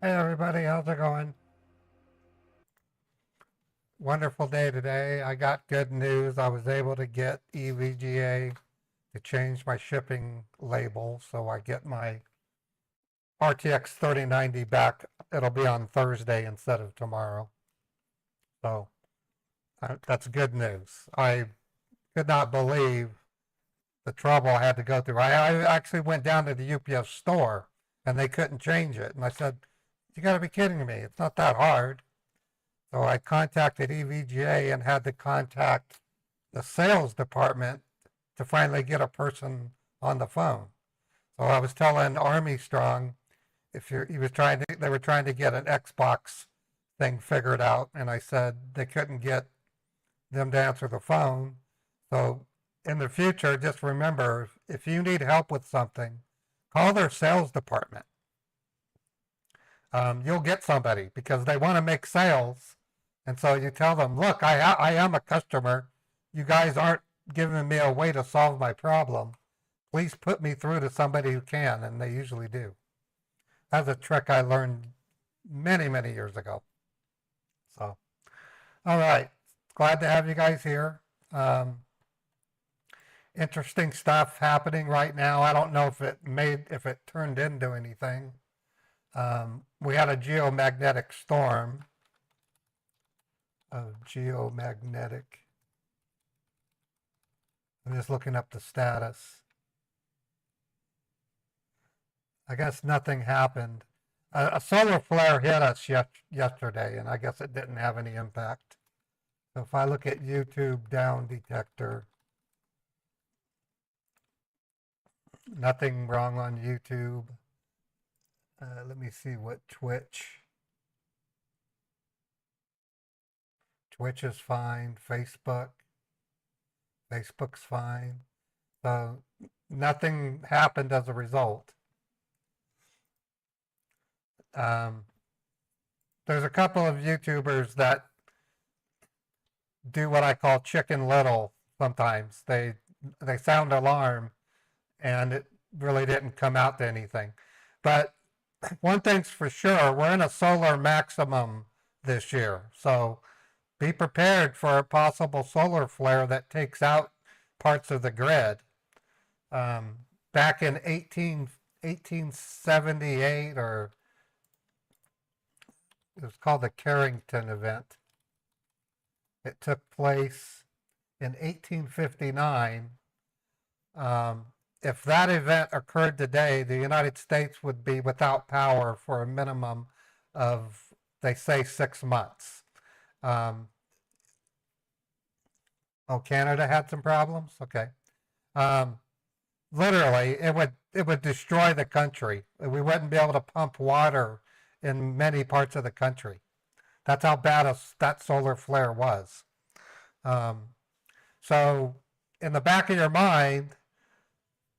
Hey everybody, how's it going? Wonderful day today. I got good news. I was able to get EVGA to change my shipping label so I get my RTX 3090 back. It'll be on Thursday instead of tomorrow. So that's good news. I could not believe the trouble I had to go through. I actually went down to the UPS store and they couldn't change it. And I said, you got to be kidding me. It's not that hard. So I contacted EVGA and had to contact the sales department to finally get a person on the phone. So I was telling Army Strong they were trying to get an Xbox thing figured out, and I said they couldn't get them to answer the phone. So in the future, just remember, if you need help with something, call their sales department. You'll get somebody because they want to make sales. And so you tell them, look, I am a customer. You guys aren't giving me a way to solve my problem. Please put me through to somebody who can. And they usually do. That's a trick I learned many, many years ago. So, all right. Glad to have you guys here. Interesting stuff happening right now. I don't know if it turned into anything. We had a geomagnetic storm. I'm just looking up the status. I guess nothing happened. A solar flare hit us yesterday, and I guess it didn't have any impact. So if I look at YouTube down detector, nothing wrong on YouTube. Let me see what Twitch is fine. Facebook's fine. So nothing happened as a result. There's a couple of YouTubers that do what I call Chicken Little sometimes. They sound alarm and it really didn't come out to anything. But one thing's for sure, we're in a solar maximum this year. So be prepared for a possible solar flare that takes out parts of the grid. Back in 1878, or it was called the Carrington event. It took place in 1859. If that event occurred today, the United States would be without power for a minimum of, they say, 6 months. Canada had some problems? Okay. Literally, it would destroy the country. We wouldn't be able to pump water in many parts of the country. That's how bad that solar flare was. So in the back of your mind,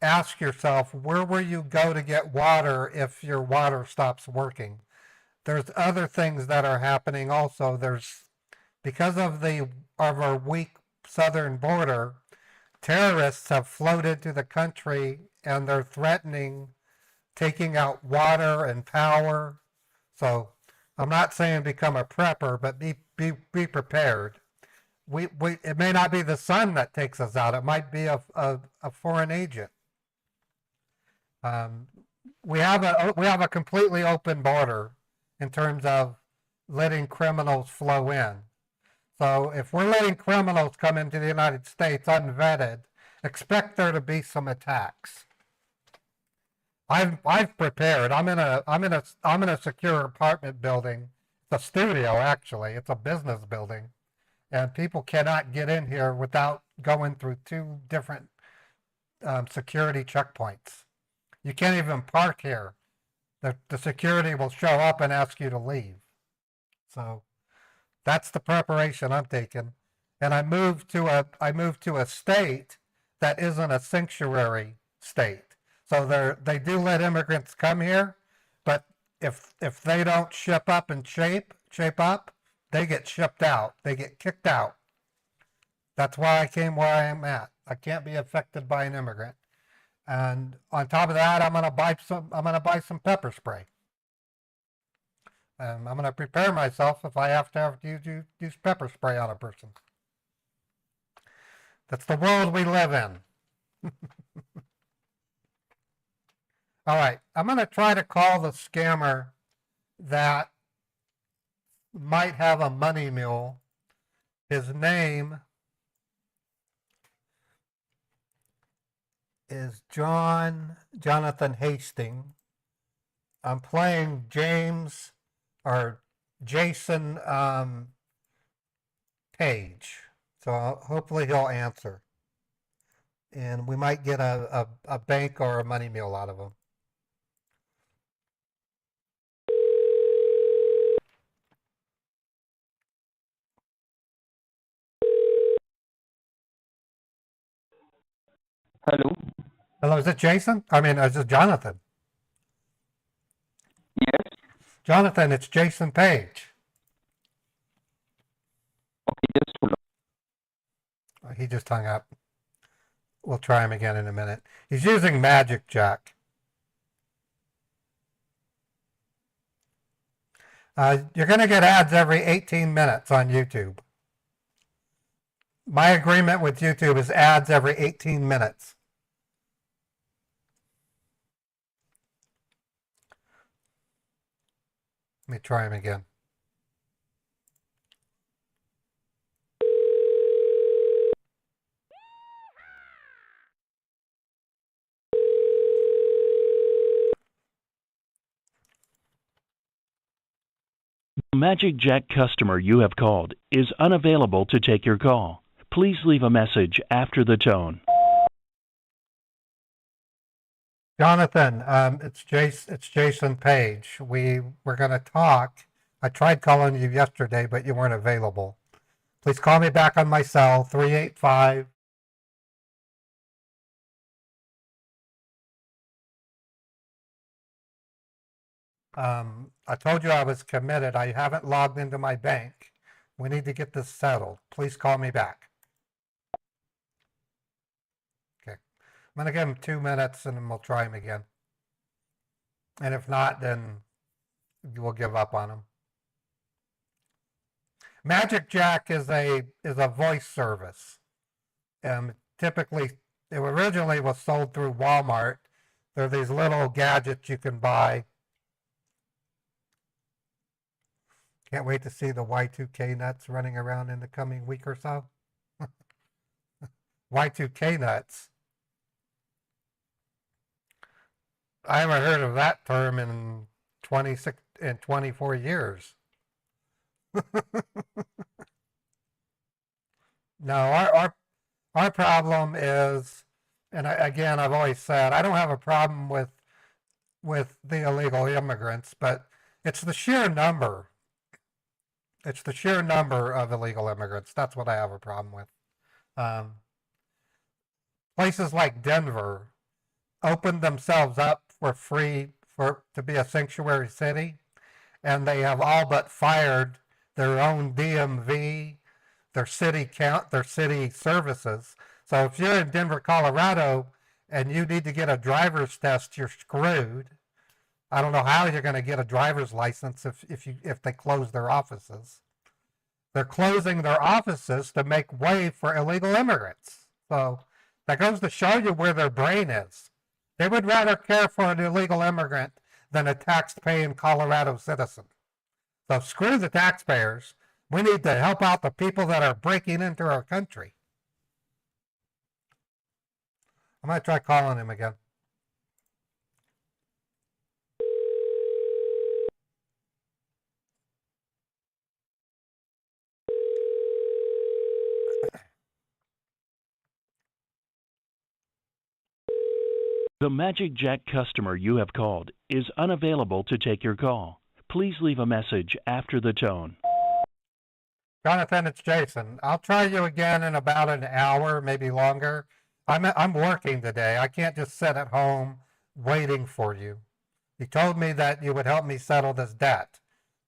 ask yourself, where will you go to get water if your water stops working? There's other things that are happening also. Because of our weak southern border, terrorists have floated to the country and they're threatening taking out water and power. So I'm not saying become a prepper, but be prepared. It may not be the sun that takes us out. It might be a foreign agent. We have a completely open border in terms of letting criminals flow in. So if we're letting criminals come into the United States unvetted, expect there to be some attacks. I've prepared. I'm in a secure apartment building. It's a studio, actually. It's a business building, and people cannot get in here without going through 2 different security checkpoints. You can't even park here. The security will show up and ask you to leave. So that's the preparation I'm taking. And I moved to a state that isn't a sanctuary state. So they do let immigrants come here, but if they don't ship up and shape up, they get shipped out. They get kicked out. That's why I came where I am at. I can't be affected by an immigrant. And on top of that, I'm gonna buy some pepper spray. I'm going to prepare myself if I have to use pepper spray on a person. That's the world we live in. All right, I'm going to try to call the scammer that might have a money mule. His name is Jonathan Hastings. I'm playing James or Jason Page. So hopefully he'll answer. And we might get a bank or a money mule out of him. Hello. Hello, is it Jason? I mean, is it Jonathan? Yes. Jonathan, it's Jason Page. Okay, just hold on. He just hung up. We'll try him again in a minute. He's using Magic Jack. You're going to get ads every 18 minutes on YouTube. My agreement with YouTube is ads every 18 minutes. Let me try him again. The Magic Jack customer you have called is unavailable to take your call. Please leave a message after the tone. Jonathan, it's Jason Page. We were going to talk. I tried calling you yesterday, but you weren't available. Please call me back on my cell, 385. I told you I was committed. I haven't logged into my bank. We need to get this settled. Please call me back. Okay. I'm going to give him 2 minutes and then we'll try him again. And if not, then we'll give up on him. Magic Jack is a voice service. Typically, it originally was sold through Walmart. There are these little gadgets you can buy. Can't wait to see the Y2K nuts running around in the coming week or so. Y2K nuts. I haven't heard of that term in 24 years. No, our problem is, and again, I've always said, I don't have a problem with the illegal immigrants, but it's the sheer number. It's the sheer number of illegal immigrants. That's what I have a problem with. Places like Denver opened themselves up for free to be a sanctuary city, and they have all but fired their own DMV, their city services. So if you're in Denver, Colorado, and you need to get a driver's test, you're screwed. I don't know how you're going to get a driver's license if they close their offices. They're closing their offices to make way for illegal immigrants. So that goes to show you where their brain is. They would rather care for an illegal immigrant than a tax-paying Colorado citizen. So screw the taxpayers. We need to help out the people that are breaking into our country. I'm going to try calling him again. The Magic Jack customer you have called is unavailable to take your call. Please leave a message after the tone. Jonathan, it's Jason. I'll try you again in about an hour, maybe longer. I'm working today. I can't just sit at home waiting for you. You told me that you would help me settle this debt.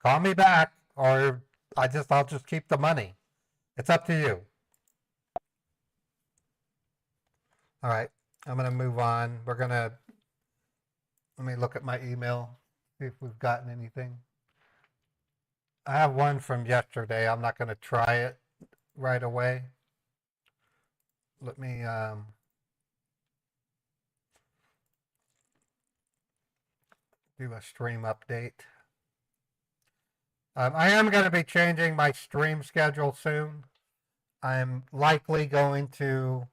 Call me back, or I'll just keep the money. It's up to you. All right, I'm gonna move on. Let me look at my email, see if we've gotten anything. I have one from yesterday. I'm not going to try it right away. Let me do a stream update. I am going to be changing my stream schedule soon. I'm likely going to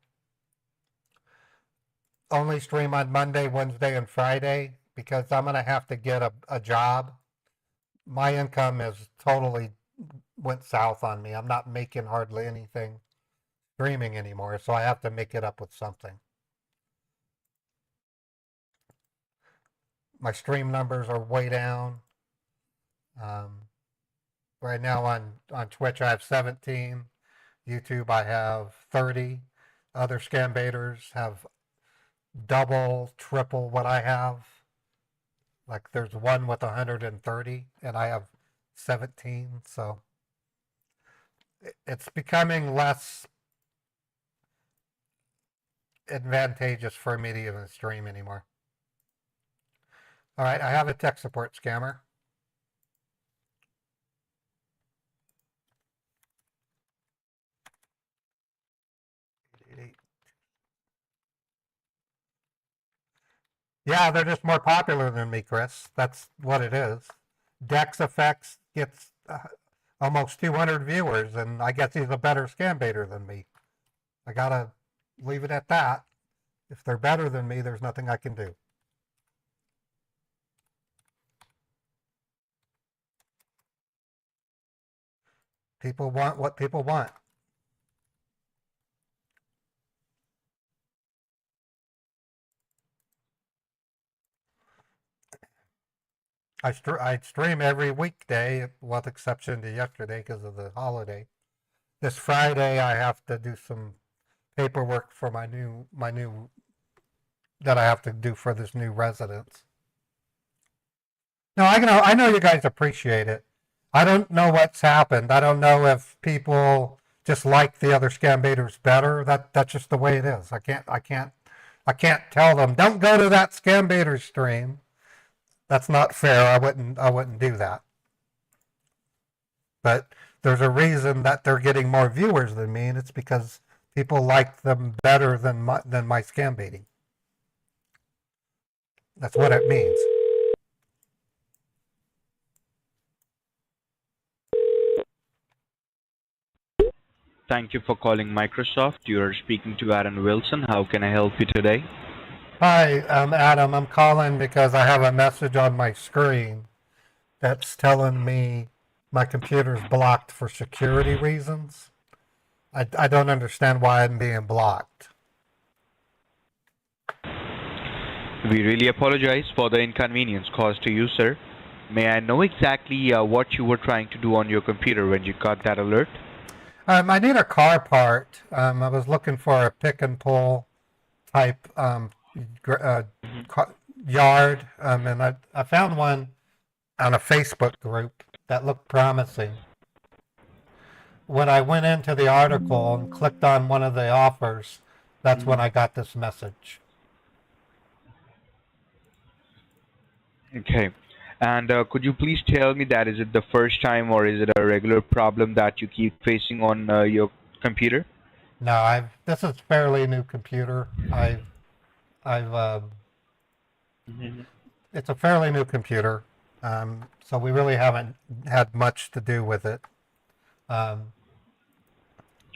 only stream on Monday, Wednesday, and Friday because I'm going to have to get a job. My income is totally went south on me. I'm not making hardly anything streaming anymore, so I have to make it up with something. My stream numbers are way down. Right now on Twitch I have 17. YouTube I have 30. Other Scambaiters have double, triple what I have. Like there's one with 130 and I have 17. So it's becoming less advantageous for me to even stream anymore. All right, I have a tech support scammer. Yeah, they're just more popular than me, Chris. That's what it is. Dex Effects gets almost 200 viewers, and I guess he's a better Scambaiter than me. I gotta leave it at that. If they're better than me, there's nothing I can do. People want what people want. I stream every weekday, with exception to yesterday because of the holiday. This Friday, I have to do some paperwork for my new that I have to do for this new residence. No, I know you guys appreciate it. I don't know what's happened. I don't know if people just like the other Scambaiters better. That's just the way it is. I can't tell them don't go to that Scambaiter stream. That's not fair. I wouldn't do that. But there's a reason that they're getting more viewers than me, and it's because people like them better than my Scambaiting. That's what it means. Thank you for calling Microsoft. You are speaking to Aaron Wilson. How can I help you today? Hi, I'm Adam. I'm calling because I have a message on my screen that's telling me my computer's blocked for security reasons. I don't understand why I'm being blocked. We really apologize for the inconvenience caused to you, sir. May I know exactly what you were trying to do on your computer when you got that alert? I need a car part. I was looking for a pick and pull type yard, and I found one on a Facebook group that looked promising. When I went into the article and clicked on one of the offers, that's when I got this message. Okay. And could you please tell me that is it the first time or is it a regular problem that you keep facing on your computer? No, this is fairly new computer. It's a fairly new computer, so we really haven't had much to do with it.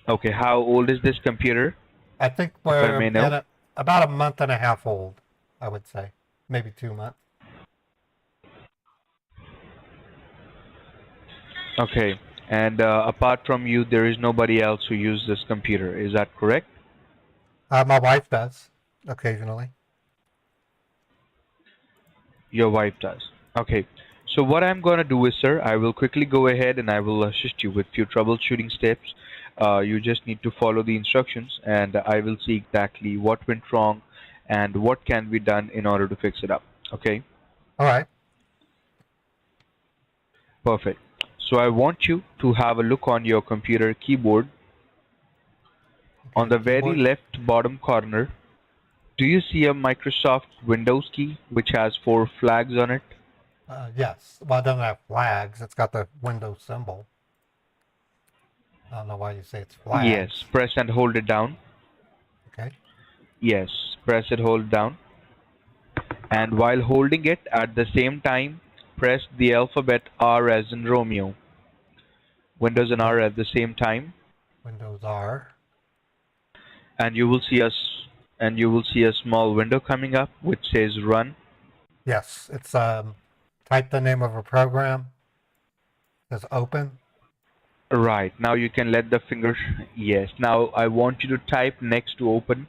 Okay, how old is this computer? I think If I we're may know. about a month and a half old, I would say, maybe 2 months. Okay, and apart from you, there is nobody else who uses this computer. Is that correct? My wife does occasionally. Your wife does. Okay. So what I'm going to do is, sir, I will quickly go ahead and I will assist you with few troubleshooting steps. You just need to follow the instructions and I will see exactly what went wrong and what can be done in order to fix it up. Okay? All right. Perfect. So I want you to have a look on your computer keyboard. On the very left bottom corner, do you see a Microsoft Windows key which has 4 flags on it? Yes. Well, it doesn't have flags. It's got the Windows symbol. I don't know why you say it's Yes, flags. press and hold it down. Okay. Yes, press it, hold down. And while holding it, at the same time, press the alphabet R as in Romeo. Windows and R at the same time, Windows R. and you will see a small window coming up which says Run. Yes. It's type the name of a program. It says open. Right, now you can let the finger. Yes, now I want you to type next to open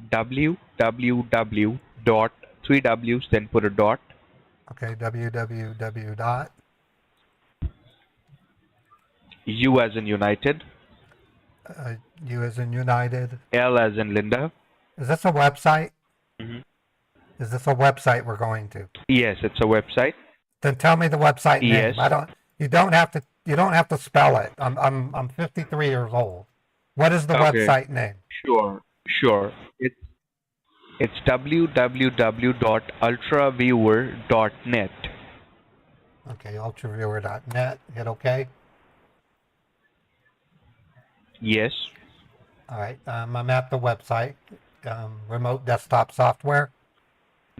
www dot, three W's, then put a dot, Okay. www dot U as in United, U as in United. L as in Linda. Is this a website? Mhm. Is this a website we're going to? Yes, it's a website. Then tell me the website Yes. name. You don't have to spell it. I'm 53 years old. What is the Okay, website name? sure. It's www.ultraviewer.net. Okay, ultraviewer.net. Hit OK. Yes. All right. I'm at the website. Remote desktop software.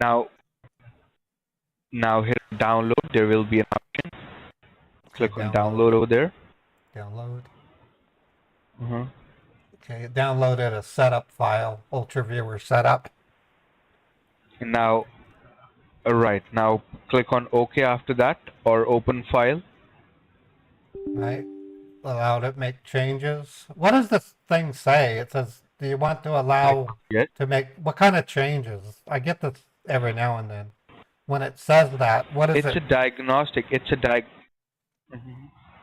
Now hit download. There will be an option. Okay, Click on download over there. Download. Uh-huh. Okay, it downloaded a setup file, ultraviewer setup. And now, right now, click on OK after that, or open file. Right. Allow to make changes. What does this thing say? It says, do you want to allow Yes. to make, what kind of changes? I get this every now and then. When it says that, what is It's a it? diagnostic. Mhm.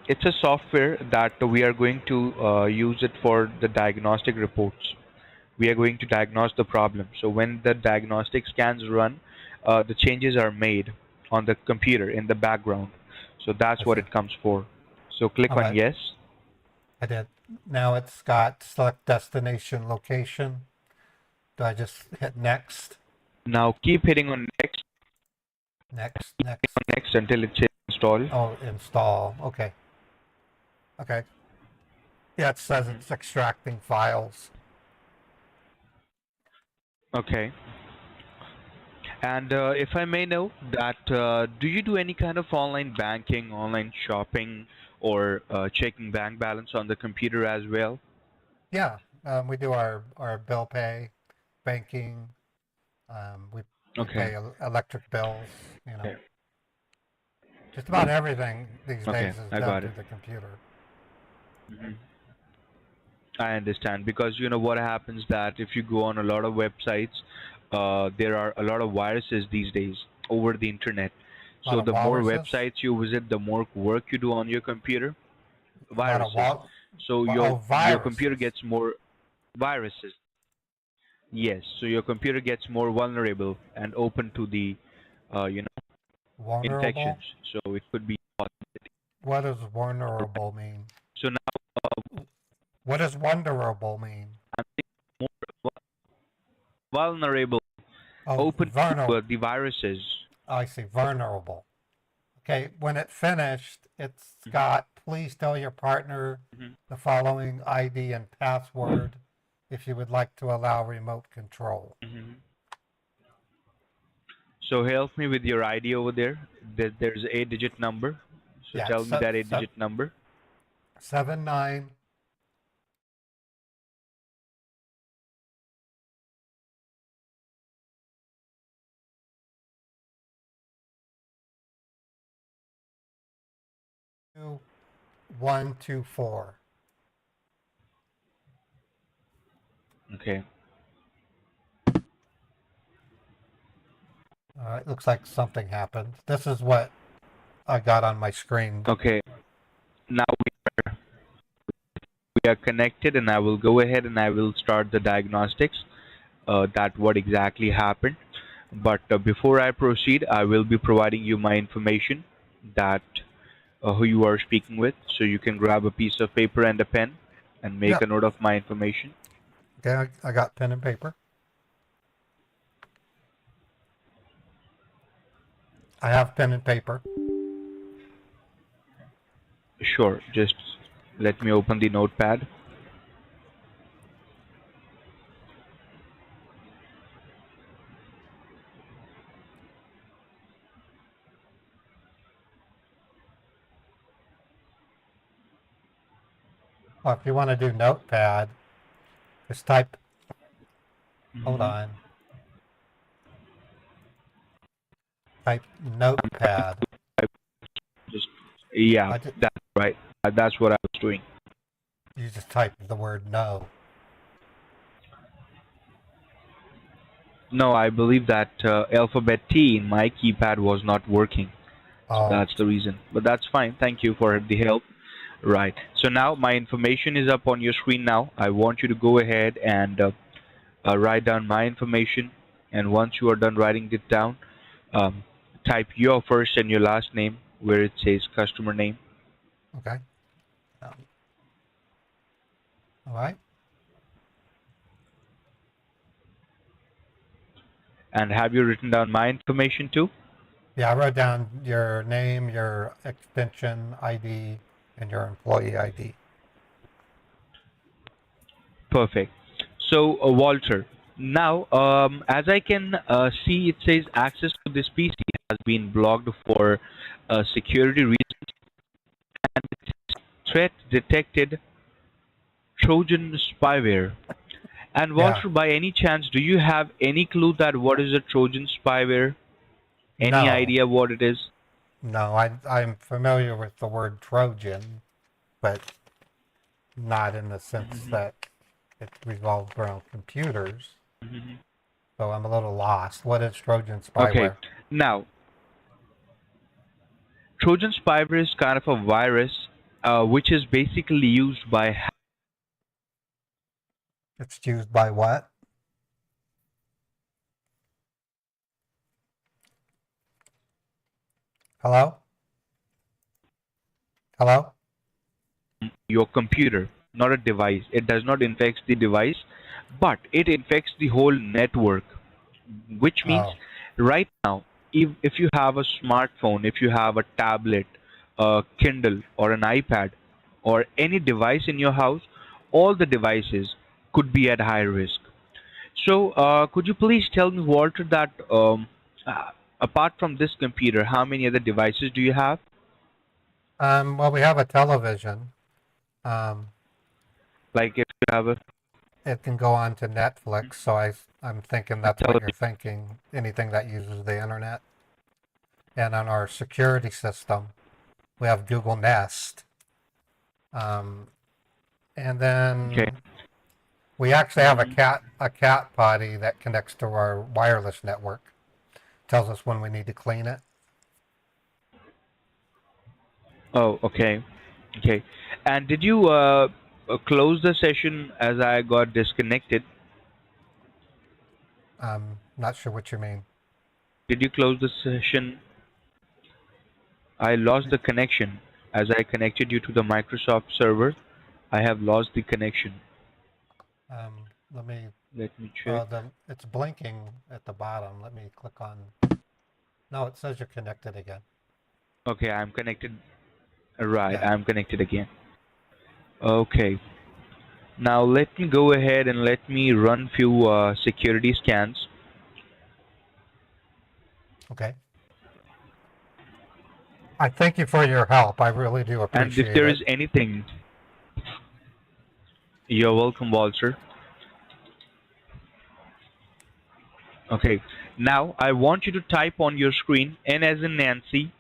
It's a software that we are going to use it for the diagnostic reports. We are going to diagnose the problem. So when the diagnostic scans run, the changes are made on the computer in the background. So that's I what see. it comes for. So click All on right, yes. I did. Now it's got select destination location. Do I just hit next? Now keep hitting on next, Next. next until it says install. Oh, install. Okay. Okay. Yeah, it says Mhm. it's extracting files. Okay. And if I may know that, do you do any kind of online banking, online shopping, or checking bank balance on the computer as well? Yeah, we do our bill pay, banking. We Okay. pay electric bills. Okay. Just about everything these Okay, days is I done got through it. the computer. Mhm. I understand because you know what happens that if you go on a lot of websites, there are a lot of viruses these days over the internet. A lot So of the more walruses. websites you visit, the more work you do on your computer. A lot of Viruses. So oh, your computer viruses. gets more viruses. Yes. So your computer gets more vulnerable and open to the, you know, infections. Vulnerable. So it could be. What does vulnerable mean? So now What does vulnerable mean? I'm more vulnerable, Oh, open to vulnerable. the viruses. I see. Vulnerable. Okay, when it finished, it's Mhm. got, please tell your partner Mhm. the following ID and password if you would like to allow remote control. Mhm. So help me with your ID over there. There's a 8-digit number. So Yeah, tell me that 8-digit number. 79 124. Okay. All right, looks like something happened. This is what I got on my screen. Okay. Now we are connected, and I will go ahead and I will start the diagnostics. That what exactly happened. But before I proceed, I will be providing you my information that who you are speaking with, so you can grab a piece of paper and a pen and make a Yep. note of my information. Okay, I got pen and paper. I have pen and paper. Sure, just let me open the notepad. Well, if you want to do notepad, just type, hold Mhm. on, type notepad. Just yeah, I just, that's right. That's what I was doing. you just type the word no. No, I believe that alphabet T in my keypad was not working. So Oh, that's the reason. But that's fine. Thank you for the help. Right. So now my information is up on your screen now. I want you to go ahead and write down my information. And once you are done writing it down, um, type your first and your last name where it says customer name. okay. All right. And have you written down my information too? Yeah, I wrote down your name, your extension ID, and your employee ID. Perfect. So, Walter, now, as I can see, it says access to this PC has been blocked for security reasons. Threat detected Trojan spyware. And Yeah. Walter, by any chance, do you have any clue that what is a Trojan spyware? Any No, idea what it is? no, I'm familiar with the word Trojan, but not in the sense Mhm, that it revolves around computers. mhm. So I'm a little lost. What is Trojan Okay, spyware? now Trojan spyware is kind of a virus which is basically used by It's used by what? Hello? Hello? your computer, not a device. It does not infect the device, but it infects the whole network, which means Oh, right now, if you have a smartphone, if you have a tablet, a Kindle, or an iPad, or any device in your house, all the devices could be at high risk. So, could you please tell me, Walter, that uh, apart from this computer, how many other devices do you have? well, we have a television. Um, Like if you have it can go on to Netflix, so I'm thinking a that's what you're television. thinking. Anything that uses the internet. And on our security system, we have Google Nest. Um, and Okay. then we actually have Mhm. a cat potty that connects to our wireless network. Tells us when we need to clean it. Oh, okay. Okay. And did you close the session as I got disconnected? Not sure what you mean. Did you close the session? I lost the connection as I connected you to the Microsoft server. I have lost the connection. Let me. Let me check. It's blinking at the bottom. Let me click on. No, it says you're connected again. Okay, I'm connected. Right, Yeah. I'm connected again. Okay. Now let me go ahead and let me run few security scans. Okay. I thank you for your help. I really do And if appreciate there it. is anything, you're welcome, Walter. Okay. Now I want you to type on your screen N as in Nancy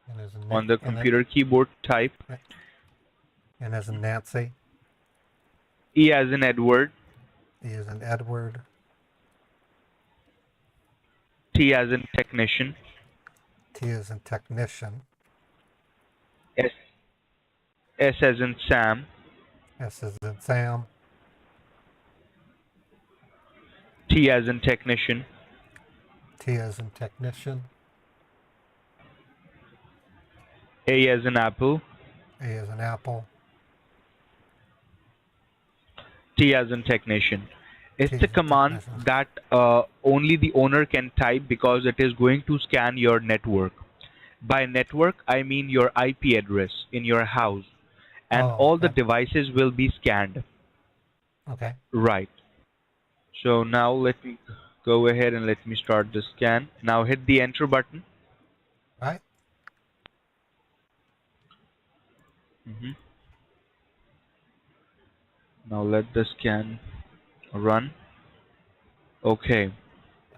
And as on the and it computer keyboard. Type and as in Nancy, E as in Edward, E as in Edward, T as in technician, T as in technician, S S as in Sam, S as in Sam, T as in technician, T as in technician, A as in apple, A as in apple, T as in technician. It's a command that only the owner can type because it is going to scan your network. By network, I mean your IP address in your house, and Oh, all the okay. devices will be scanned. Okay. Right. So now let me go ahead and let me start the scan. Now hit the enter button. Right. hmm Now let the scan run. Okay.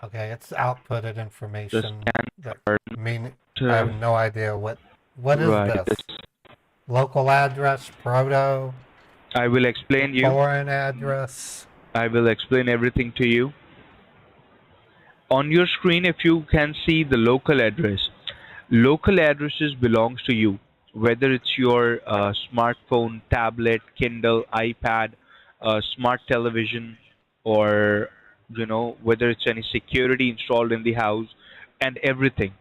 Okay. It's outputted The information scan that started. mean I have no idea what is Right. this? Local address, proto, I will explain you. foreign address. I will explain everything to you. On your screen, if you can see the local addresses belongs to you, whether it's your smartphone, tablet, Kindle, iPad, smart television, or whether it's any security installed in the house, and everything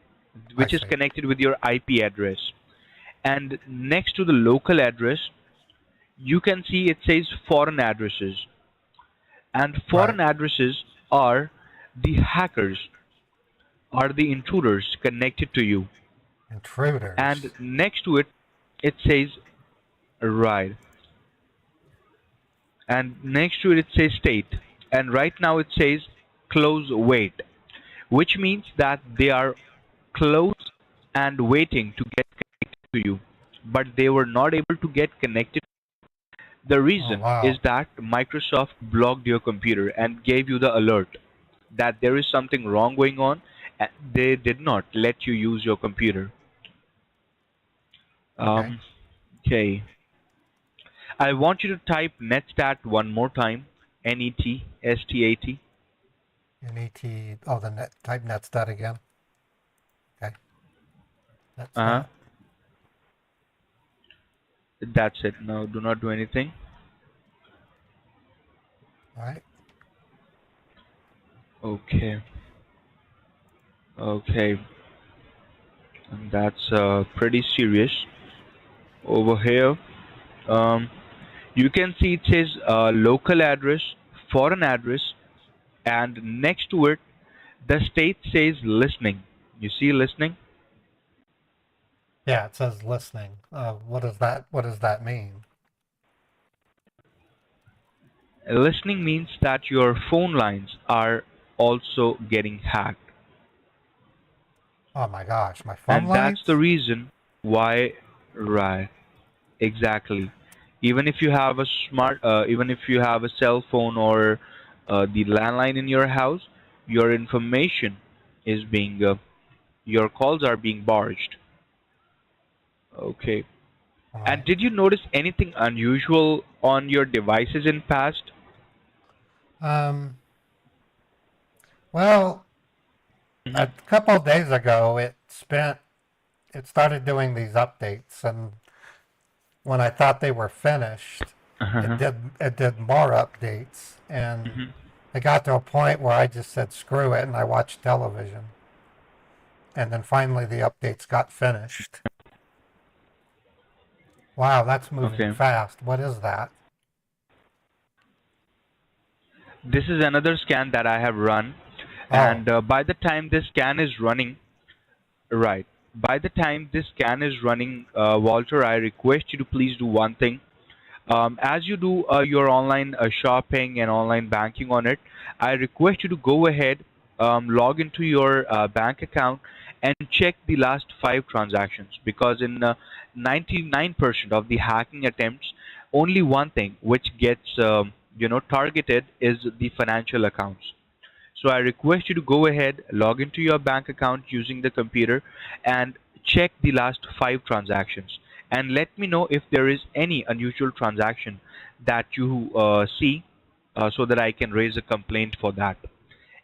I which is see. connected with your IP address. And next to the local address, you can see it says foreign addresses, and Right. foreign addresses are the hackers, are the intruders connected to you. And Intruders. next to it, it says right. And next to it, it says state. And right now it says close wait, which means that they are close and waiting to get connected to you. But they were not able to get connected. The Oh, reason is wow. that Microsoft blocked your computer and gave you the alert that there is something wrong going on. And they did not let you use your computer. Okay. Um, okay. I want you to type netstat one more time. Netstat. NET. Oh, the net type netstat again. Okay. Uh-huh. Netstat. That's it. No, do not do anything. All right. Okay. Okay. And that's pretty serious. Over here, um, you can see it says local address, foreign address, and next to it, the state says listening. You see listening? Yeah, it says listening. What does that mean? Listening means that your phone lines are also getting hacked. Oh my gosh, my phone And that's the lines? reason why, right, exactly. Even if you have a even if you have a cell phone or the landline in your house, your information is being, your calls are being barged. Okay. All And right. did you notice anything unusual on your devices in past? Um, well, a hmm couple of days ago, it started doing these updates, and when I thought they were finished, Uh-huh. it did more updates, and hmm it got to a point where I just said screw it, and I watched television. And then finally the updates got finished. Wow, that's moving Okay. fast. What is that? This is another scan that I have run, Oh, and by the time this scan is running, right, by the time this scan is running, Walter, I request you to please do one thing. As you do your online shopping and online banking on it, I request you to go ahead, log into your bank account, and check the last 5 transactions. Because in 99% of the hacking attempts, only one thing which gets targeted is the financial accounts. So I request you to go ahead, log into your bank account using the computer, and check the last 5 transactions. And let me know if there is any unusual transaction that you see, so that I can raise a complaint for that.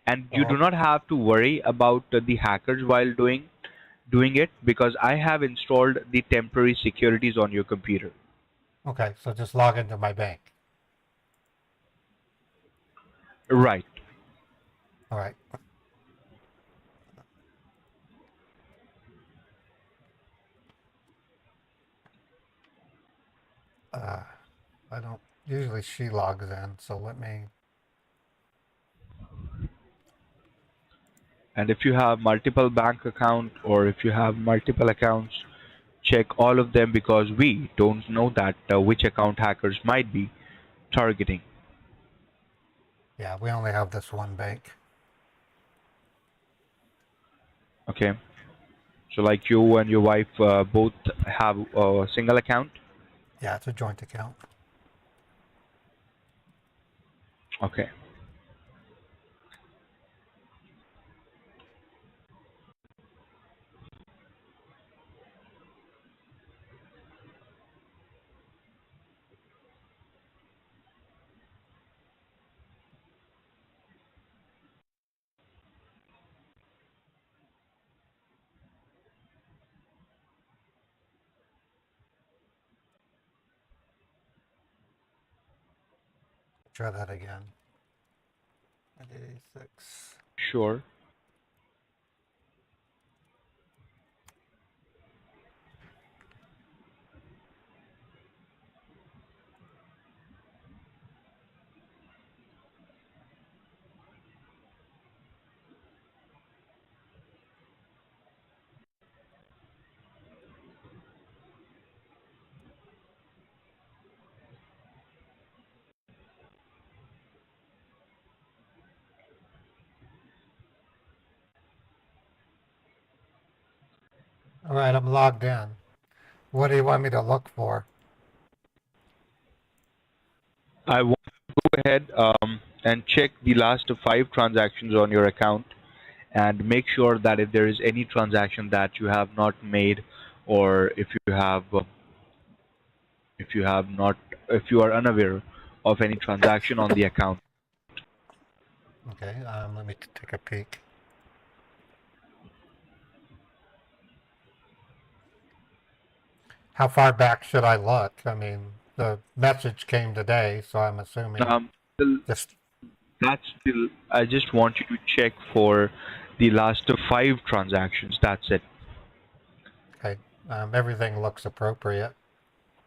And you do well, not have to worry about the hackers while doing it, because I have installed the temporary securities on your computer. okay. So just log into my bank. Right. All right. Uh, I don't usually she logs in, so let me. And if you have multiple bank account or if you have multiple accounts, check all of them because we don't know that which account hackers might be targeting. Yeah, we only have this one bank. Okay. So like you and your wife both have a single account? Yeah, it's a joint account. Okay. Try that again. 86. Sure. All right, I'm logged in. What do you want me to look for? I want to go ahead and check the last 5 transactions on your account and make sure that if there is any transaction that you have not made, or if you have not if you are unaware of any transaction on the account. Okay, let me take a peek. How far back should I look? I mean, the message came today, so I'm assuming Still, just, I just want you to check for the last 5 transactions. That's it. okay, everything looks appropriate.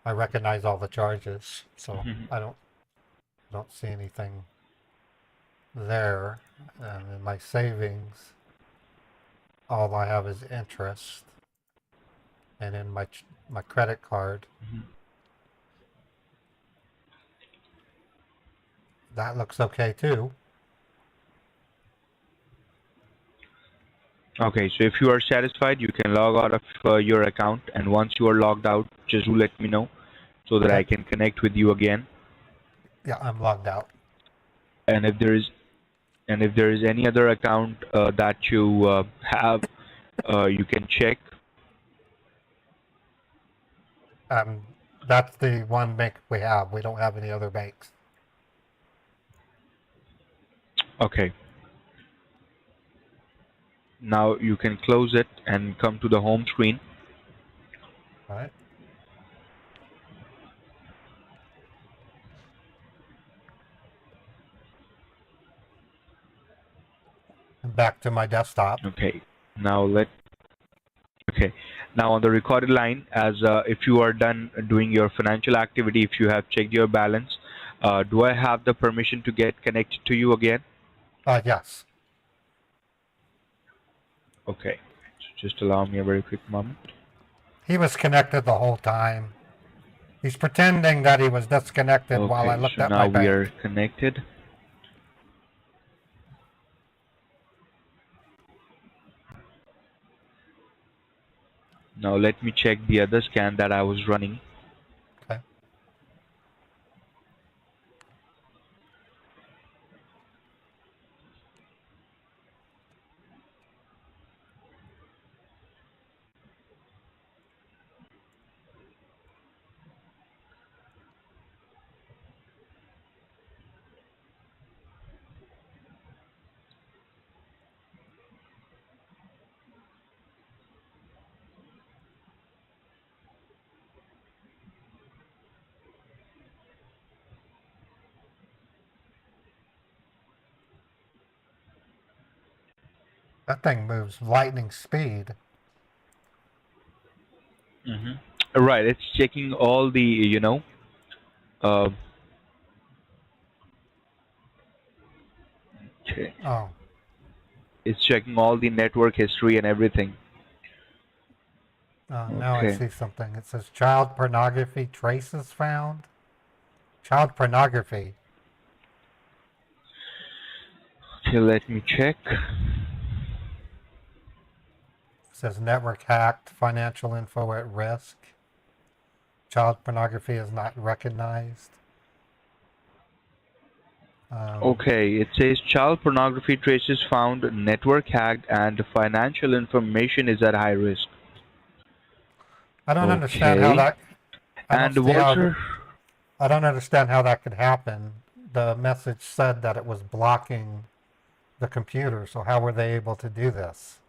I recognize all the charges, so I don't see anything there. And in my savings, all I have is interest. And in my credit card, that looks okay too. Okay, so if you are satisfied, you can log out of your account, and once you are logged out, just do let me know so that Okay. I can connect with you again. Yeah, I'm logged out. And if there is any other account that you have, you can check. That's the one bank we have. We don't have any other banks. Okay. Now you can close it and come to the home screen. All right. And back to my desktop. Okay. Now okay. Now on the recorded line, as if you are done doing your financial activity, if you have checked your balance, do I have the permission to get connected to you again? Yes. Okay. So just allow me a very quick moment. He was connected the whole time. He's pretending that he was disconnected while I Okay. looked So at now my we are bank. connected. Now let me check the other scan that I was running. Okay. That thing moves lightning speed. Right. It's checking all the, uh, okay. Oh, It's checking all the network history and everything. Now I Okay. see something. It says child pornography traces found. Child pornography. Okay, let me check. It says network hacked, financial info at risk. Child pornography is not recognized. Okay, it says child pornography traces found, network hacked, and financial information is at high risk. I don't understand how Okay. that. I don't And see how. Walter, I don't understand how that could happen. The message said that it was blocking the computer, so how were they able to do this?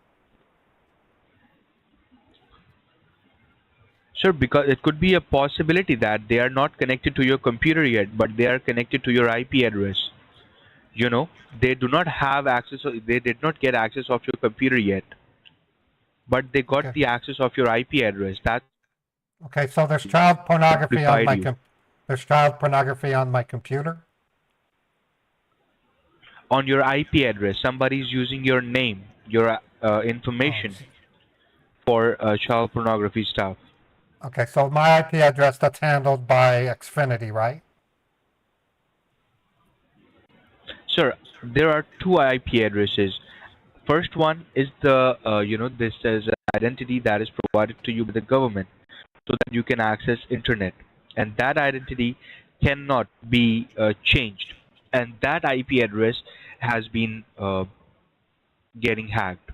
sir, because it could be a possibility that they are not connected to your computer yet, but they are connected to your IP address. You know, they do not have access, they did not get access of your computer yet, but they got Okay. the access of your IP address. That Okay, so there's child pornography on amplified my you. there's child pornography on my computer. On your IP address, somebody is using your name, your Oh, information for child pornography stuff. okay, so my IP address that's handled by Xfinity, right? Sir, there are two IP addresses. First one is the, this is an identity that is provided to you by the government so that you can access internet. And that identity cannot be changed. And that IP address has been getting hacked.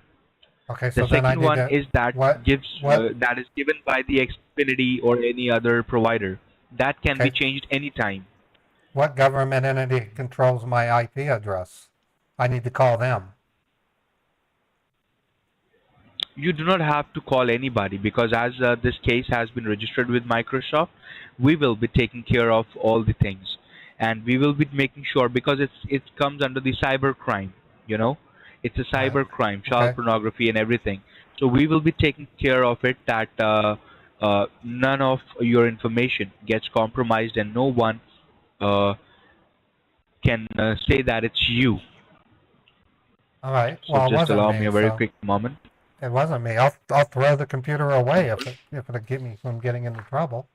Okay, The so then I second need one to is that what gives what that is given by the Xfinity or any other provider. That can be okay, changed anytime. what government entity controls my IP address? I need to call them. You do not have to call anybody because as this case has been registered with Microsoft, we will be taking care of all the things, and we will be making sure because it comes under the cyber crime. You know, it's a Right. cyber crime, child Okay. pornography, and everything. So we will be taking care of it that none of your information gets compromised, and no one uh, can say that it's you. All right. So Well, it just wasn't allow me me, a very so quick moment. it wasn't me. I'll throw the computer away if it'll keep me from getting into trouble.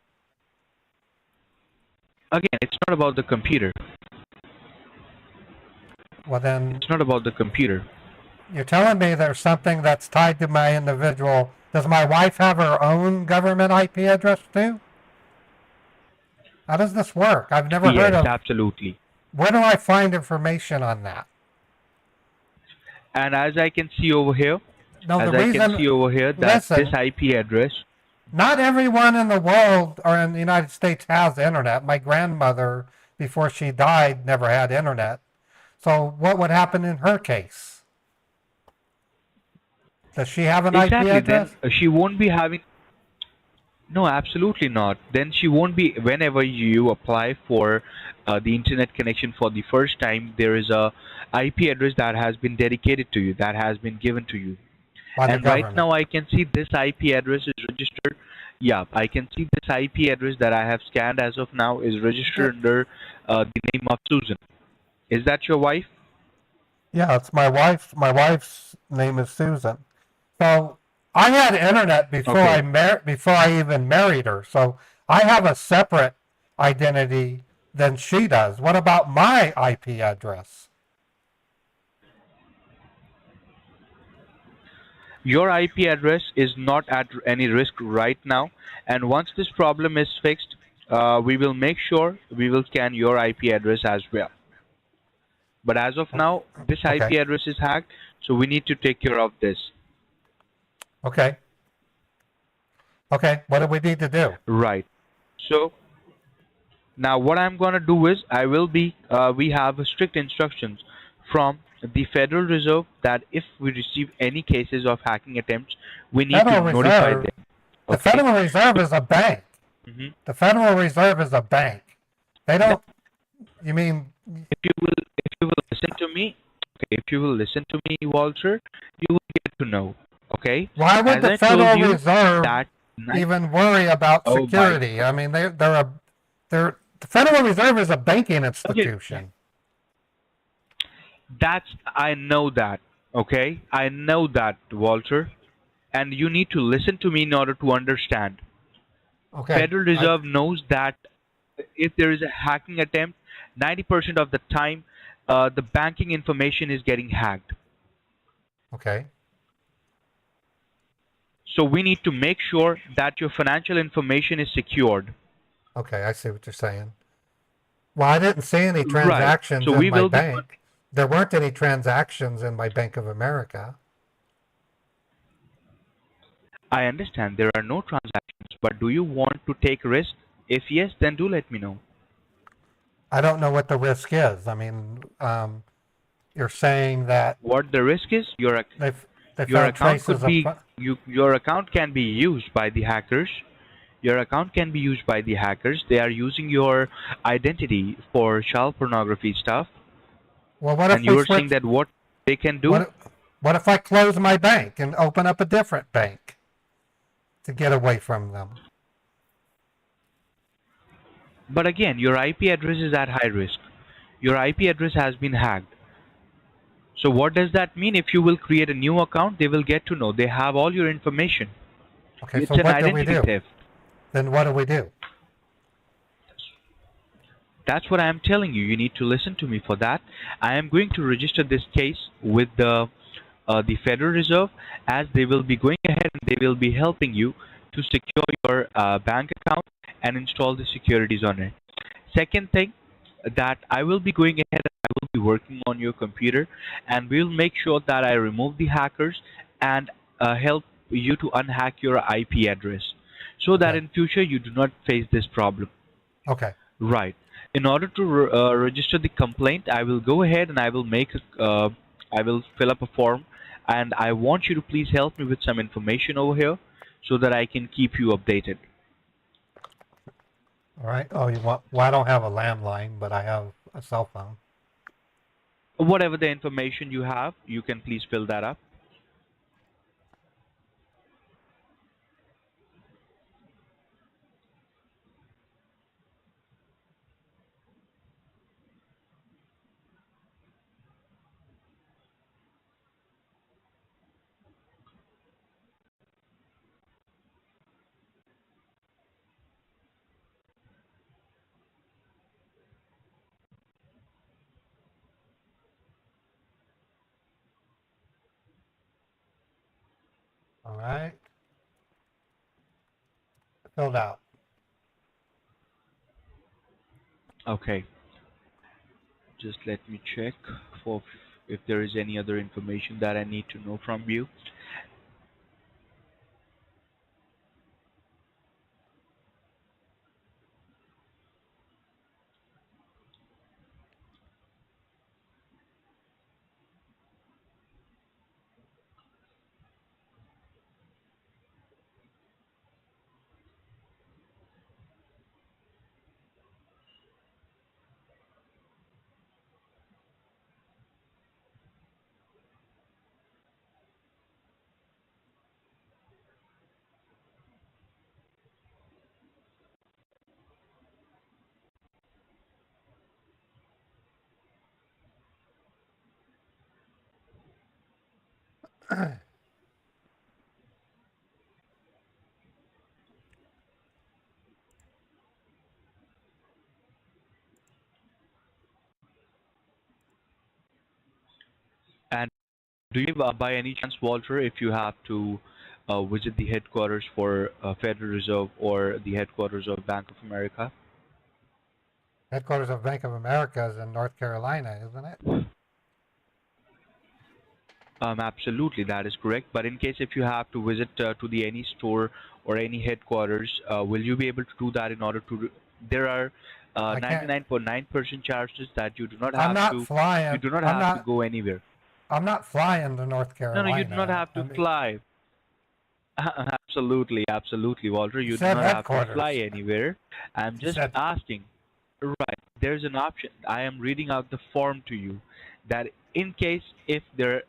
Again, it's not about the computer. Well, then It's not about the computer. you're telling me there's something that's tied to my individual. Does my wife have her own government IP address too? How does this work? I've never heard Yes, of. absolutely. Where do I find information on that? And as I can see over here, No, the reason. that this Listen, IP address, not everyone in the world or in the United States has internet. My grandmother, before she died, never had internet. So what would happen in her case? Does she have an IP exactly, then address? she won't be having, no, absolutely not. Then she won't be, whenever you apply for the internet connection for the first time, there is a IP address that has been dedicated to you, that has been given to you. By the And right government. now I can see this IP address is registered. Yeah, I can see this IP address that I have scanned as of now is registered under the name of Susan. Is that your wife? Yeah, it's my wife. My wife's name is Susan. So I had internet before Okay. before I even married her. So I have a separate identity than she does. What about my IP address? Your IP address is not at any risk right now, and once this problem is fixed, we will make sure we will scan your IP address as well. But as of now, this Okay. IP address is hacked, so we need to take care of this. Okay. Okay. What do we need to do? Right. So now what I'm going to do is we have strict instructions from the Federal Reserve that if we receive any cases of hacking attempts, we need to Federal notify Reserve. them. The Okay. Federal Reserve is a bank. hmm The Federal Reserve is a bank. They don't. You mean? If you will listen to me, okay, if you will listen to me, Walter, you will get to know. Okay. Why would As the I told Federal you Reserve that. even worry about Oh my. security? I mean, they're the Federal Reserve is a banking Okay. institution. I know that. Okay, I know that, Walter, and you need to listen to me in order to understand. Okay. Federal Reserve knows that if there is a hacking attempt, 90% of the time, the banking information is getting hacked. Okay. So we need to make sure that your financial information is secured. Okay. I see what you're saying. Well, I didn't see any Right. transactions So in we my will be. bank. There weren't any transactions in my Bank of America. I understand there are no transactions, but do you want to take risk? If yes, then do let me know. I don't know what the risk is. I mean, you're saying that What the risk is? they've they Your found account traces could of. be your account can be used by the hackers. Your account can be used by the hackers. They are using your identity for child pornography stuff, Well, what and if we you are saying switch? that what they can do. What what if I close my bank and open up a different bank to get away from them? But again, your IP address is at high risk. Your IP address has been hacked. So what does that mean? If you will create a new account, they will get to know. They have all your information. Okay, It's so an what do we identity do? theft. Then what do we do? That's what I am telling you. You need to listen to me for that. I am going to register this case with the Federal Reserve, as they will be going ahead and they will be helping you to secure your bank account and install the securities on it. Second thing, that I will be going ahead and I will be working on your computer, and we'll make sure that I remove the hackers and help you to unhack your IP address, so that Okay. in future you do not face this problem. Okay. Right. In order to register the complaint, I will go ahead and I will I will fill up a form, and I want you to please help me with some information over here, so that I can keep you updated. All right. Oh, you want? Well, I don't have a landline, but I have a cell phone. Whatever the information you have, you can please fill that up. All right. Filled out. Okay. Just let me check for if there is any other information that I need to know from you. And do you, by any chance, Walter, if you have to visit the headquarters for Federal Reserve or the headquarters of Bank of America? Headquarters of Bank of America is in North Carolina, isn't it? Absolutely, that is correct. But in case if you have to visit to the any store or any headquarters, will you be able to do that in order to? There are I can't. 99.9% chances that you do not I'm have not to. You flying. do not I'm have to not. go anywhere. I'm not flying to North No, no, you do not Carolina. have I to mean, fly. Absolutely, absolutely, Walter. you You do said not have to fly headquarters. anywhere. I'm You just said. asking. Right. There's an option. I am reading out the form to you, that in case if there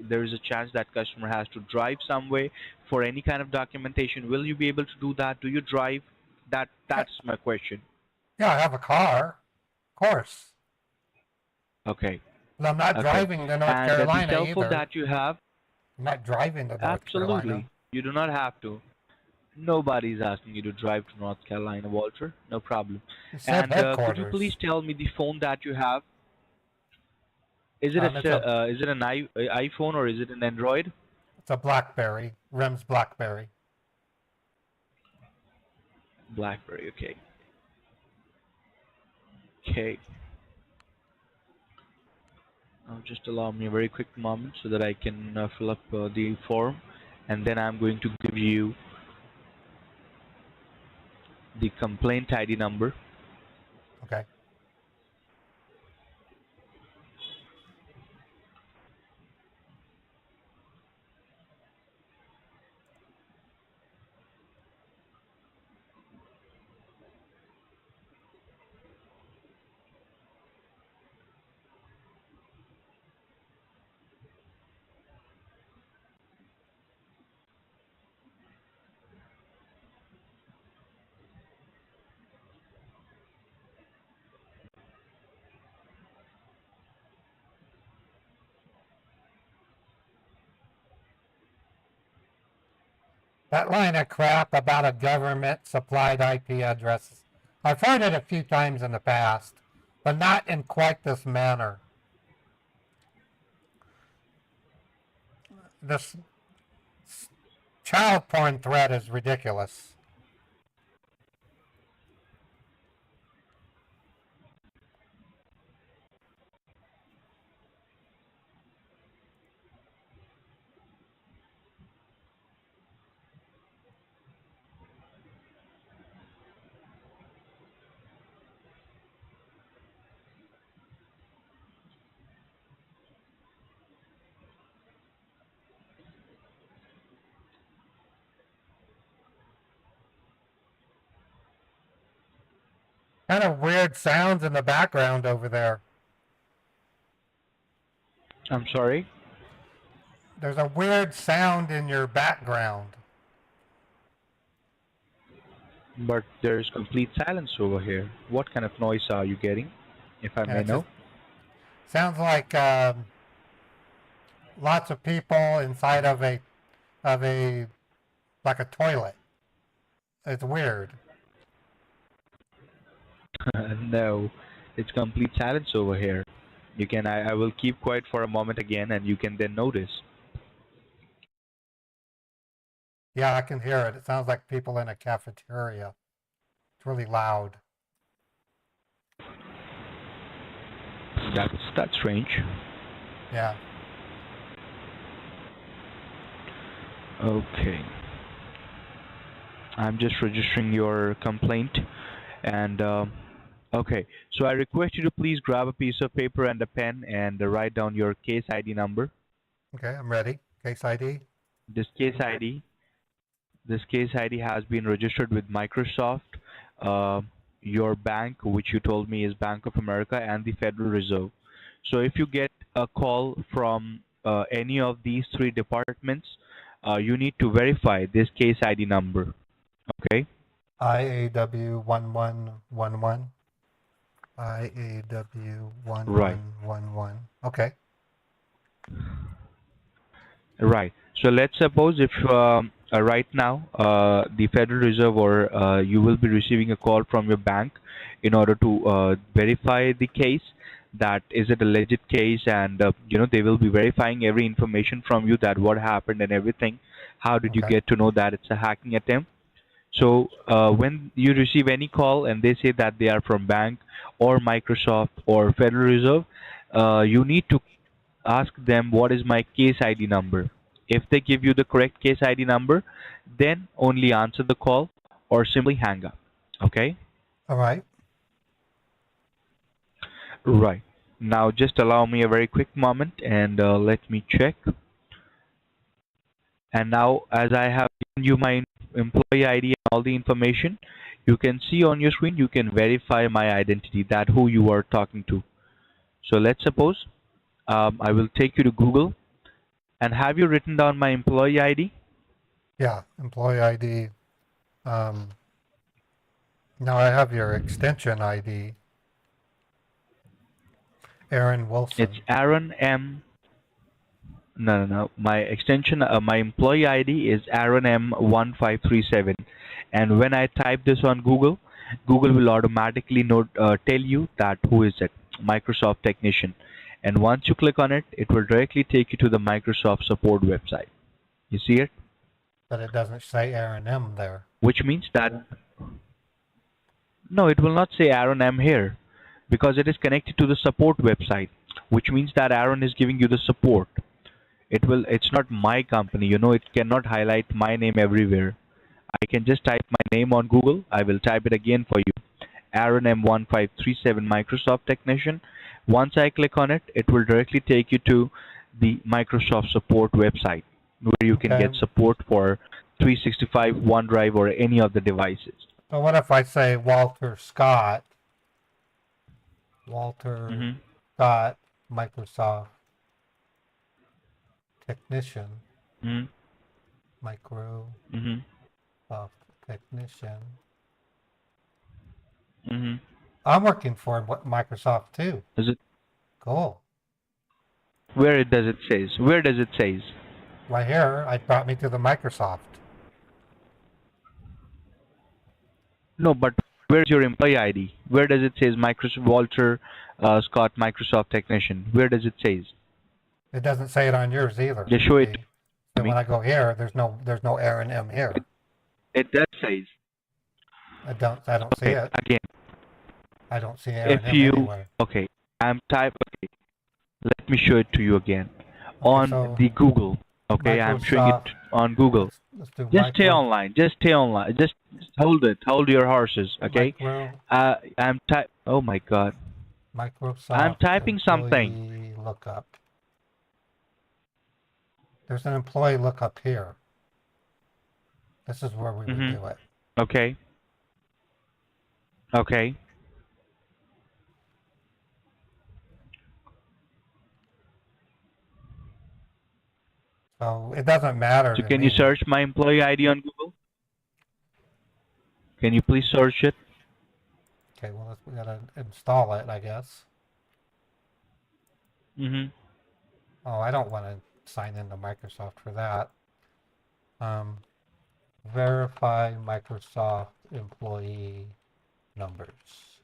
is a chance that customer has to drive some way for any kind of documentation, will you be able to do that? Do you drive? That's Yeah, my question. yeah, I have a car. Of course. Okay. Well, I'm not Okay. driving to North And the Carolina cell phone either. that you have, I'm not driving to North Carolina. absolutely, you do not have to. Nobody's asking you to drive to North Carolina, Walter. No problem. You said And could you please headquarters. tell me the phone that you have? It's a Is it an iPhone or is it an Android? BlackBerry, RIM's BlackBerry. BlackBerry. Okay. Okay. Just allow me a very quick moment so that I can fill up the form, and then I'm going to give you the complaint ID number. Okay. That line of crap about a government supplied IP address. I've heard it a few times in the past, but not in quite this manner. This child porn threat is ridiculous. Kind of weird sounds in the background over there. I'm sorry. There's a weird sound in your background. But there's complete silence over here. What kind of noise are you getting, if I And may it know? just sounds like lots of people inside of a like a toilet. It's weird. No, it's complete silence over here. You can. I will keep quiet for a moment again, and you can then notice. Yeah, I can hear it. It sounds like people in a cafeteria. It's really loud. That's strange. Yeah. Okay. I'm just registering your complaint, and okay. So I request you to please grab a piece of paper and a pen and write down your case ID number. Okay, I'm ready. Case ID. This case ID This case ID has been registered with Microsoft, your bank, which you told me is Bank of America, and the Federal Reserve. So if you get a call from any of these three departments, you need to verify this case ID number. Okay? IAW 1111. IAW Right. 1111. Okay. Right. So let's suppose if right now the Federal Reserve or you will be receiving a call from your bank in order to verify the case, that is it a legit case, and they will be verifying every information from you, that what happened and everything. How did you Okay. get to know that it's a hacking attempt? So when you receive any call and they say that they are from bank or Microsoft or Federal Reserve, you need to ask them what is my case ID number. If they give you the correct case ID number, then only answer the call or simply hang up. Okay? All right. Right. Now just allow me a very quick moment and let me check. And now as I have given you my employee ID and all the information, you can see on your screen, you can verify my identity, that who you are talking to. So let's suppose I will take you to Google. And have you written down my employee ID? Yeah, employee ID. Now I have your extension ID. Aaron Wilson. It's Aaron M. No. My extension, my employee ID is Aaron M1537. And when I type this on Google, Google will automatically tell you that who is it, Microsoft technician. And once you click on it, it will directly take you to the Microsoft support website. You see it? But it doesn't say Aaron M there. Which means that, no, it will not say Aaron M here because it is connected to the support website, which means that Aaron is giving you the support. It's not my company, it cannot highlight my name everywhere. I can just type my name on Google. I will type it again for you. Aaron M1537 Microsoft technician. Once I click on it, it will directly take you to the Microsoft support website where you can Okay. get support for 365, OneDrive, or any of the devices. So what if I say Walter Scott? Walter Mhm. Scott, Microsoft technician, Mhm. Microsoft Mhm. technician. Mhm. I'm working for Microsoft too. Is it? Cool. Where does it says? Where does it says? Right here, it brought me to the Microsoft. No, but where's your employee ID? Where does it says Microsoft Walter Scott Microsoft technician? Where does it says? It doesn't say it on yours either. Just show it See? to So me. when I go here, there's no Aaron M here. It does says. I don't see Okay, it. again, I don't see Aaron if M you anywhere. okay, okay. Let me show it to you again Okay, on so the Google. Okay, I'm showing Microsoft. it on Google. Let's do Just stay micro. online. Just stay online. Just hold it. Hold your horses. Okay. I'm type. Oh my God. Microsoft. I'm typing something. Employee lookup. There's an employee lookup here. This is where we would Mhm. do it. Okay. Okay. So it doesn't matter So to can me. you search my employee ID on Google? Can you please search it? Okay, well, we gotta install it, I guess. Mhm. Oh, I don't want to sign into Microsoft for that. Verify Microsoft employee numbers.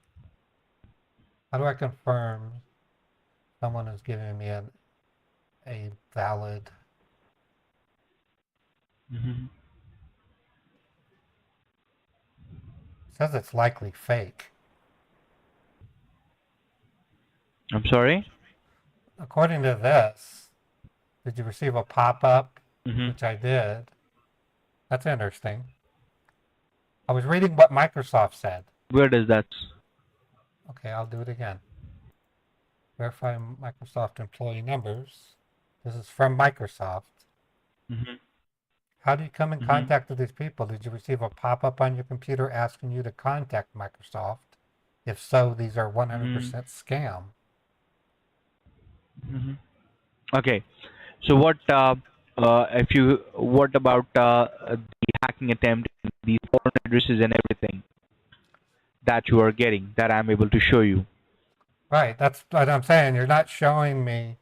How do I confirm someone is giving me a valid? Mhm. It says it's likely fake. I'm sorry. According to this, did you receive a pop-up? Mhm. Which I did. That's interesting. I was reading what Microsoft said. Where does that? Okay, I'll do it again. Verify Microsoft employee numbers. This is from Microsoft. Mhm. How do you come in Mhm. contact with these people? Did you receive a pop-up on your computer asking you to contact Microsoft? If so, these are 100% scam. Mhm. Okay. So what what about the hacking attempt, these foreign addresses and everything that you are getting that I'm able to show you? Right, that's what I'm saying. You're not showing me.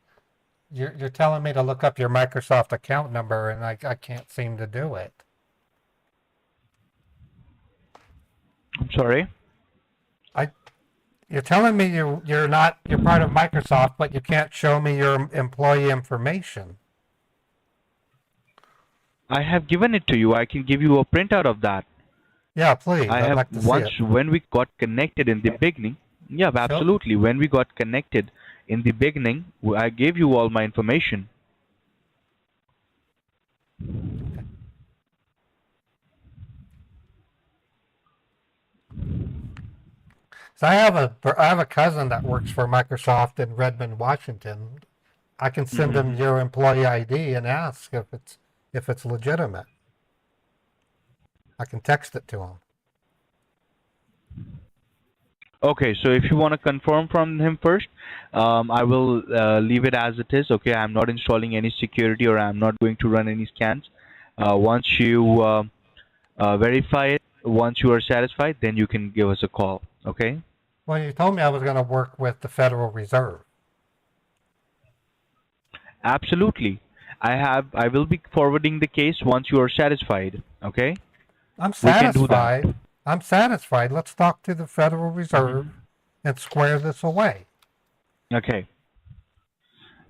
You're telling me to look up your Microsoft account number, and I can't seem to do it. I'm sorry. You're telling me you're part of Microsoft, but you can't show me your employee information. I have given it to you. I can give you a printout of that. Yeah, please. I I'd have like to see once it. when we got connected in the beginning. Yeah, absolutely. When we got connected in the beginning, I gave you all my information. Okay. So I have a cousin that works for Microsoft in Redmond, Washington. I can send him your employee ID and ask if it's legitimate. I can text it to him. Okay, so if you want to confirm from him first, I will leave it as it is. Okay, I'm not installing any security or I'm not going to run any scans. Once you verify it, once you are satisfied, then you can give us a call. Okay? Well, you told me I was going to work with the Federal Reserve. Absolutely. I will be forwarding the case once you are satisfied. Okay? I'm We can do that. satisfied. I'm satisfied. Let's talk to the Federal Reserve and square this away. Okay.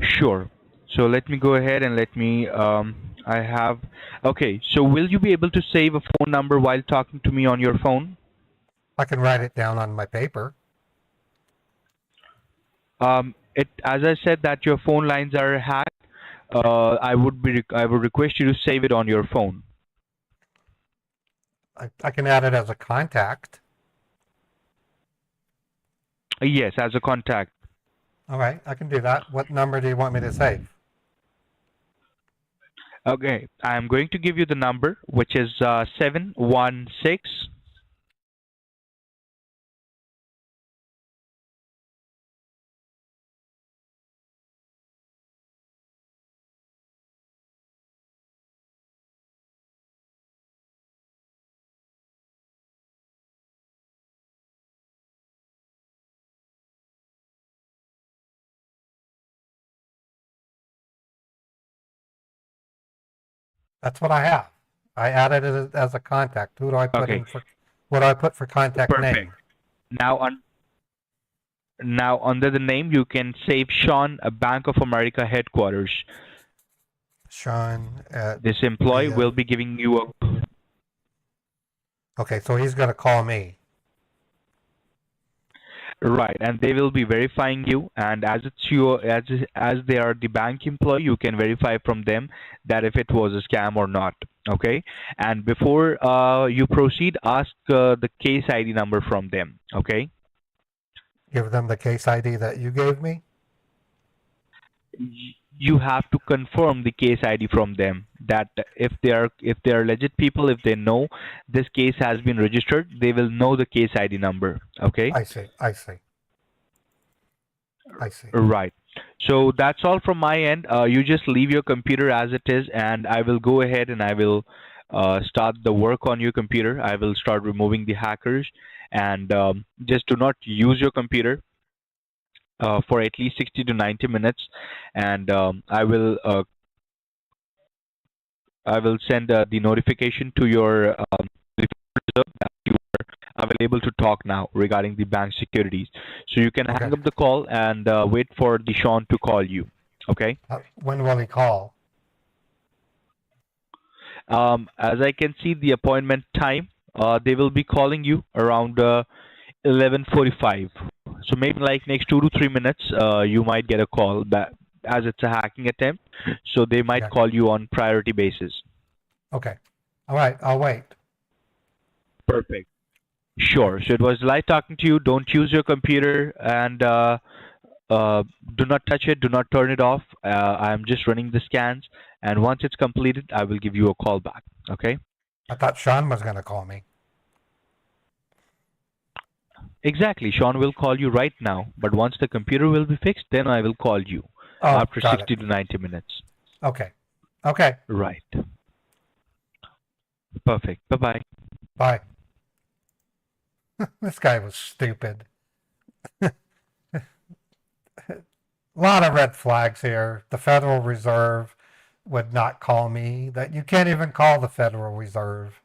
Sure. So let me go ahead and let me I have okay, so will you be able to save a phone number while talking to me on your phone? I can write it down on my paper. It as I said that your phone lines are hacked. I would request you to save it on your phone. I can add it as a contact. Yes, as a contact. All right, I can do that. What number do you want me to save? Okay, I am going to give you the number, which is 716. That's what I have. I added it as a contact. Who do I put Okay, in for? What do I put for contact perfect. name? Now now under the name you can save Sean, a Bank of America headquarters. Sean at This employee the. will be giving you a Okay, so he's going to call me. right, and they will be verifying you. And as it's your as they are the bank employee, you can verify from them that if it was a scam or not. Okay, and before you proceed, ask the case ID number from them. Okay. Give them the case ID that you gave me. You have to confirm the case ID from them that if they are legit people, if they know this case has been registered, they will know the case ID number. Okay. I see. I see. I see. Right. So that's all from my end. You just leave your computer as it is, and I will go ahead and I will start the work on your computer. I will start removing the hackers, and just do not use your computer for at least 60 to 90 minutes, and I will send the notification to your reserve that you are available to talk now regarding the bank securities. So you can Okay. hang up the call and wait for the Sean to call you. Okay. When will he call? As I can see the appointment time, they will be calling you around 11:45. So maybe like next 2 to 3 minutes, you might get a call back as it's a hacking attempt. So they might Okay. call you on priority basis. Okay. All right. I'll wait. Perfect. Sure. So it was light talking to you. Don't use your computer and do not touch it. Do not turn it off. I'm just running the scans, and once it's completed, I will give you a call back. Okay? I thought Sean was going to call me. Exactly. Sean will call you right now, but once the computer will be fixed, then I will call you Oh, after got 60 it. to 90 minutes. Okay. Okay. Right. Perfect. Bye-bye. Bye. This guy was stupid. A lot of red flags here. The Federal Reserve would not call me. That you can't even call the Federal Reserve.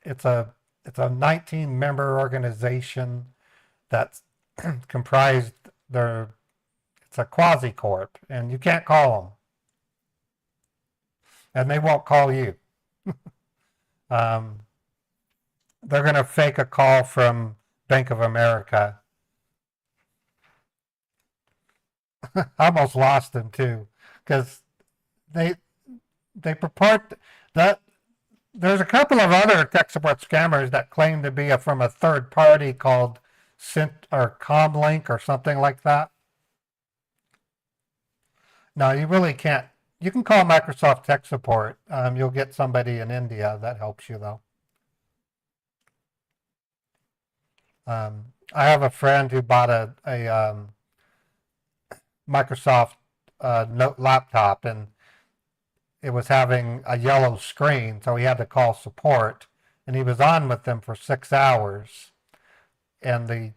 It's a 19 member organization that's comprised it's a quasi corp, and you can't call them, and they won't call you. They're going to fake a call from Bank of America. I almost lost them too, because they purport that there's a couple of other tech support scammers that claim to be from a third party called Cint or Comlink or something like that. No, you really can't. You can call Microsoft tech support. You'll get somebody in India that helps you though. I have a friend who bought a Microsoft Note laptop, and it was having a yellow screen, so he had to call support, and he was on with them for 6 hours. And the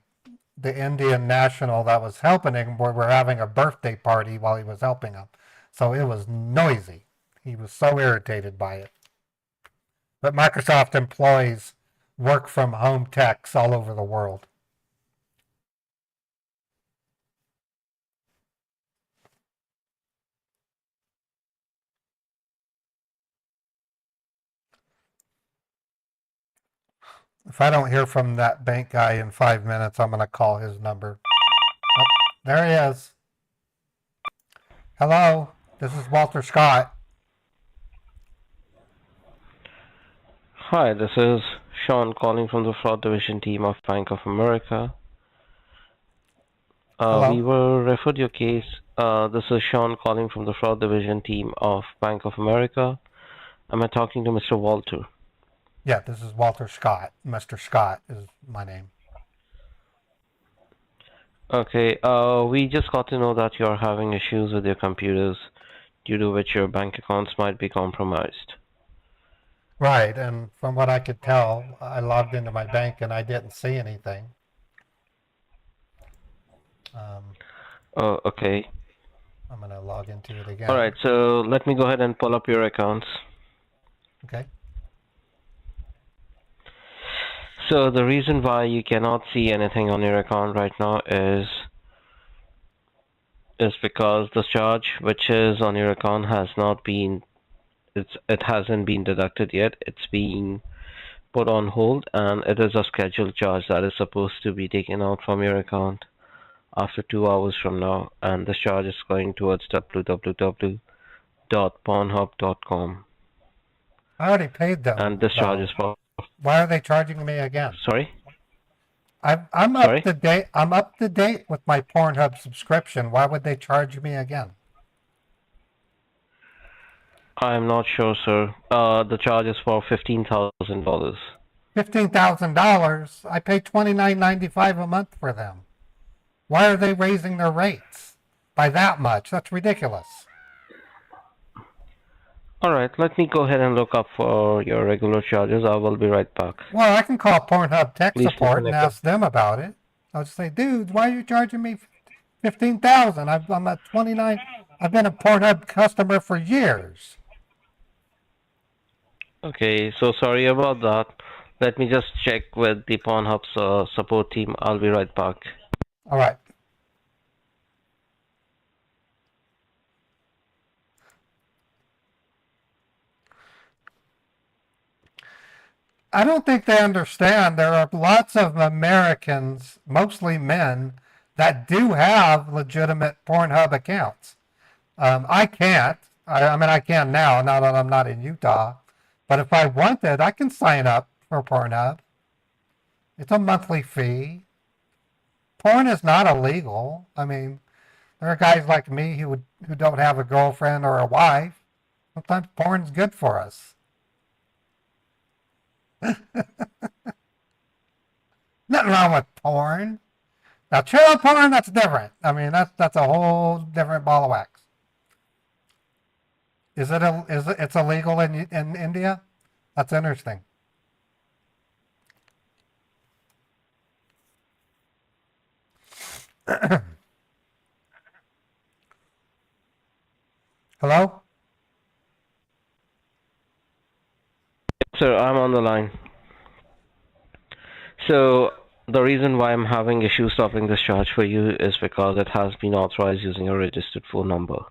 Indian national that was helping him were having a birthday party while he was helping him. So it was noisy. He was so irritated by it. But Microsoft employs work from home techs all over the world. If I don't hear from that bank guy in 5 minutes, I'm going to call his number. Oh, there he is. Hello, this is Walter Scott. Hi, this is Sean calling from the fraud division team of Bank of America. Hello. We were referred your case. This is Sean calling from the fraud division team of Bank of America. Am I talking to Mr. Walter? Yeah, this is Walter Scott. Mr. Scott is my name. Okay, we just got to know that you're having issues with your computers, due to which your bank accounts might be compromised. Right, and from what I could tell, I logged into my bank and I didn't see anything. Oh, okay. I'm going to log into it again. Alright, so let me go ahead and pull up your accounts. Okay. So the reason why you cannot see anything on your account right now is because the charge which is on your account has not been, it hasn't been deducted yet. It's being put on hold, and it is a scheduled charge that is supposed to be taken out from your account after 2 hours from now, and this charge is going towards www.pornhub.com. I already paid them. And this charge is for... Why are they charging me again? Sorry? I'm Sorry? up to date. I'm up to date with my Pornhub subscription. Why would they charge me again? I'm not sure, sir. The charge is for $15,000. $15,000. I pay $29.95 a month for them. Why are they raising their rates by that much? That's ridiculous. Alright, let me go ahead and look up for your regular charges. I will be right back. Well, I can call Pornhub tech Please support and connected. ask them about it. I'll just say, dude, why are you charging me $15,000? I'm at 29. I've been a Pornhub customer for years. Okay, so sorry about that. Let me just check with the Pornhub's support team. I'll be right back. All right. I don't think they understand. There are lots of Americans, mostly men, that do have legitimate Pornhub accounts. I can't. I mean, I can now that I'm not in Utah. But if I wanted, I can sign up for Pornhub. It's a monthly fee. Porn is not illegal. I mean, there are guys like me who don't have a girlfriend or a wife. Sometimes porn's good for us. Nothing wrong with porn. Now, child porn, that's different. I mean, that's a whole different ball of wax. It's illegal in India? That's interesting. Hello? Sir, I'm on the line. So, the reason why I'm having issues stopping this charge for you is because it has been authorized using a registered phone number.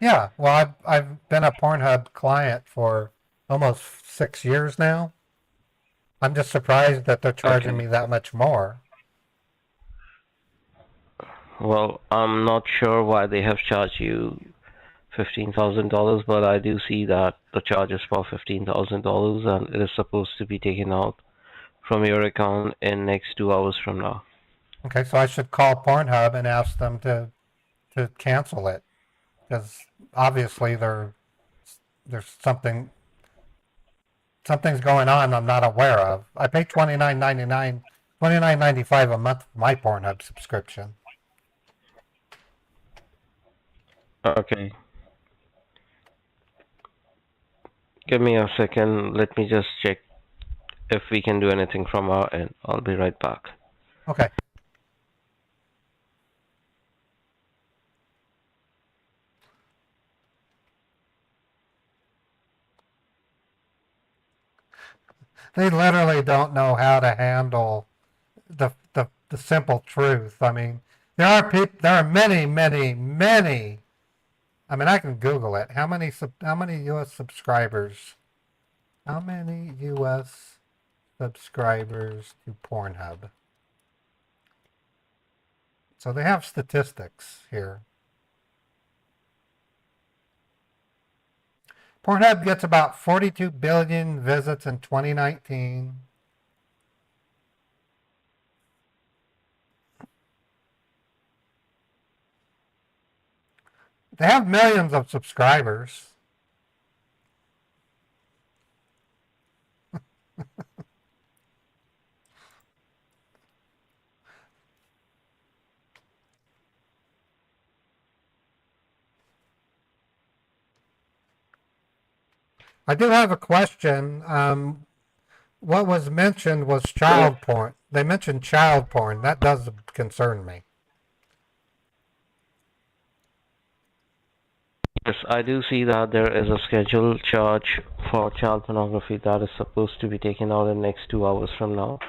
Yeah, well, I've been a Pornhub client for almost 6 years now. I'm just surprised that they're charging me that much more. Well, I'm not sure why they have charged you $15,000, but I do see that the charge is for $15,000 and it is supposed to be taken out from your account in next 2 hours from now. Okay, so I should call Pornhub and ask them to cancel it, because obviously there's something's going on I'm not aware of. I pay $29.95 a month for my Pornhub subscription. Okay. Give me a second. Let me just check if we can do anything from our end. I'll be right back. Okay. They literally don't know how to handle the simple truth. I mean, there are many, many, many. I mean, I can Google it. How many U.S. subscribers? How many U.S. subscribers to Pornhub? So they have statistics here. Pornhub gets about 42 billion visits in 2019. They have millions of subscribers. I do have a question. What was mentioned was child porn. They mentioned child porn. That does concern me. Yes, I do see that there is a scheduled charge for child pornography that is supposed to be taken out in the next 2 hours from now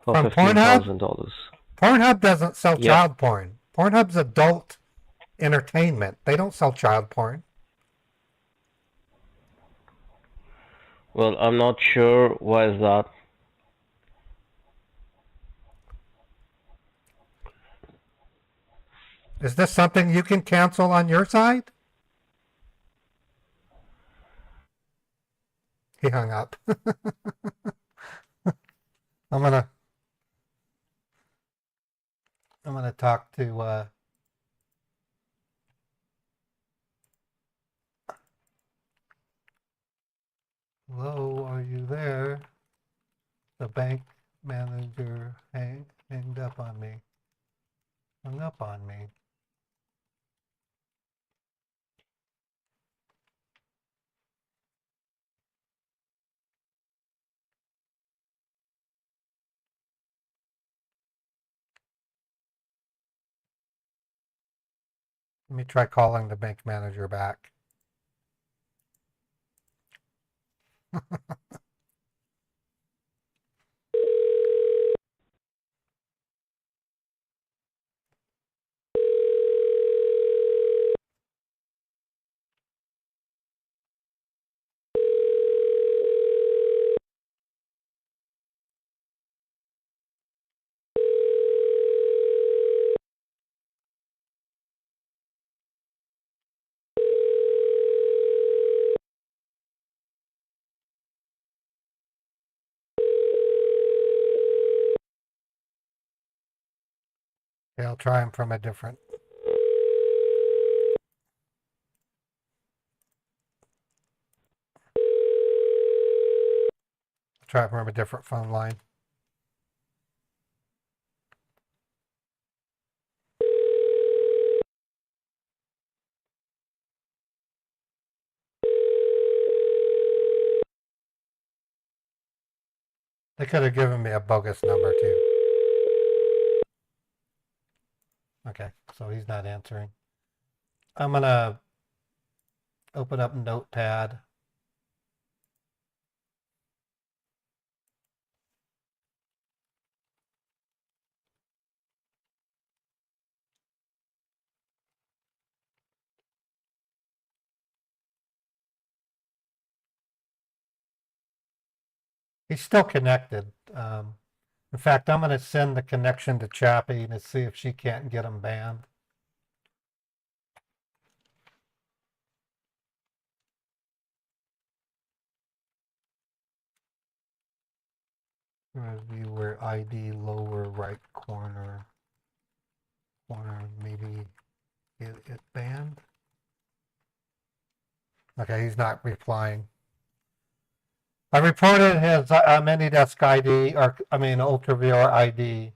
for From Pornhub? $15,000. Pornhub doesn't sell Yep. child porn. Pornhub's adult entertainment. They don't sell child porn. Well, I'm not sure why is that. Is this something you can cancel on your side? He hung up. I'm gonna talk to hello, are you there? The bank manager hanged up on me. Hung up on me. Let me try calling the bank manager back. Okay, I'll try him from a different. Try it from a different phone line. They could have given me a bogus number too. Okay, so he's not answering. I'm gonna open up Notepad. He's still connected. In fact, I'm going to send the connection to Chappie to see if she can't get him banned. Viewer ID lower right corner. Maybe get it banned. Okay, he's not replying. I reported his Minidesk ID, UltraViewer ID.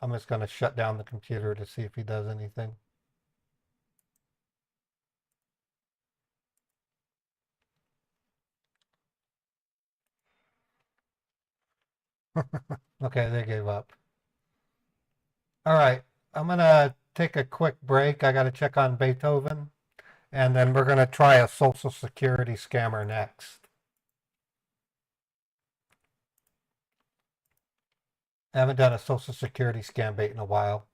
I'm just going to shut down the computer to see if he does anything. Okay, they gave up. All right, I'm going to take a quick break. I got to check on Beethoven, and then we're going to try a Social Security scammer next. I haven't done a Social Security scam bait in a while.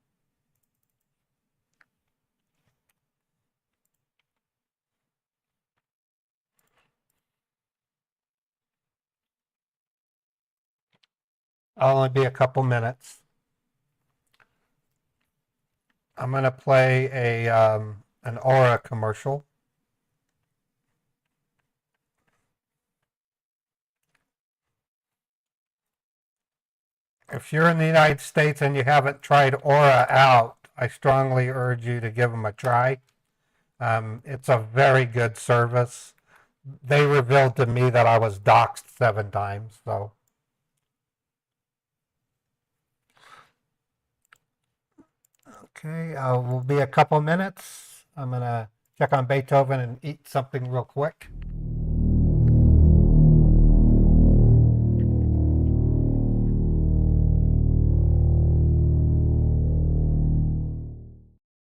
I'll only be a couple minutes. I'm going to play an Aura commercial. If you're in the United States and you haven't tried Aura out, I strongly urge you to give them a try. It's a very good service. They revealed to me that I was doxxed 7 times, so. Okay, we'll be a couple minutes. I'm gonna check on Beethoven and eat something real quick.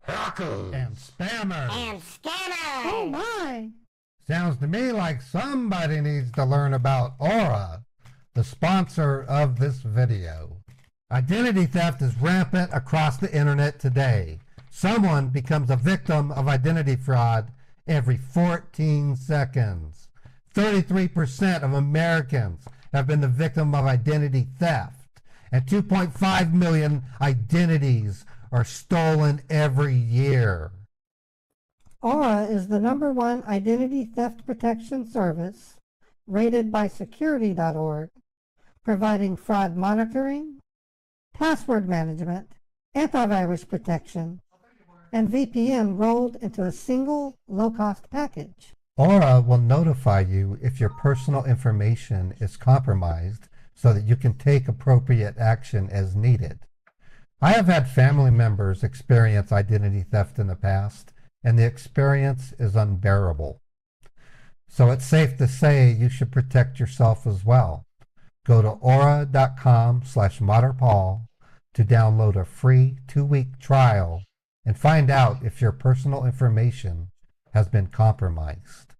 Hackers and spammers And scammers! Oh my! Sounds to me like somebody needs to learn about Aura, the sponsor of this video. Identity theft is rampant across the internet today. Someone becomes a victim of identity fraud every 14 seconds. 33% of Americans have been the victim of identity theft, and 2.5 million identities are stolen every year. Aura is the #1 identity theft protection service rated by security.org, providing fraud monitoring, password management, antivirus protection, and VPN rolled into a single low-cost package. Aura will notify you if your personal information is compromised so that you can take appropriate action as needed. I have had family members experience identity theft in the past, and the experience is unbearable. So it's safe to say you should protect yourself as well. Go to aura.com/modernpaul to download a free 2-week trial and find out if your personal information has been compromised.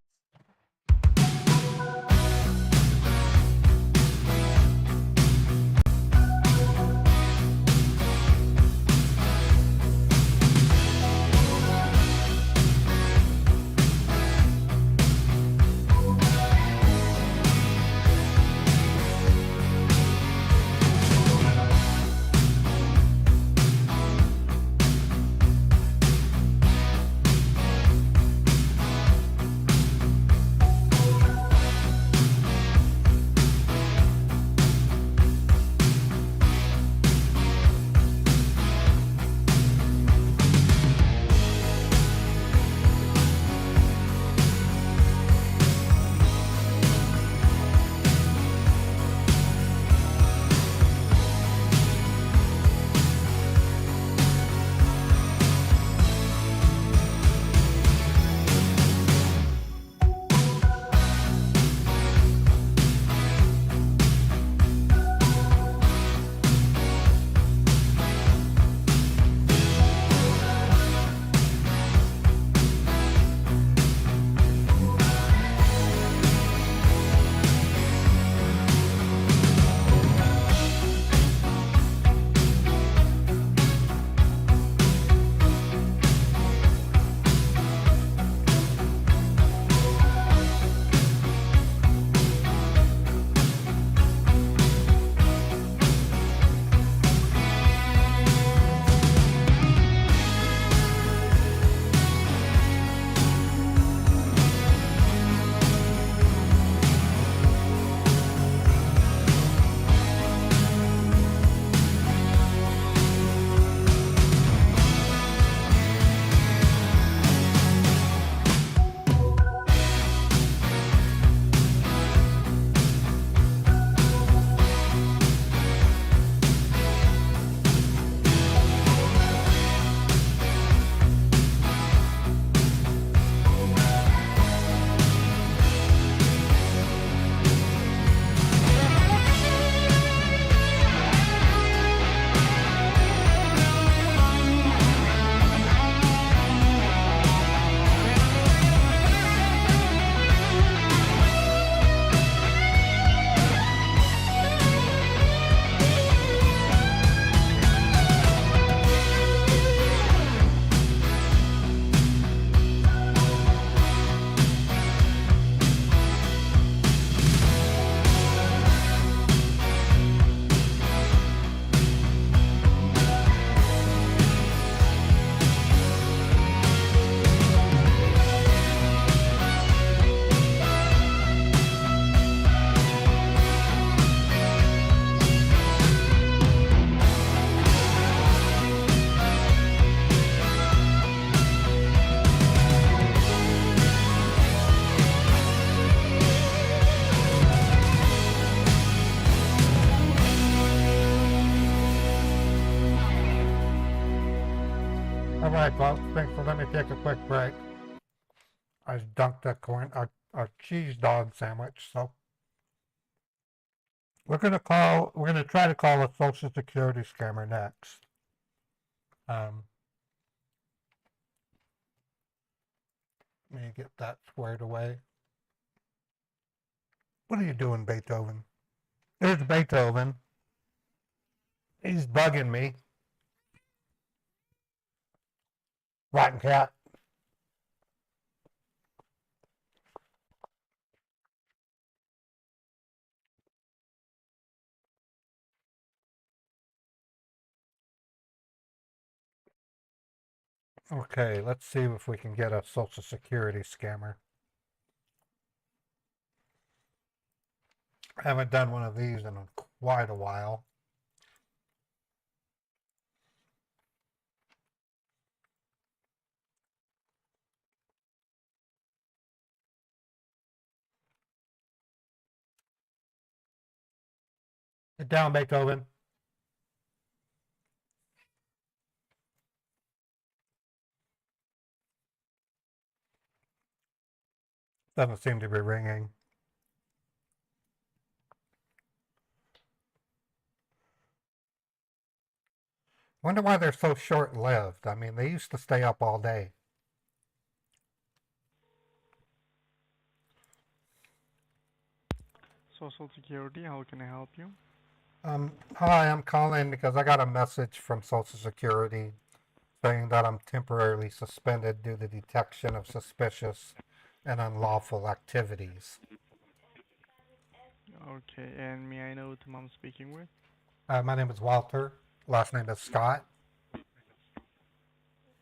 All right, folks, thanks for letting me take a quick break. I dunked a cheese dog sandwich, so we're gonna try to call a Social Security scammer next. Let me get that squared away. What are you doing, Beethoven? There's Beethoven. He's bugging me. Rotten cat. Okay, let's see if we can get a Social Security scammer. I haven't done one of these in quite a while. Get down, Beethoven. Doesn't seem to be ringing. Wonder why they're so short-lived. I mean, they used to stay up all day. Social Security, how can I help you? Hi, I'm calling because I got a message from Social Security saying that I'm temporarily suspended due to detection of suspicious and unlawful activities. Okay, and may I know whom I'm speaking with? My name is Walter. Last name is Scott.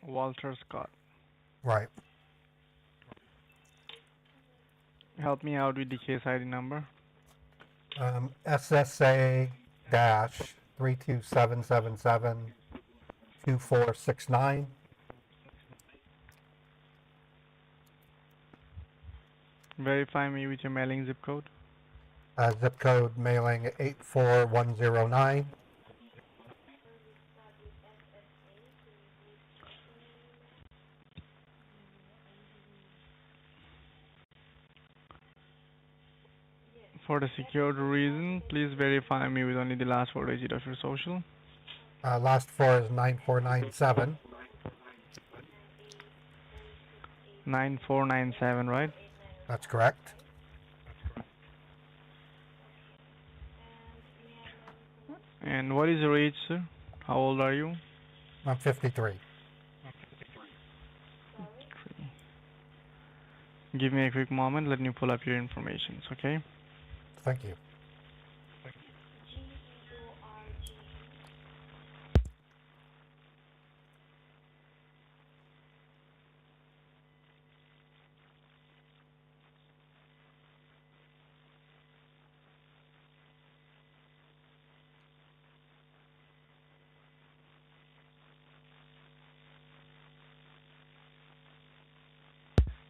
Walter Scott. Right. Help me out with the case ID number. SSA-32777-2469. Verify me with your mailing zip code. Zip code mailing 84109. For the security reason, please verify me with only the last 4 digits of your social. Last four is 9497. 9497, right? That's correct. And what is your age, sir? How old are you? I'm 53. Give me a quick moment. Let me pull up your information, okay? Thank you.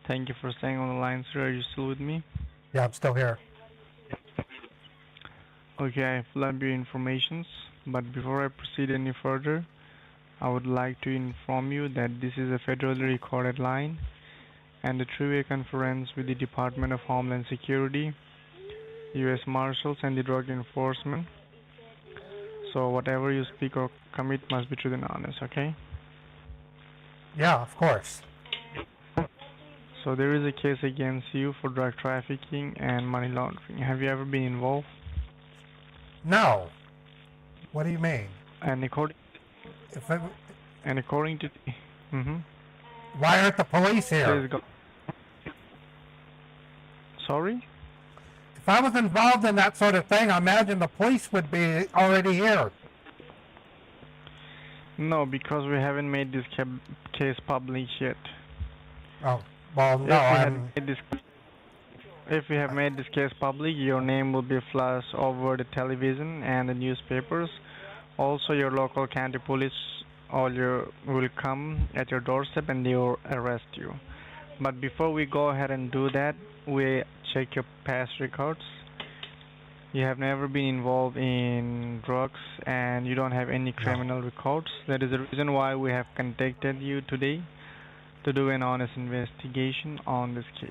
Thank you for staying on the line, sir. Are you still with me? Yeah, I'm still here. Okay, I have pulled up your information, but before I proceed any further, I would like to inform you that this is a federally recorded line and a three-way conference with the Department of Homeland Security, U.S. Marshals, and the Drug Enforcement. So whatever you speak or commit must be true and honest, okay? Yeah, of course. So there is a case against you for drug trafficking and money laundering. Have you ever been involved? No. What do you mean? And according to Why aren't the police here? Please go. Sorry? If I was involved in that sort of thing, I imagine the police would be already here. No, because we haven't made this case public yet. Oh, well, no, If we have made this case public, your name will be flashed over the television and the newspapers. Also, your local county police will come at your doorstep and they will arrest you. But before we go ahead and do that, we check your past records. You have never been involved in drugs and you don't have any criminal records. That is the reason why we have contacted you today to do an honest investigation on this case.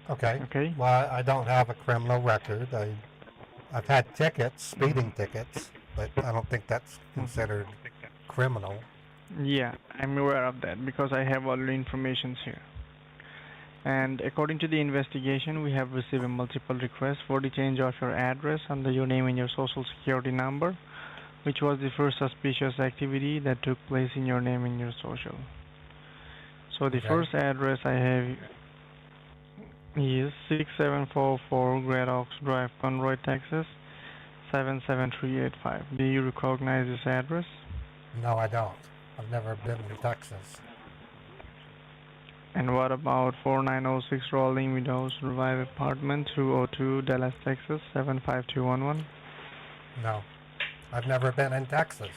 Okay. Okay? Well, I don't have a criminal record. I've had tickets, speeding tickets, but I don't think that's considered criminal. Yeah, I'm aware of that because I have all the information here. And according to the investigation, we have received a multiple requests for the change of your address under your name and your social security number, which was the first suspicious activity that took place in your name and your social. So the Okay. first address I have is 6744 Great Oaks Drive, Conroy, Texas 77385. Do you recognize this address? No, I don't. I've never been to Texas. And what about 4906 Rolling Meadows Drive, Apartment 202, Dallas, Texas 75211? No, I've never been in Texas.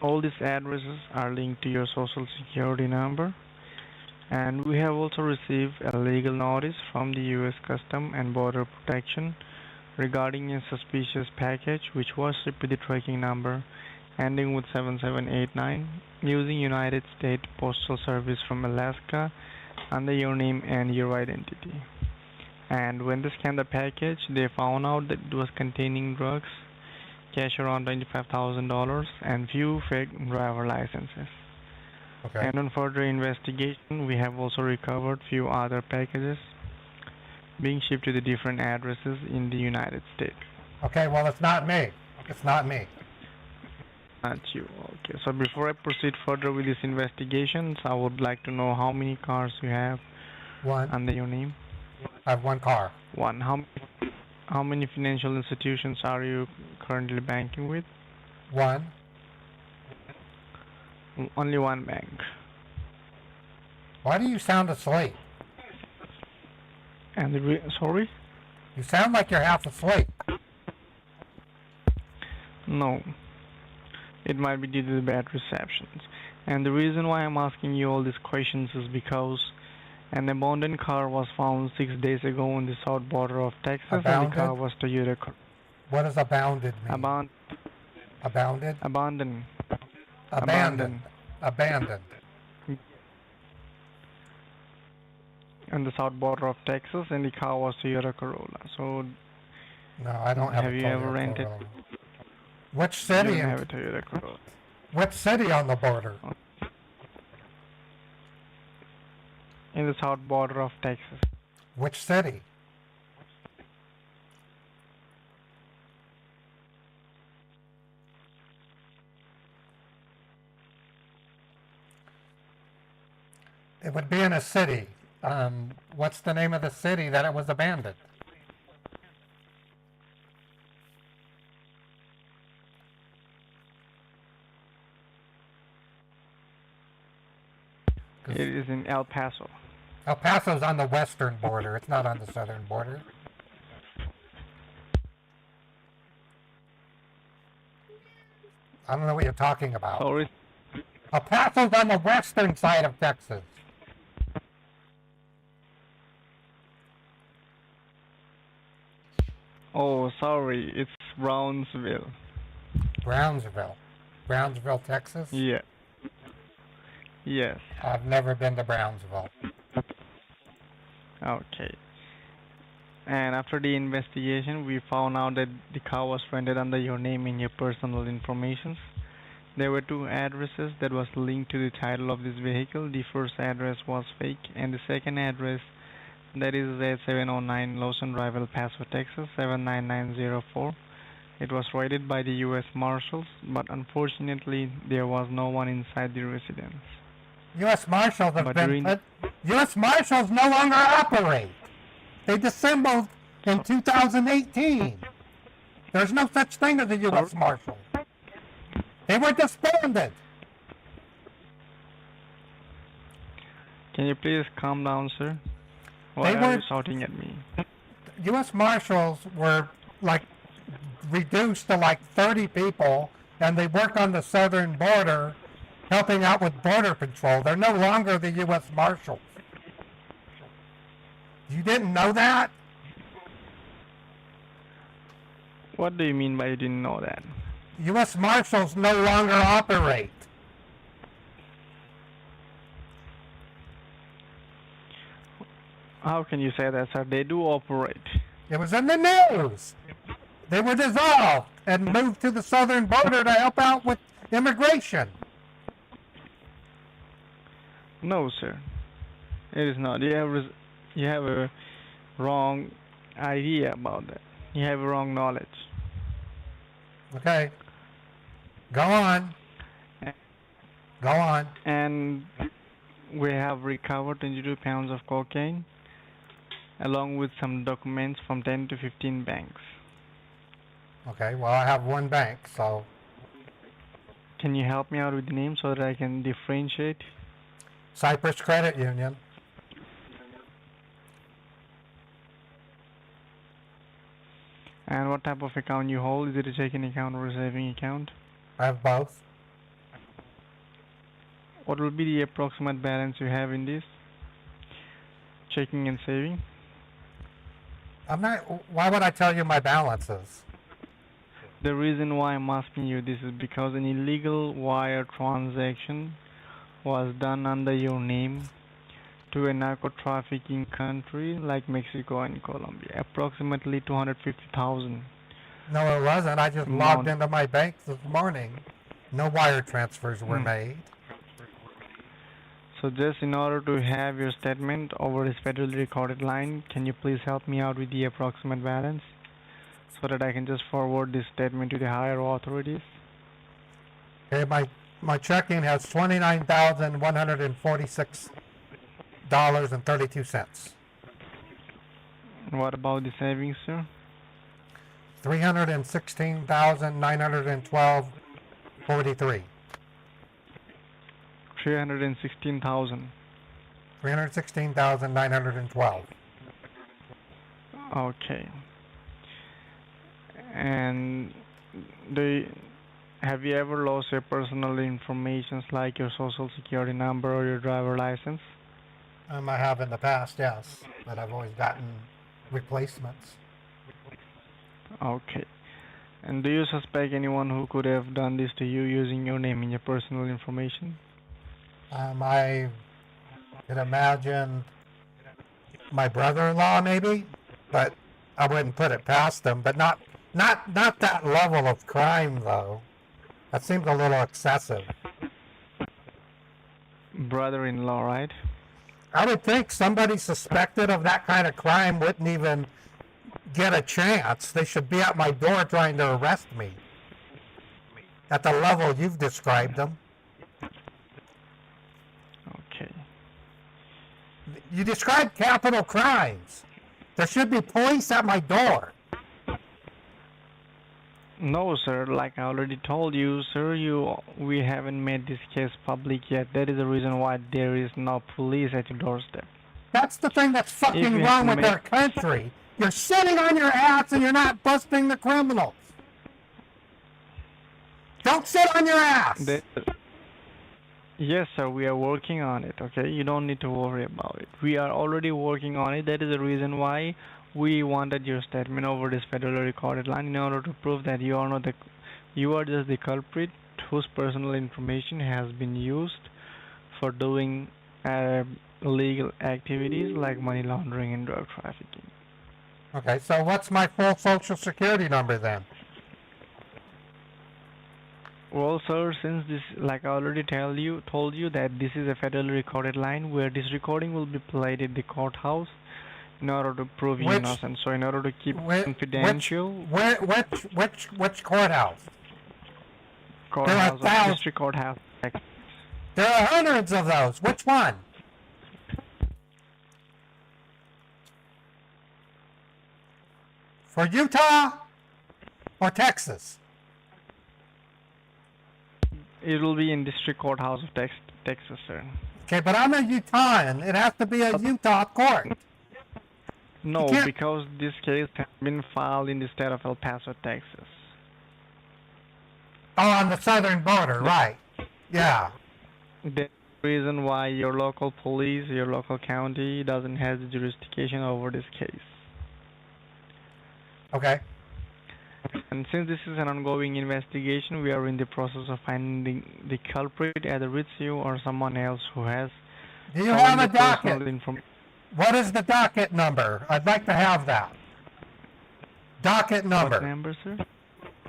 All these addresses are linked to your social security number. And we have also received a legal notice from the U.S. Custom and Border Protection regarding a suspicious package which was shipped with the tracking number ending with 7789 using United States Postal Service from Alaska under your name and your identity. And when they scanned the package, they found out that it was containing drugs, cash around $25,000, and few fake driver licenses. Okay. And on further investigation, we have also recovered few other packages being shipped to the different addresses in the United States. Okay, well, it's not me. It's not me. Not you. Okay. So before I proceed further with these investigations, I would like to know how many cars you have One. under your name. I have one car. One. How many financial institutions are you currently banking with? One. Only one bank. Why do you sound asleep? And sorry? You sound like you're half asleep. No. It might be due to the bad receptions. And the reason why I'm asking you all these questions is because an abandoned car was found 6 days ago on the south border of Texas, and the car Abounded? was Toyota. What does abounded mean? Abounded. Abandoned? Abandoned. Abandoned. On the south border of Texas, and the car was Toyota Corolla. So, No, I don't have have a you Toyota ever rented? Corolla. Which You city? don't have a Toyota Corolla. Which city on the border? In the south border of Texas. Which city? It would be in a city. What's the name of the city that it was abandoned? It is in El Paso. El Paso's on the western border. It's not on the southern border. I don't know what you're talking about. Sorry. El Paso's on the western side of Texas. Oh, sorry. It's Brownsville. Brownsville, Texas? Yeah. Yes. I've never been to Brownsville. Okay. And after the investigation, we found out that the car was rented under your name and your personal information. There were two addresses that was linked to the title of this vehicle. The first address was fake, and the second address, that is at 709 Lawson Drive, El Paso, Texas 79904. It was raided by the U.S. Marshals, but unfortunately, there was no one inside the residence. U.S. Marshals have But been during- put. U.S. Marshals no longer operate. They dissembled in 2018. There's no such thing as a U.S. Marshal. They were disbanded. Can you please calm down, sir? Why They are you were- shouting at me? U.S. Marshals were like reduced to like 30 people, and they work on the southern border, helping out with border patrol. They're no longer the U.S. Marshals. You didn't know that? What do you mean by you didn't know that? U.S. Marshals no longer operate. How can you say that, sir? They do operate. It was in the news. They were dissolved and moved to the southern border to help out with immigration. No, sir. It is not. You have a wrong idea about that. You have a wrong knowledge. Okay. Go on. Go on. And we have recovered 22 pounds of cocaine along with some documents from 10 to 15 banks. Okay, well, I have one bank, so Can you help me out with the name so that I can differentiate? Cyprus Credit Union. And what type of account you hold? Is it a checking account or a saving account? I have both. What will be the approximate balance you have in this? Checking and saving? Why would I tell you my balances? The reason why I'm asking you this is because an illegal wire transaction was done under your name to a narco-trafficking country like Mexico and Colombia. Approximately 250,000. No, it wasn't. I just logged into my bank this morning. No wire transfers were made. So just in order to have your statement over this federally recorded line, can you please help me out with the approximate balance so that I can just forward this statement to the higher authorities? Okay, my checking has $29,146.32. What about the savings, sir? $316,912.43. 316,000. 316,912. Okay. And have you ever lost your personal information like your social security number or your driver license? I have in the past, yes, but I've always gotten replacements. Okay. And do you suspect anyone who could have done this to you using your name and your personal information? I could imagine my brother-in-law maybe, but I wouldn't put it past them. But not that level of crime though. That seems a little excessive. Brother-in-law, right? I would think somebody suspected of that kind of crime wouldn't even get a chance. They should be at my door trying to arrest me. At the level you've described them. Okay. You described capital crimes. There should be police at my door. No, sir. Like I already told you, sir, we haven't made this case public yet. That is the reason why there is no police at your doorstep. That's the thing that's fucking wrong with our country. You're sitting on your ass and you're not busting the criminals. Don't sit on your ass. Yes, sir, we are working on it, okay? You don't need to worry about it. We are already working on it. That is the reason why we wanted your statement over this federally recorded line in order to prove that you are just the culprit whose personal information has been used for doing illegal activities like money laundering and drug trafficking. Okay, so what's my full social security number then? Well, sir, since this, like I already told you that this is a federally recorded line where this recording will be played at the courthouse in order to prove you innocent. So in order to keep confidential. Which courthouse? Courthouse of District Courthouse. There are hundreds of those. Which one? For Utah or Texas? It will be in District Courthouse of Texas, sir. Okay, but I'm a Utahn. It has to be a Utah court. No, because this case has been filed in the state of El Paso, Texas. Oh, on the southern border, right. Yeah. The reason why your local police, your local county doesn't have the jurisdiction over this case. Okay. And since this is an ongoing investigation, we are in the process of finding the culprit, either it's you or someone else who has Do you have a stolen the personal docket? information. What is the docket number? I'd like to have that. Docket What number. number, sir?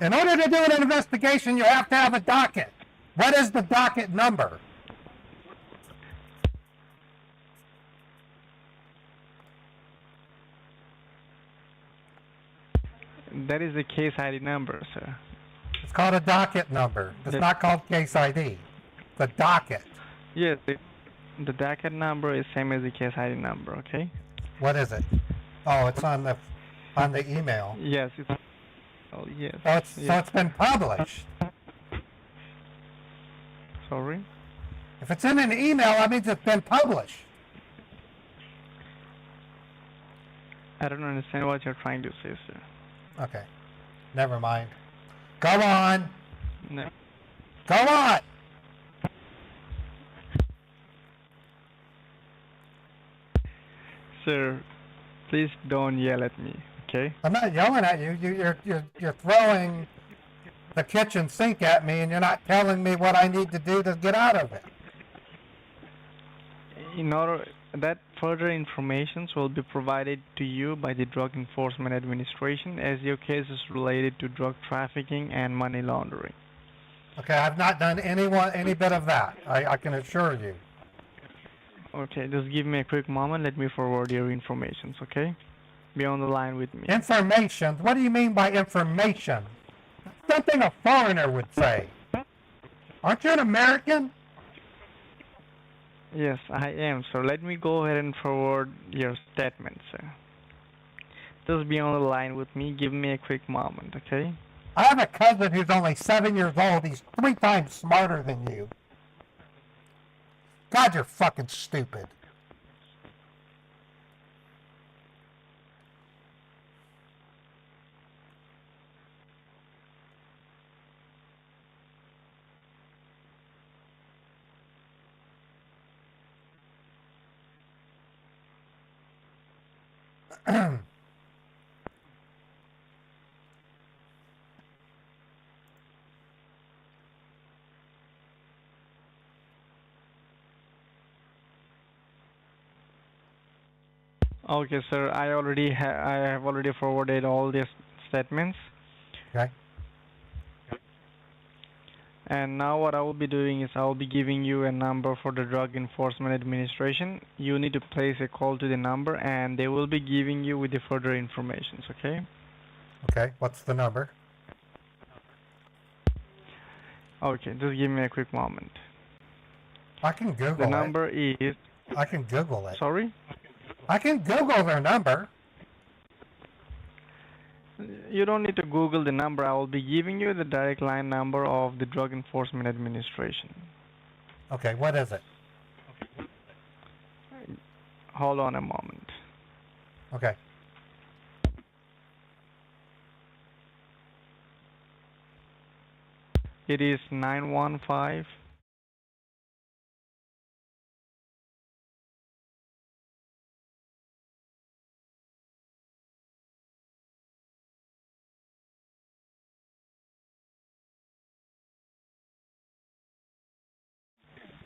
In order to do an investigation, you have to have a docket. What is the docket number? That is the case ID number, sir. It's called a docket number. It's The- not called case ID. The docket. Yes, the docket number is same as the case ID number, okay? What is it? Oh, it's on the email. Yes, it's... Oh, yes. So yes. it's been published. Sorry? If it's in an email, that means it's been published. I don't understand what you're trying to say, sir. Okay. Never mind. Go on. No. Go on. Sir, please don't yell at me, okay? I'm not yelling at you. You're throwing the kitchen sink at me, and you're not telling me what I need to do to get out of it. In order that further information will be provided to you by the Drug Enforcement Administration, as your case is related to drug trafficking and money laundering. Okay, I've not done any bit of that. I can assure you. Okay, just give me a quick moment. Let me forward your information, okay? Be on the line with me. Information? What do you mean by information? Something a foreigner would say. Aren't you an American? Yes, I am, sir. Let me go ahead and forward your statement, sir. Just be on the line with me. Give me a quick moment, okay? I have a cousin who's only 7 years old. He's 3 times smarter than you. God, you're fucking stupid. Okay, sir. I have already forwarded all these statements. Okay. And now what I will be doing is I will be giving you a number for the Drug Enforcement Administration. You need to place a call to the number, and they will be giving you with the further information, okay? Okay, what's the number? Okay, just give me a quick moment. I can Google The it. number is... I can Google it. Sorry? I can Google their number. You don't need to Google the number. I will be giving you the direct line number of the Drug Enforcement Administration. Okay, what is it? Hold on a moment. Okay. It is 915.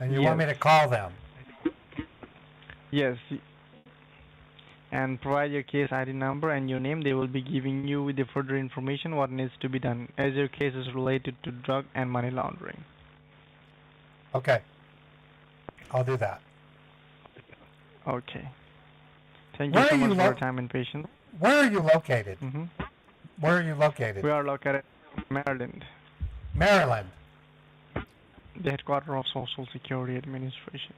And you want me to call them? Yes. And provide your case ID number and your name. They will be giving you with the further information what needs to be done, as your case is related to drug and money laundering. Okay. I'll do that. Okay. Thank you so much for your time and patience. Where are you located? Mm-hmm. Where are you located? We are located in Maryland, Maryland. the headquarters of Social Security Administration.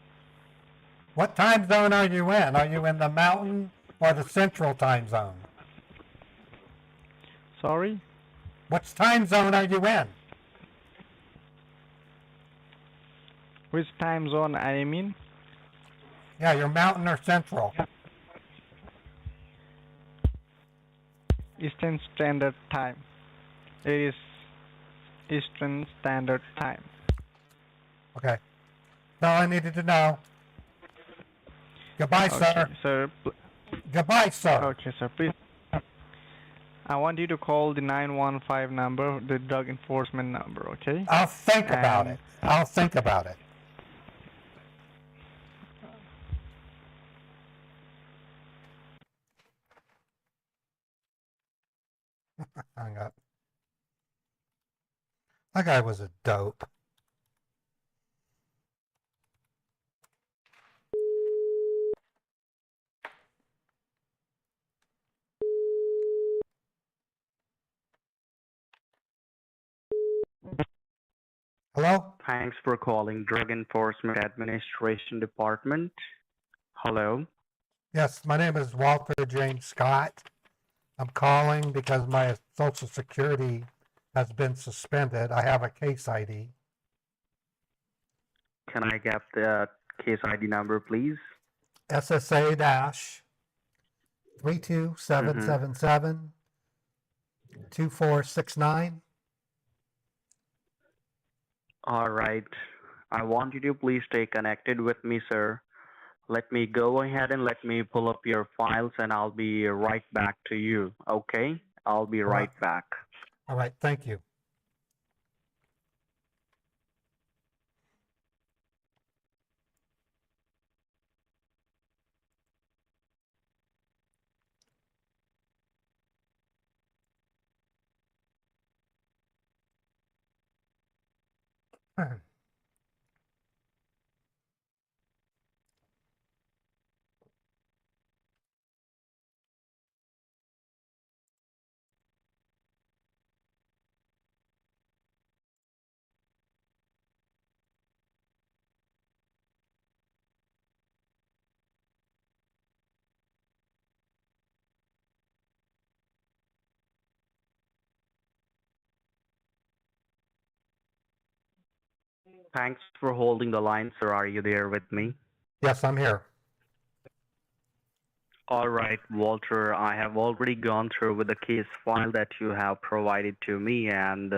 What time zone are you in? Are you in the mountain or the central time zone? Sorry? Which time zone are you in? Which time zone I am in? Yeah, you're mountain or central. Eastern Standard Time. It is Eastern Standard Time. Okay. That's all I needed to know. Goodbye, sir. Okay, sir. Goodbye, sir. Okay, sir. Please. I want you to call the 915 number, the drug enforcement number. Okay. I'll think about And- it. I'll think about it. Hang up. That guy was a dope. Hello? Thanks for calling Drug Enforcement Administration Department. Hello. Yes, my name is Walter James Scott. I'm calling because my Social Security has been suspended. I have a case ID. Can I get the case ID number, please? SSA dash 32777 2469. All right. I want you to please stay connected with me, sir. Let me go ahead and let me pull up your files and I'll be right back to you. Okay? I'll be right back. All right, thank you. Thanks for holding the line, sir. Are you there with me? Yes, I'm here. All right, Walter, I have already gone through with the case file that you have provided to me, and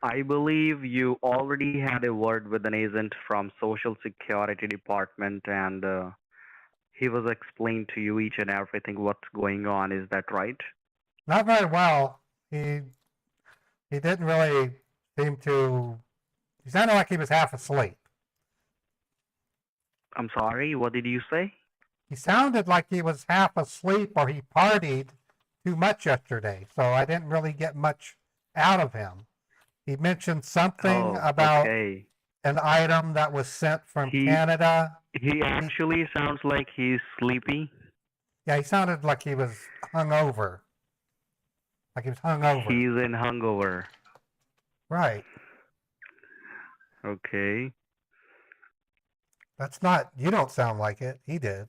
I believe you already had a word with an agent from Social Security Department, and he was explained to you each and everything what's going on. Is that right? Not very well. He didn't really seem to. He sounded like he was half asleep. I'm sorry, what did you say? He sounded like he was half asleep or he partied too much yesterday, so I didn't really get much out of him. He mentioned something about okay. an item that was sent from He- Canada. He actually sounds like he's sleepy. Yeah, he sounded like he was hungover. Like he was hungover. He's in hungover. Right. Okay. That's not, you don't sound like it. He did.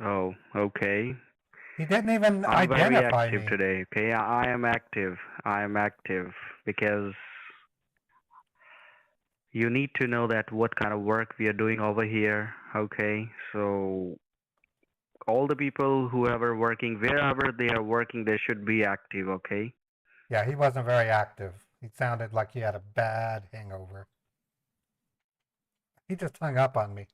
Oh, okay. He didn't even I'm very identify active me. today. Okay, I am active. I am active because you need to know that what kind of work we are doing over here. Okay, so all the people whoever working wherever they are working, they should be active. Okay. Yeah, he wasn't very active. He sounded like he had a bad hangover. He just hung up on me.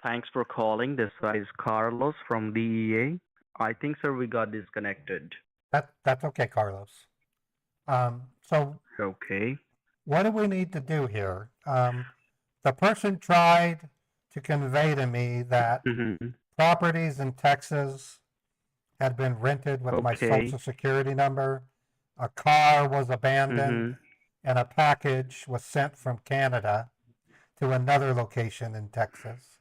Thanks for calling. This is Carlos from DEA. I think, sir, we got disconnected. That's okay, Carlos. So Okay. what do we need to do here? The person tried to convey to me that Mm-hmm. properties in Texas had been rented with my Okay. Social Security number. A car was abandoned Mm-hmm. and a package was sent from Canada to another location in Texas.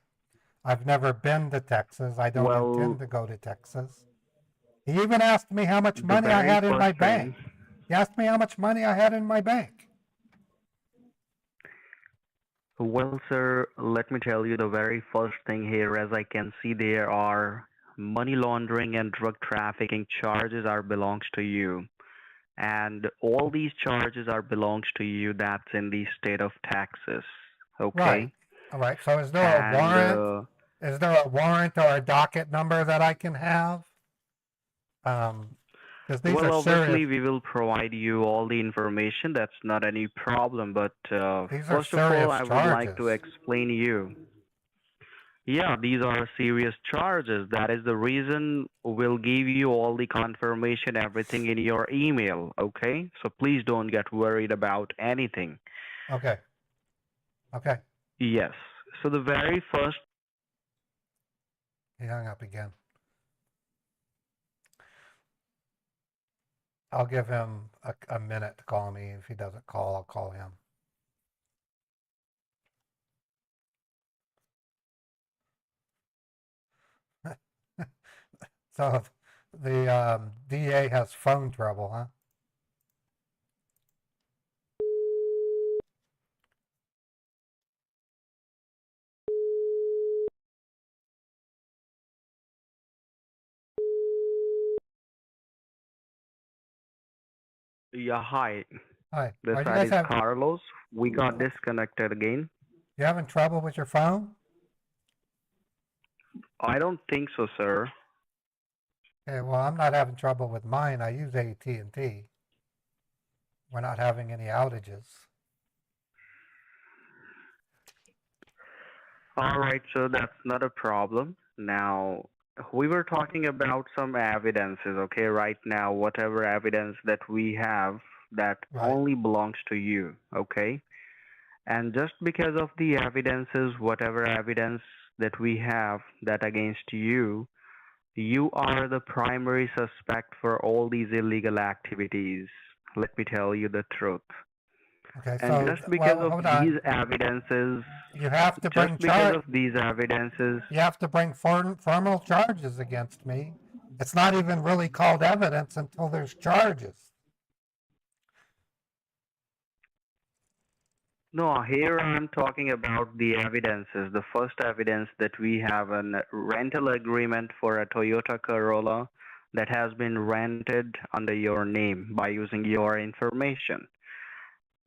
I've never been to Texas. I don't Well, intend to go to Texas. He even asked me how much the money I very had in my first thing- bank. He asked me how much money I had in my bank. Well, sir, let me tell you the very first thing here. As I can see, there are money laundering and drug trafficking charges are belongs to you, and all these charges are belongs to you. That's in the state of Texas. Okay. Right. All right. So is there a warrant? And Is there a warrant or a docket number that I can have? Because these Well, are obviously, serious, we will provide you all the information. That's not any problem. But these are first of all, serious I would like to charges. explain you. Yeah, these are serious charges. That is the reason we'll give you all the confirmation, everything in your email. Okay? So please don't get worried about anything. Okay. Okay. Yes. So the very first. He hung up again. I'll give him a minute to call me. If he doesn't call, I'll call him. So the DA has phone trouble, huh? Yeah, hi. Hi. This Are you side guys is have Carlos. We got disconnected again. you having trouble with your phone? I don't think so, sir. Okay, well, I'm not having trouble with mine. I use AT&T. We're not having any outages. All right, so that's not a problem. Now, we were talking about some evidences, okay? Right now, whatever evidence that we have, that Right. only belongs to you, okay? And just because of the evidences, whatever evidence that we have that against you, you are the primary suspect for all these illegal activities. Let me tell you the truth. Okay, And so, just because well, of hold these on. evidences, You have to bring just because of these evidences, you have to bring formal charges against me. It's not even really called evidence until there's charges. no, here I'm talking about the evidences. The first evidence that we have a rental agreement for a Toyota Corolla that has been rented under your name by using your information.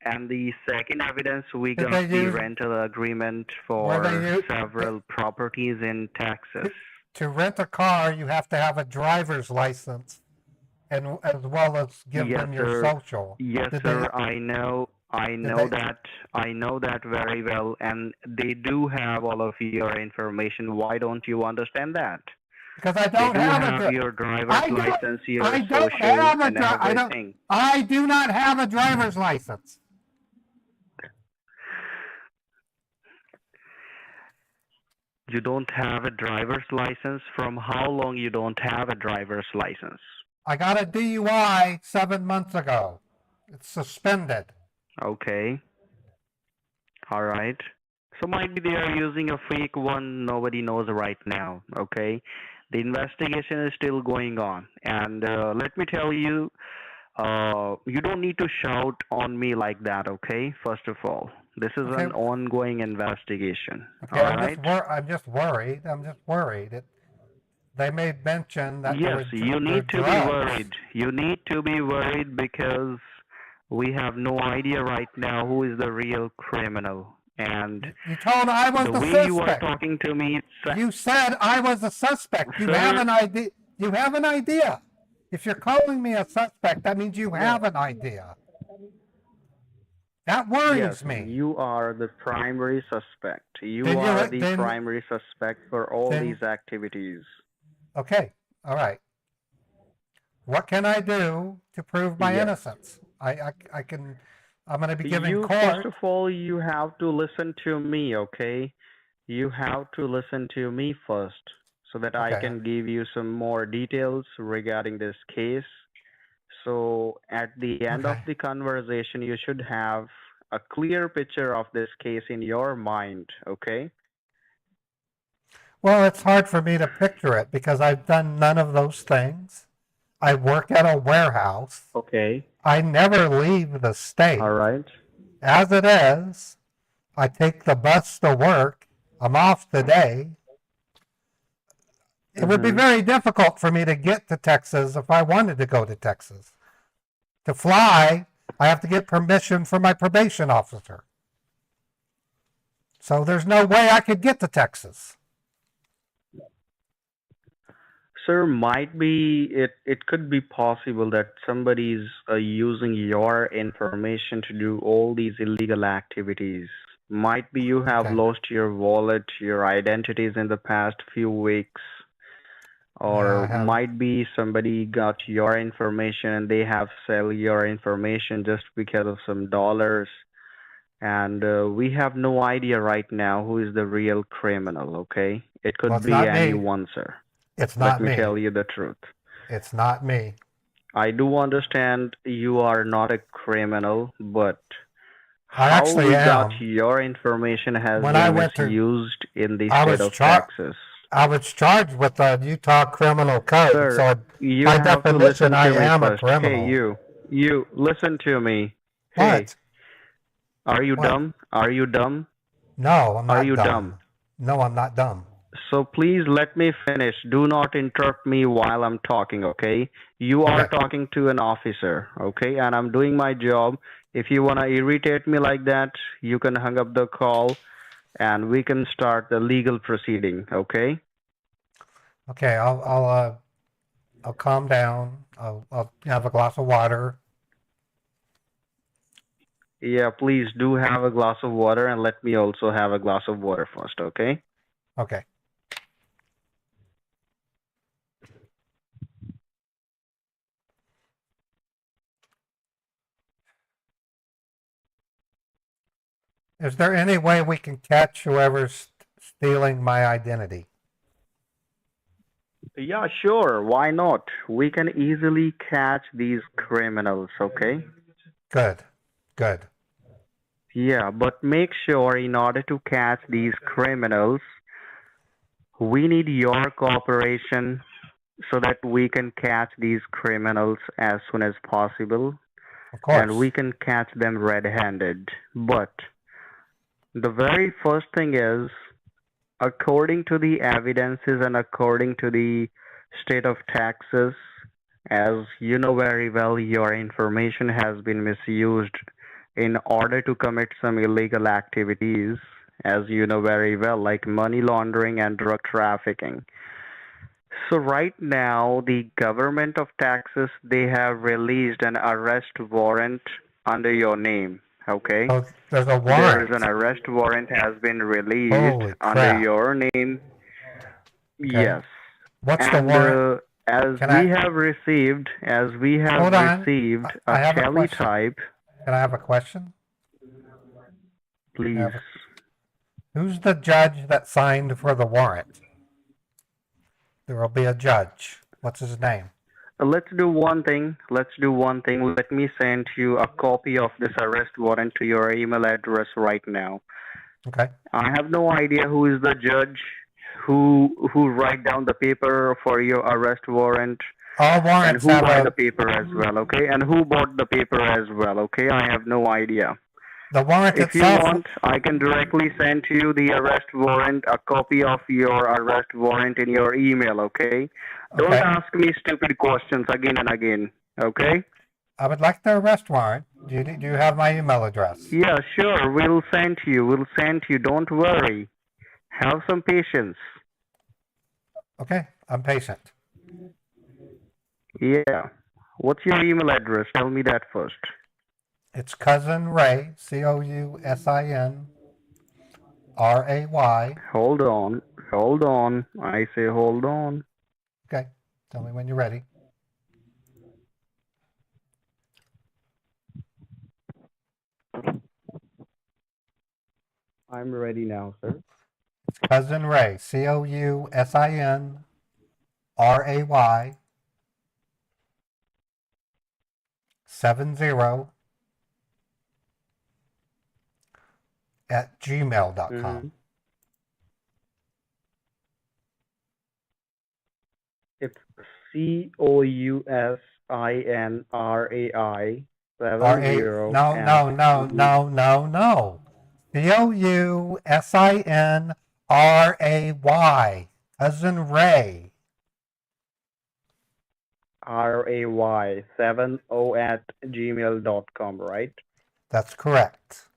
And the second evidence, we Did got they the use- rental agreement Were they for u- several properties in Texas. To rent a car, you have to have a driver's license, and as well as give Yes, them your sir. social. Yes, Did sir. they- I know they- that. I know that very well, and they do have all of your information. Why don't you understand that? Because I They don't do have have a your driver's I don't- license, your I don't social, have a and I don't. everything. I do not have a driver's license. You don't have a driver's license? From how long you don't have a driver's license? I got a DUI 7 months ago. It's suspended. Okay. All right. So might be they are using a fake one. Nobody knows right now. Okay. The investigation is still going on. And let me tell you, you don't need to shout on me like that. Okay. First of all, this is Okay. an ongoing investigation. Okay, All I'm right. just worried. I'm just worried. They made mention that Yes, you need to be worried. You need to be worried because we have no idea right now who is the real criminal. And You told I was the the way you are suspect. talking to me, You said I was a suspect. You Sir- have an idea. You have an idea. If you're calling me a suspect, that means you have an idea. That worries yes, me. you are the primary suspect. You Then you're- are the then- primary suspect for all then- these activities. Okay, all right. What can I do to prove my Yes. innocence? I can. I'm going to be given You, court. first of all, you have to listen to me, okay? You have to listen to me first so that I Okay. can give you some more details regarding this case. So at the end of Okay. the conversation, you should have a clear picture of this case in your mind, okay? Well, it's hard for me to picture it because I've done none of those things. I work at a warehouse. Okay. I never leave the state. All right. As it is, I take the bus to work. I'm off today. It would be very difficult for me to get to Texas if I wanted to go to Texas. To fly, I have to get permission from my probation officer. So there's no way I could get to Texas. Sir, might be it could be possible that somebody's using your information to do all these illegal activities. Might be you have Okay. lost your wallet, your identities in the past few weeks, Yeah, or I have. might be somebody got your information and they have sell your information just because of some dollars. And we have no idea right now who is the real criminal, okay? It Well, could it's be not me. anyone, sir. It's Let not me me. tell you the truth. It's not me. I do understand you are not a criminal, but I how actually we got am. your information has When I been went to, misused in the I state was of char Texas. I was charged with the Utah Criminal Code, Sir, so you by have to definition, listen I to me am a first. Hey, criminal. you, listen to me. Hey, What? are you What? dumb? Are you dumb? No, I'm Are not you dumb. dumb? No, I'm not dumb. So please let me finish. Do not interrupt me while I'm talking, okay? You are Okay. talking to an officer, okay? And I'm doing my job. If you want to irritate me like that, you can hang up the call and we can start the legal proceeding, okay? Okay, I'll calm down. I'll have a glass of water. Yeah, please do have a glass of water and let me also have a glass of water first, okay? Okay. Is there any way we can catch whoever's stealing my identity? Yeah, sure. Why not? We can easily catch these criminals, okay? Good. Good. Yeah, but make sure in order to catch these criminals, we need your cooperation so that we can catch these criminals as soon as possible Of and course. we can catch them red-handed. But the very first thing is, according to the evidences and according to the state of Texas, as you know very well, your information has been misused in order to commit some illegal activities, as you know very well, like money laundering and drug trafficking. So right now, the government of Texas, they have released an arrest warrant under your name, okay? Oh, there's a There is warrant. an arrest warrant has been released Holy under crap. your name. Okay. Yes. What's the And warrant? as Can we I have received, hold on? received I a have a Kelly question. type, Can I have a question? I please. have a- Who's the judge that signed for the warrant? There will be a judge. What's his name? Let's do one thing. Let's do one thing. Let me send you a copy of this arrest warrant to your email address right now. Okay. I have no idea who is the judge who write down the paper for your arrest warrant All and warrants who have buy the a, paper as well, okay? And who bought the paper as well, okay? I have no idea. the warrant If you itself. want, I can directly send to you the arrest warrant, a copy of your arrest warrant in your email, okay? Don't Okay. ask me stupid questions again and again, okay? I would like the arrest warrant. Do you have my email address? Yeah, sure. We'll send you. We'll send you. Don't worry. Have some patience. Okay. I'm patient. Yeah. What's your email address? Tell me that first. It's Cousin Ray, COUSINRAY. Hold on. Hold on. I say hold on. Okay. Tell me when you're ready. I'm ready now, sir. It's Cousin Ray, COUSINRAY 70 at gmail.com. Mm-hmm. It's COUSINRAI 70 No, and no, no, no, no, no. COUSINRAY. Cousin Ray. RAY 70 at gmail.com, right? That's correct.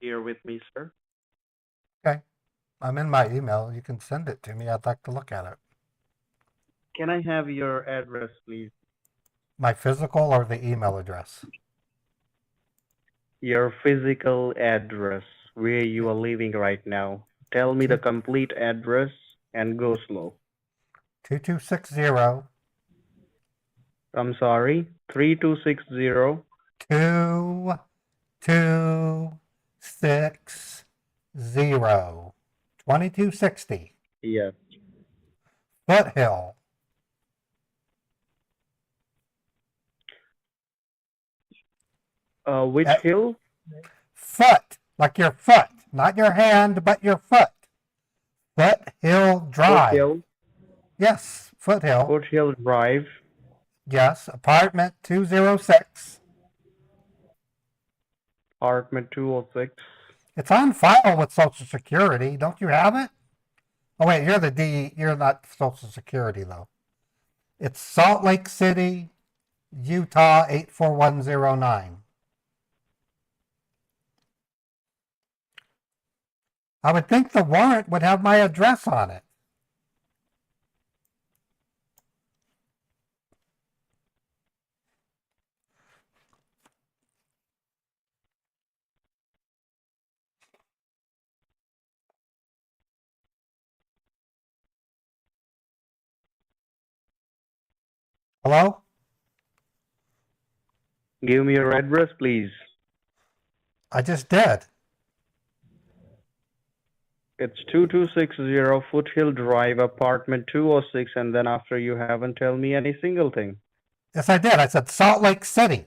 Here with me, sir. Okay. I'm in my email. You can send it to me. I'd like to look at it. Can I have your address, please? My physical or the email address? Your physical address, where you are living right now. Tell me the complete address and go slow. 2260 I'm sorry, 3260. 2260 2260 Yes. Foothill. Which At hill? foot, like your foot, not your hand, but your foot. Foothill Drive. Foothill. Yes, Foothill. Foothill Drive. Yes, apartment 206. Apartment 206. It's on file with Social Security. Don't you have it? Oh wait, you're not Social Security though. It's Salt Lake City, Utah 84109. I would think the warrant would have my address on it. Hello? Give me your address, please. I just did. It's 2260 Foothill Drive, apartment 206, and then after you haven't told me any single thing. Yes, I did. I said Salt Lake City.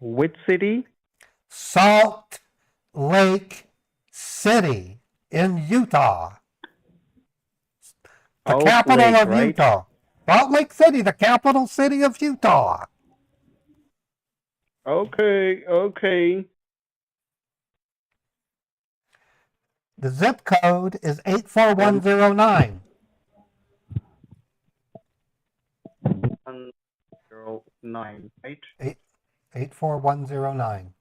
Which city? Salt Lake City in Utah. The Salt capital Lake, of right? Utah. Salt Lake City, the capital city of Utah. Okay. The zip code is 84109. 109, right? 84109.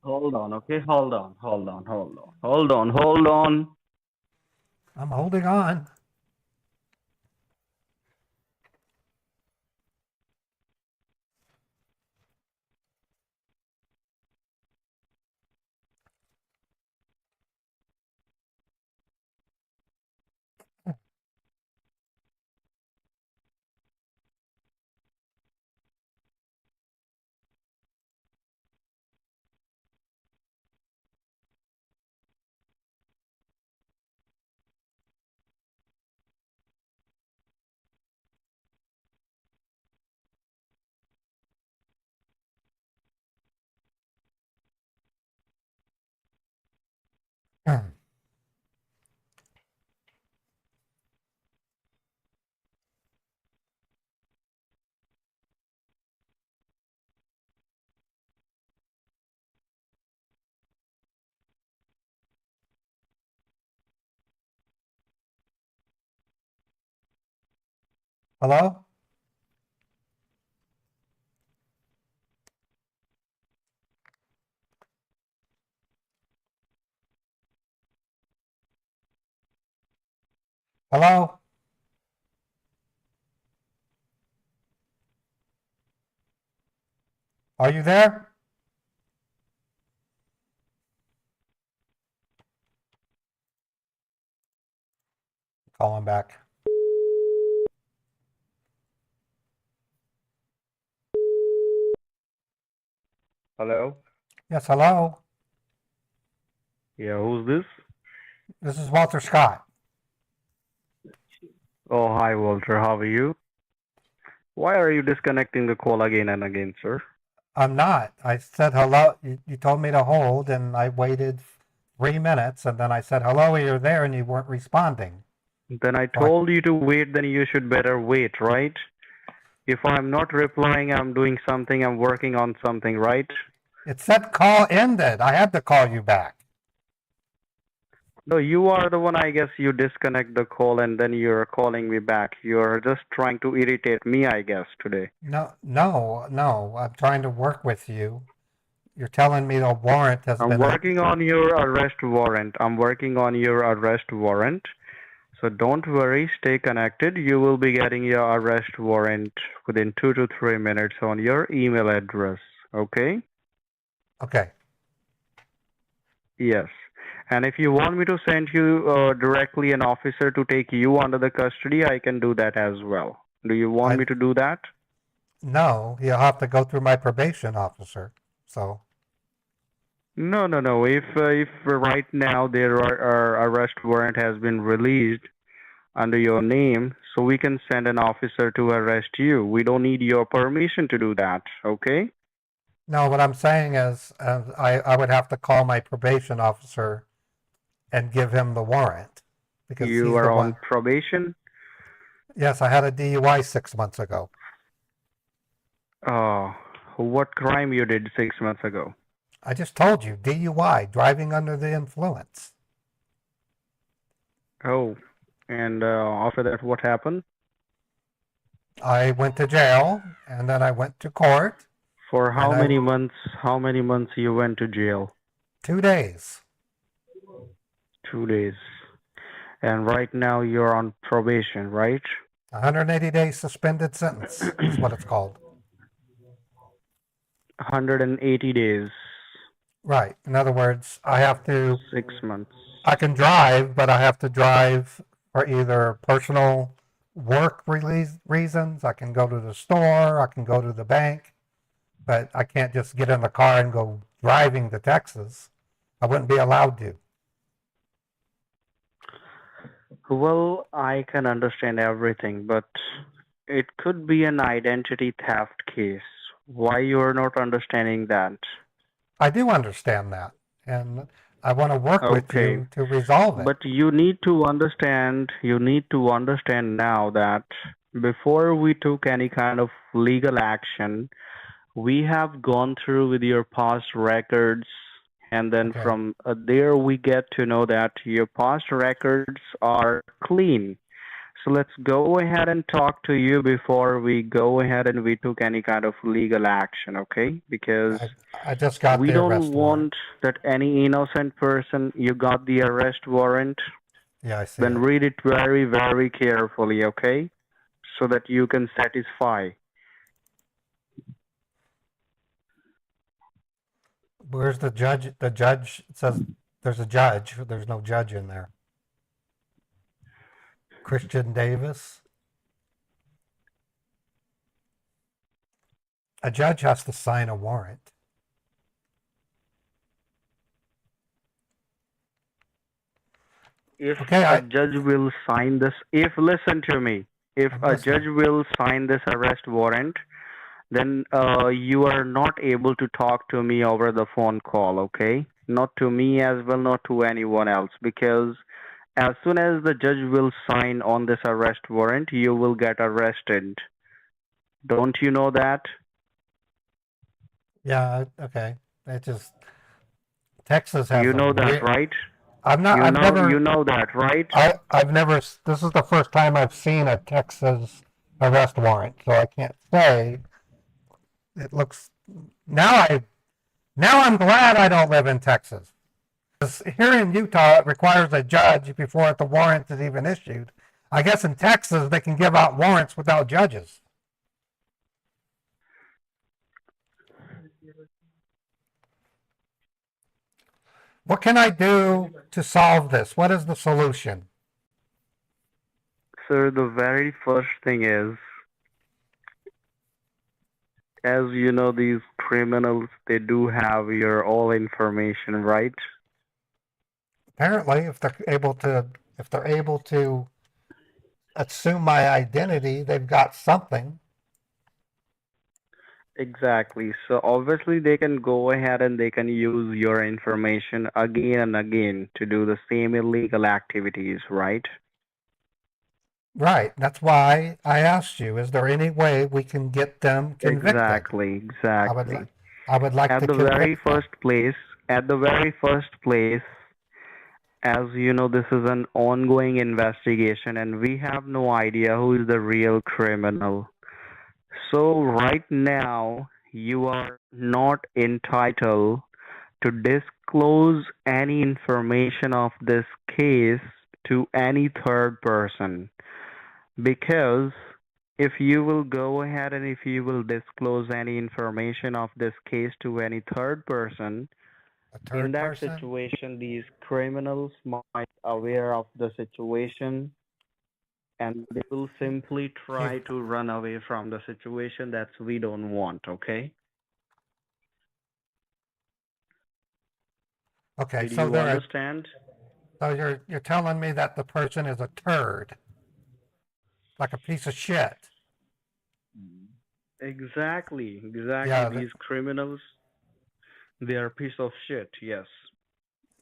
Hold on, okay? Hold on. Hold on. I'm holding on. Hello? Hello? Are you there? Call him back. Hello? Yes, hello? Yeah, who's this? This is Walter Scott. Oh, hi, Walter. How are you? Why are you disconnecting the call again and again, sir? I'm not. I said hello. You told me to hold, and I waited 3 minutes, and then I said hello, you're there, and you weren't responding. Then I told you to wait, then you should better wait, right? If I'm not replying, I'm doing something, I'm working on something, right? It said call ended. I had to call you back. No, you are the one, I guess you disconnect the call and then you're calling me back. You're just trying to irritate me, I guess, today. No. I'm trying to work with you. You're telling me the warrant has I'm been. working on your arrest warrant. I'm working on your arrest warrant. So don't worry, stay connected. You will be getting your arrest warrant within 2 to 3 minutes on your email address. Okay? Okay. Yes. And if you want me to send you directly an officer to take you under the custody, I can do that as well. Do you want me to do that? No, you'll have to go through my probation officer. So. No. If right now their arrest warrant has been released under your name, so we can send an officer to arrest you. We don't need your permission to do that, okay? No, what I'm saying is I would have to call my probation officer and give him the warrant. Because You he's are the on one. probation? Yes, I had a DUI 6 months ago. What crime you did 6 months ago? I just told you, DUI, driving under the influence. Oh, and after that, what happened? I went to jail, and then I went to court. For how And many months? How many months you went to jail? 2 days. 2 days. And right now you're on probation, right? 180-day suspended sentence is what it's called. 180 days. Right. In other words, I have to. 6 months. I can drive, but I have to drive for either personal work reasons. I can go to the store. I can go to the bank. But I can't just get in the car and go driving to Texas. I wouldn't be allowed to. Well, I can understand everything, but it could be an identity theft case. Why you're not understanding that? I do understand that, and I want to work with Okay. you to resolve it. But you need to understand now that before we took any kind of legal action, we have gone through with your past records, and then Okay. from there we get to know that your past records are clean. So let's go ahead and talk to you before we go ahead and we took any kind of legal action, okay? Because I just got we the don't arrest want warrant. that any innocent person, you got the arrest warrant, Yeah, I see then it. read it very, very carefully, okay? So that you can satisfy. Where's the judge? The judge says there's a judge. There's no judge in there. Christian Davis. A judge has to sign a warrant. If Okay, a judge will sign this, listen to me, if I'm a listening. judge will sign this arrest warrant, then you are not able to talk to me over the phone call, okay? Not to me as well, not to anyone else, because as soon as the judge will sign on this arrest warrant, you will get arrested. Don't you know that? Yeah, okay. It just Texas has You a know that, weird. right? I've not. I've never. You know that, right? I've never. This is the first time I've seen a Texas arrest warrant, so I can't say. It looks now. I'm glad I don't live in Texas. 'Cause here in Utah, it requires a judge before the warrant is even issued. I guess in Texas they can give out warrants without judges. What can I do to solve this? What is the solution? Sir, the very first thing is, as you know, these criminals, they do have your all information, right? Apparently, if they're able to assume my identity, they've got something. Exactly. So obviously they can go ahead and they can use your information again and again to do the same illegal activities, right? Right. That's why I asked you, is there any way we can get them convicted? Exactly, I would exactly. like, I would like At to the very convict them. first place, at the very first place, as you know, this is an ongoing investigation and we have no idea who is the real criminal. So right now, you are not entitled to disclose any information of this case to any third person, because if you will go ahead and if you will disclose any information of this case to any third person, A in third that person? situation these criminals might aware of the situation and they will simply You, try to run away from the situation that we don't want, okay? okay, Did so you they're a, understand? so you're telling me that the person is a turd, like a piece of shit. Exactly, exactly. Yeah, th- These criminals, they are a piece of shit, yes.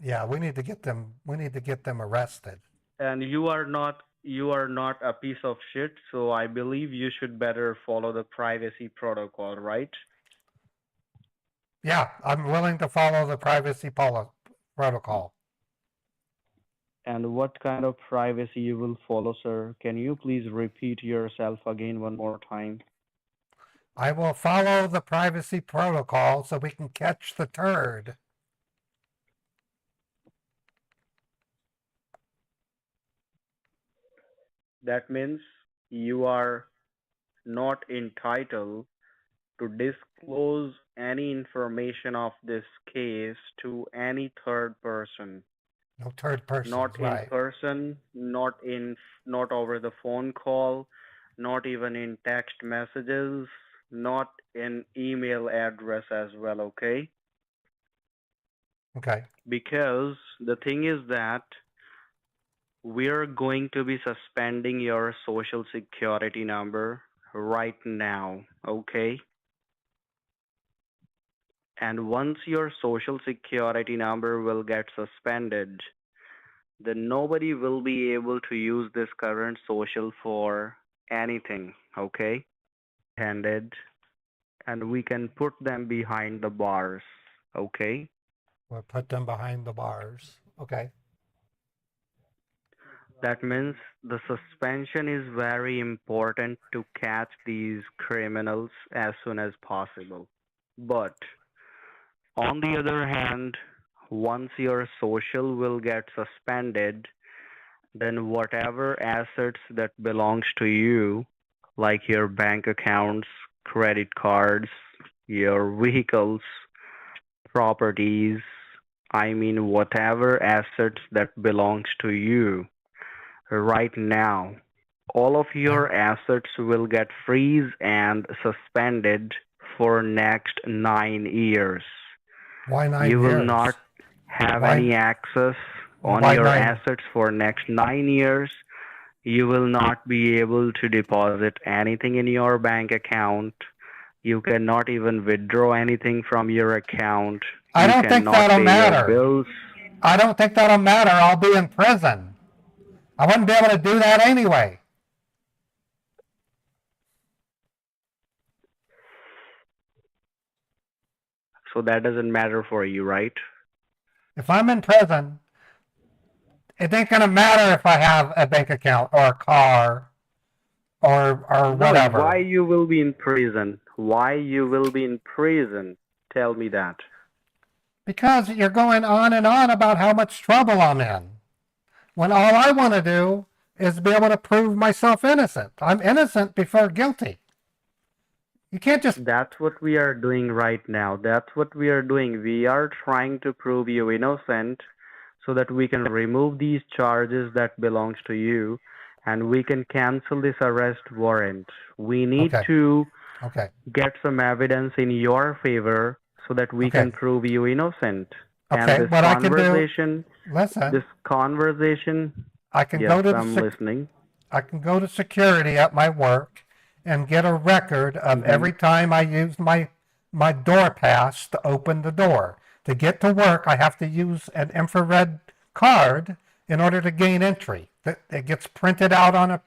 yeah, we need to get them, we need to get them arrested. And you are not a piece of shit, so I believe you should better follow the privacy protocol, right? Yeah, I'm willing to follow the protocol. And what kind of privacy you will follow, sir? Can you please repeat yourself again one more time? I will follow the privacy protocol so we can catch the turd. That means you are not entitled to disclose any information of this case to any third person. No turd persons, Not in right? person, not over the phone call, not even in text messages, not in email address as well, okay? Okay, Because the thing is that we're going to be suspending your social security number right now, okay? And once your social security number will get suspended, then nobody will be able to use this current social for anything, okay? Handed, and we can put them behind the bars, okay? we'll put them behind the bars. Okay, That means the suspension is very important to catch these criminals as soon as possible. But on the other hand, once your social will get suspended, then whatever assets that belongs to you, like your bank accounts, credit cards, your vehicles, properties, I mean whatever assets that belongs to you right now, all of your assets will get freeze and suspended for next 9 years. why 9 You will years? not have Why, any access on why your 9? assets for next 9 years. You will not be able to deposit anything in your bank account. You cannot even withdraw anything from your account. I You don't think cannot that'll pay your matter. bills. I don't think that'll matter. I'll be in prison. I wouldn't be able to do that anyway. So that doesn't matter for you, right? If I'm in prison, it ain't gonna matter if I have a bank account or a car or No, whatever. why you will be in prison? Why you will be in prison? Tell me that. Because you're going on and on about how much trouble I'm in. When all I want to do is be able to prove myself innocent. I'm innocent before guilty. You can't just... That's what we are doing right now. That's what we are doing. We are trying to prove you innocent so that we can remove these charges that belongs to you and we can cancel this arrest warrant. We need Okay. to Okay. get some evidence in your favor so that we Okay. can prove you innocent. And Okay, this what I can do... conversation, Listen, I can yes, go to I'm listening. I can go to security at my work and get a record of every time I used my door pass to open the door. To get to work, I have to use an infrared card in order to gain entry. It gets printed out on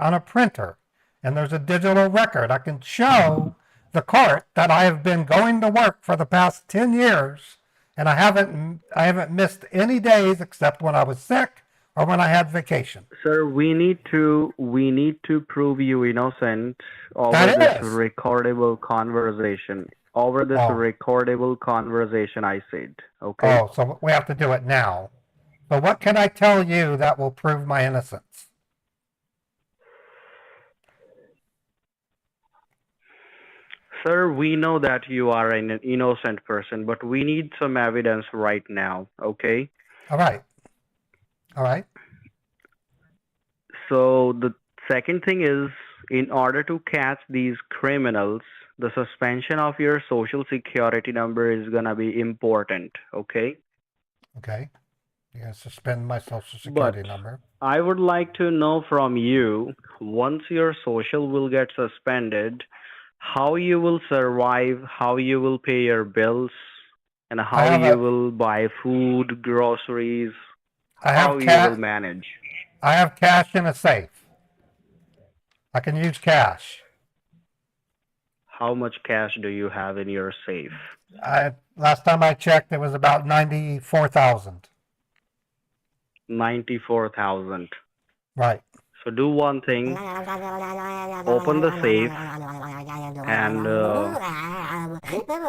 on a printer, and there's a digital record. I can show the court that I have been going to work for the past 10 years, and I haven't missed any days except when I was sick or when I had vacation. Sir, we need to prove you innocent over That this is. recordable conversation. Over this Oh. recordable conversation, I said. Okay. Oh, so we have to do it now. But what can I tell you that will prove my innocence? Sir, we know that you are an innocent person, but we need some evidence right now. Okay. All right. All right. So the second thing is, in order to catch these criminals, the suspension of your social security number is gonna be important. Okay. Okay. You're going to suspend my social security But number. I would like to know from you, once your social will get suspended, how you will survive, how you will pay your bills, and how have you a- will buy food, groceries, I how have you will manage. I have cash in a safe. I can use cash. How much cash do you have in your safe? Last time I checked, it was about 94,000. 94,000. Right. So do one thing, open the safe and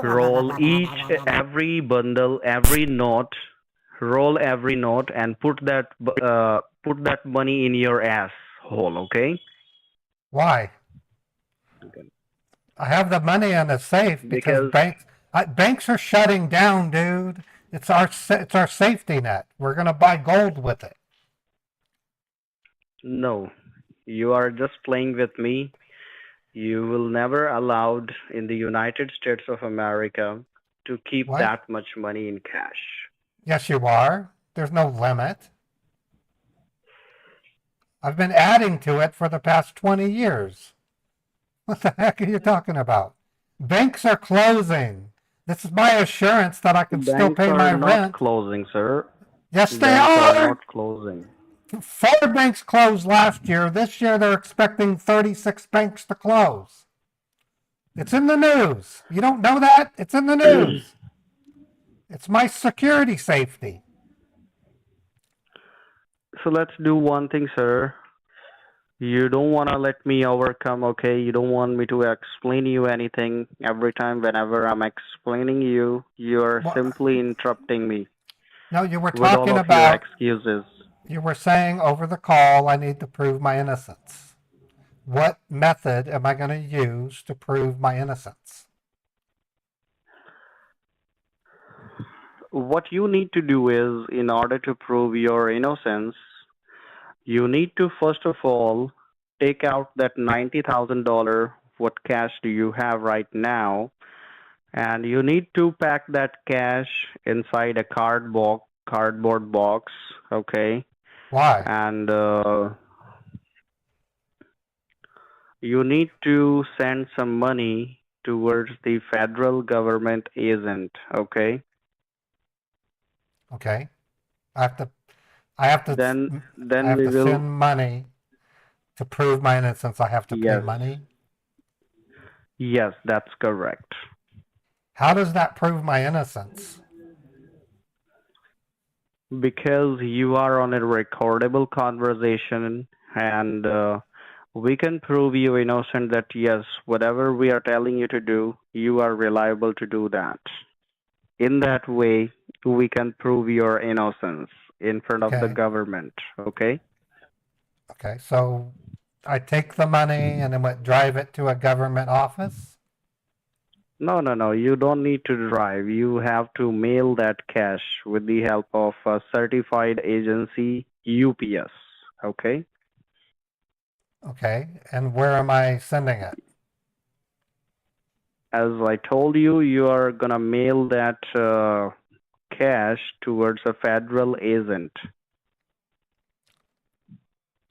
roll every bundle, every note, roll every note and put that money in your asshole, okay? Why? Okay. I have the money in a safe because banks are shutting down, dude. It's our safety net. We're gonna buy gold with it. No, you are just playing with me. You will never allowed in the United States of America to keep What? that much money in cash. Yes, you are. There's no limit. I've been adding to it for the past 20 years. What the heck are you talking about? Banks are closing. This is my assurance that I can still pay my Banks are not rent. closing, sir. Yes, they Banks are are. not closing. 4 banks closed last year. This year they're expecting 36 banks to close. It's in the news. You don't know that? It's in the news. It's my security safety. So let's do one thing, sir. You don't want to let me overcome, okay? You don't want me to explain you anything. Every time whenever I'm explaining you, you're What? simply interrupting me No, you were with all talking of your about, excuses. you were saying over the call, I need to prove my innocence. What method am I going to use to prove my innocence? What you need to do is, in order to prove your innocence, you need to first of all take out that $90,000. What cash do you have right now? And you need to pack that cash inside a cardboard box, okay? Why? And you need to send some money towards the federal government agent, okay? Okay. I have to Then I have we to will. send money to prove my innocence. I have to pay Yes. money. Yes, that's correct. How does that prove my innocence? Because you are on a recordable conversation, and we can prove you innocent that yes, whatever we are telling you to do, you are reliable to do that. In that way, we can prove your innocence in front of the Okay. government, okay? Okay. So I take the money and then drive it to a government office? No. You don't need to drive. You have to mail that cash with the help of a certified agency, UPS, okay? Okay. And where am I sending it? As I told you, you are gonna mail that cash towards a federal agent.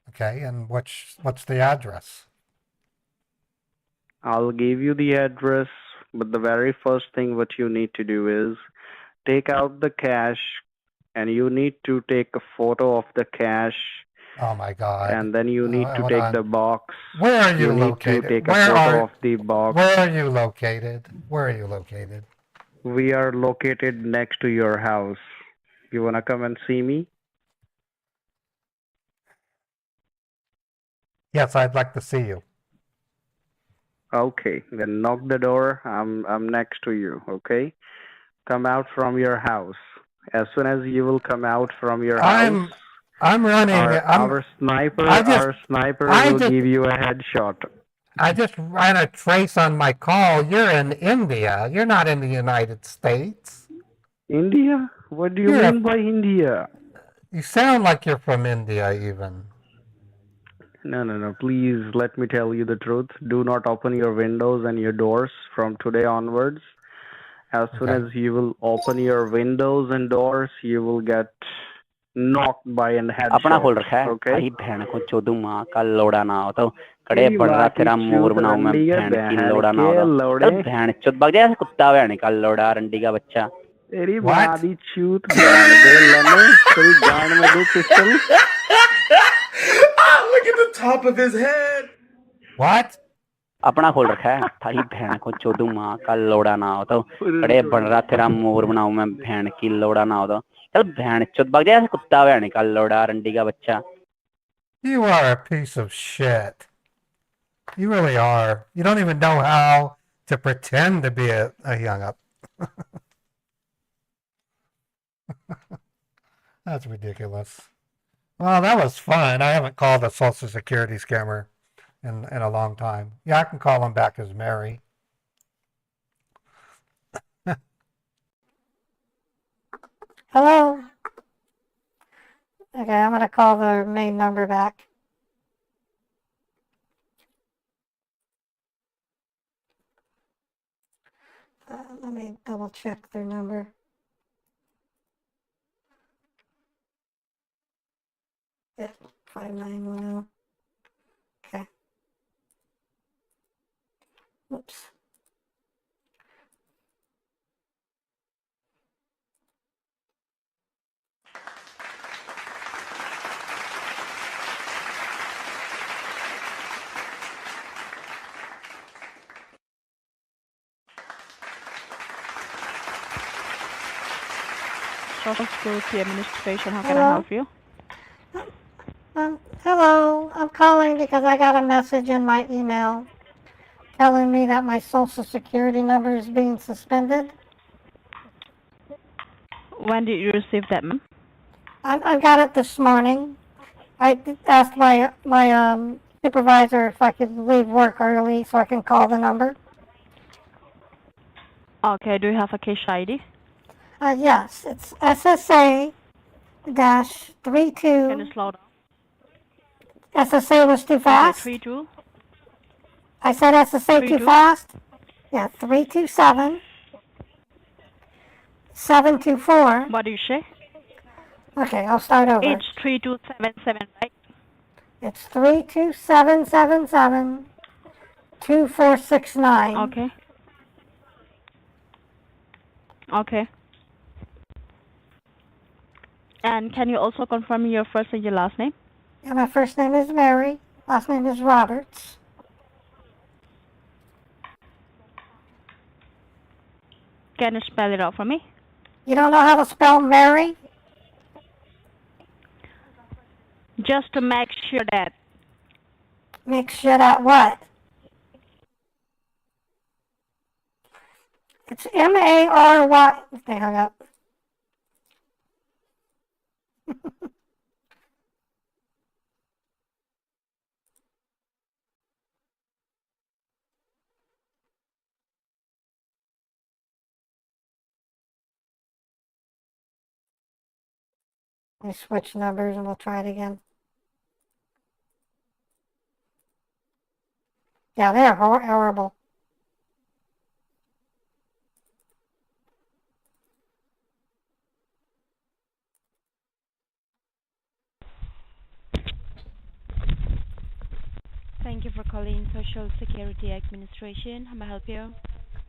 Okay. And what's the address? I'll give you the address, but the very first thing what you need to do is take out the cash, and you need to take a photo of the cash Oh my God. and then you need to Hold take on. the box. Where are you You need to located? take a Where photo are of the box. Where are you located? Where are you located? We are located next to your house. You wanna come and see me? Yes, I'd like to see you. Okay, then knock the door. I'm next to you. Okay, come out from your house. As soon as you will come out from your house, I'm running. our sniper I will just- give you a headshot. I just ran a trace on my call. You're in India. You're not in the United States. India? What do you You're a- mean by India? You sound like you're from India, even. No. Please let me tell you the truth. Do not open your windows and your doors from today onwards. As soon Okay. as you will open your windows and doors, you will get knocked by a अपना खोल headshot. रखा है Okay? भाई बहन को चोदू माँ का लोड़ा ना हो तो कड़े तेरी बन रहा माँ की तेरा मोर चूत बनाऊं मैं रंडी है, बहन की बहन लोड़ा ना हो के तो लोड़े। चल बहन चोद भाग जा कुत्ता बहन का लोड़ा रंडी का बच्चा तेरी What? माँ दी चूत बहन दे लने तेरी गांड में दो pistol. Look at the top of his head. What? अपना खोल रखा है भाई बहन को चोदू माँ का लोड़ा ना हो तो कड़े बन रहा तेरा मोर बनाऊं मैं बहन की लोड़ा ना हो तो चल बहन चोद भाग जा कुत्ता बहन का लोड़ा रंडी का बच्चा You are a piece of shit. You really are. You don't even know how to pretend to be a young up. That's ridiculous. Well, that was fun. I haven't called a Social Security scammer in a long time. Yeah, I can call him back as Mary. Hello? Okay, I'm going to call the main number back. Let me double check their number. Yeah, 5910. Okay. Whoops. Social Security Administration, how can Hello? I help you? Hello. I'm calling because I got a message in my email telling me that my Social Security number is being suspended. When did you receive that, ma'am? I got it this morning. I asked my supervisor if I could leave work early so I can call the number. Okay, do you have a case ID? Yes, it's SSA dash 32. Can you slow down? SSA was too Okay, fast. 32. I said SSA too 32. fast. Yeah, 327 724. What do you say? Okay, I'll start over. It's 3277, right? It's 32777 2469. Okay. Okay. And can you also confirm your first and your last name? Yeah, my first name is Mary. Last name is Roberts. Can you spell it out for me? You don't know how to spell Mary? Just to make sure that. Make sure that what? It's M-A-R-Y. They hung up. Let me switch numbers and we'll try it again. Yeah, they're horrible. Thank you for calling Social Security Administration. How may I help you?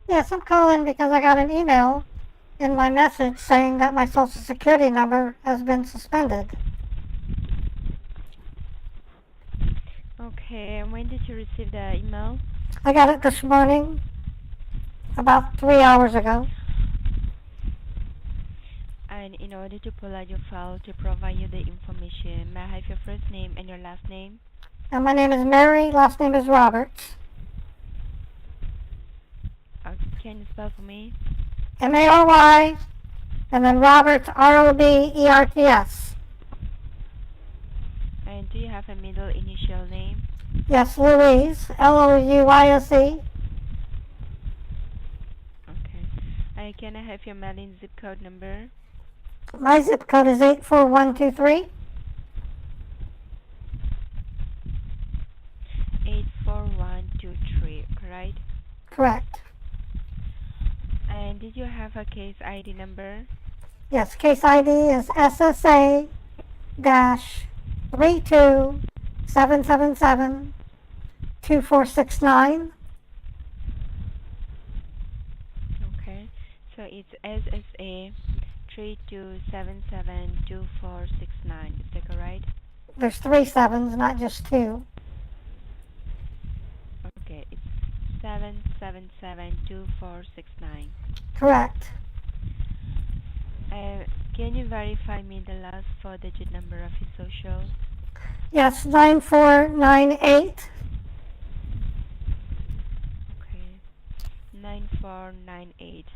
Yes, I'm calling because I got an email in my message saying that my Social Security number has been suspended. Okay, and when did you receive the email? I got it this morning, about 3 hours ago. And in order to pull out your file to provide you the information, may I have your first name and your last name? And my name is Mary, last name is Roberts. Can you spell for me? Mary, and then Roberts, Roberts. And do you have a middle initial name? Yes, Louise, Louise. Okay. And can I have your mailing zip code number? My zip code is 84123. 84123, correct? Correct. And did you have a case ID number? Yes, case ID is SSA-32777-2469. Okay. So it's SSA 32772469. Is that correct? There's 3 sevens, not just 2. Okay, it's 7772469. Correct. Can you verify me the last 4-digit number of your social? Yes, 9498. Okay, 9498.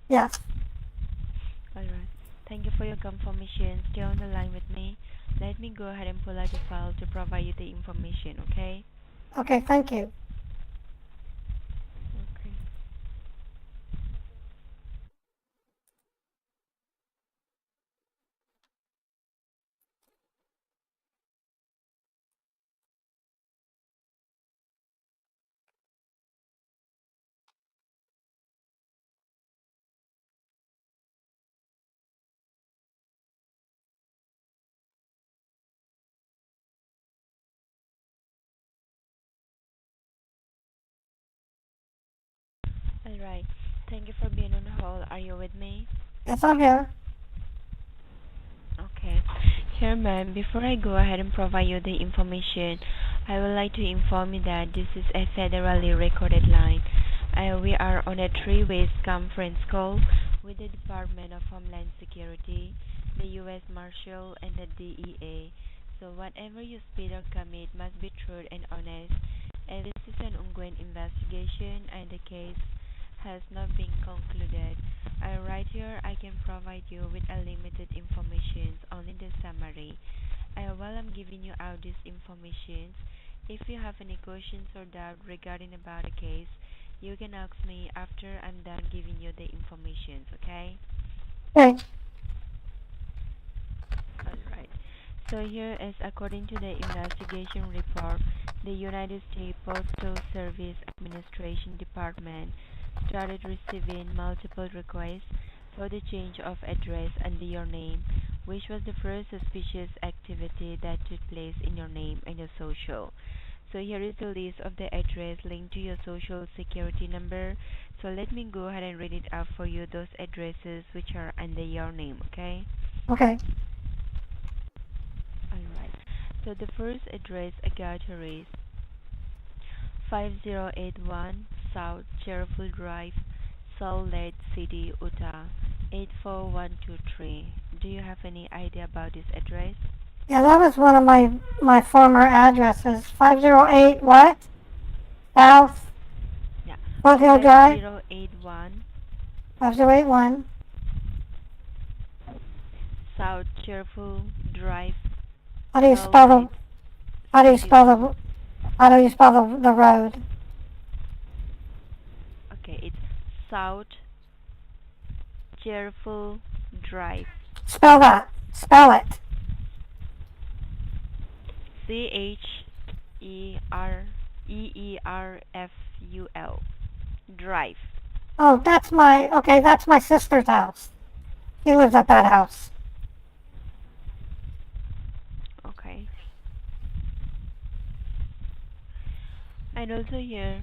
Yes. Alright. Thank you for your confirmation. Stay on the line with me. Let me go ahead and pull out the file to provide you the information, okay? Okay, thank you. Okay. Alright. Thank you for being on hold. Are you with me? Yes, I'm here. Okay. Here, ma'am, before I go ahead and provide you the information, I would like to inform you that this is a federally recorded line. We are on a three-way conference call with the Department of Homeland Security, the U.S. Marshal, and the DEA. So whatever you speak or commit must be true and honest. And this is an ongoing investigation, and the case has not been concluded. Right here, I can provide you with a limited information, only the summary. While I'm giving you out this information, if you have any questions or doubt regarding about the case, you can ask me after I'm done giving you the information, okay? Okay. Alright. So here is according to the investigation report, the United States Postal Service Administration Department started receiving multiple requests for the change of address under your name, which was the first suspicious activity that took place in your name and your social. So here is the list of the address linked to your social security number. So let me go ahead and read it out for you, those addresses which are under your name, okay? Okay. Alright. So the first address I got here is 5081 South Cherryville Drive, Salt Lake City, Utah 84123. Do you have any idea about this address? Yeah, that was one of my former addresses. 508 what? South? Yeah. Foothill Drive? 5081 5081. South Cherryville Drive. How do you spell the the road? Okay, it's South Cherryville Drive. Spell that. Spell it. CHERERFUL Drive. Oh, that's my sister's house. She lives at that house. Okay. And also here,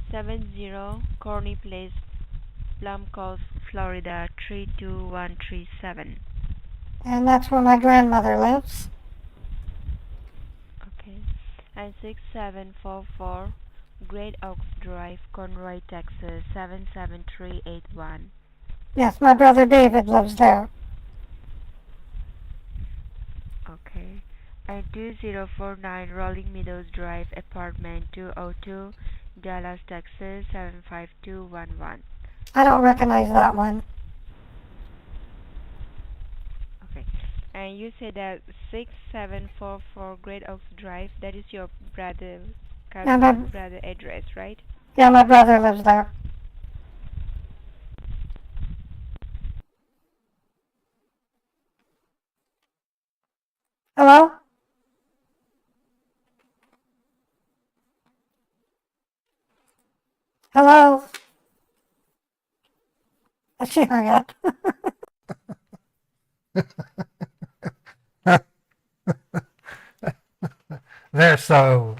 70 Corny Place, Plum Cove, Florida 32137. And that's where my grandmother lives. Okay. and 6744 Great Oaks Drive, Conroy, Texas 77381. Yes, my brother David lives there. Okay. And 2049 Rolling Meadows Drive, Apartment 202, Dallas, Texas 75211. I don't recognize that one. Okay. And you said that 6744 Great Oaks Drive, that is your brother's Yeah, my, brother address, right? yeah, my brother lives there. Hello? Hello? She hung up. They're so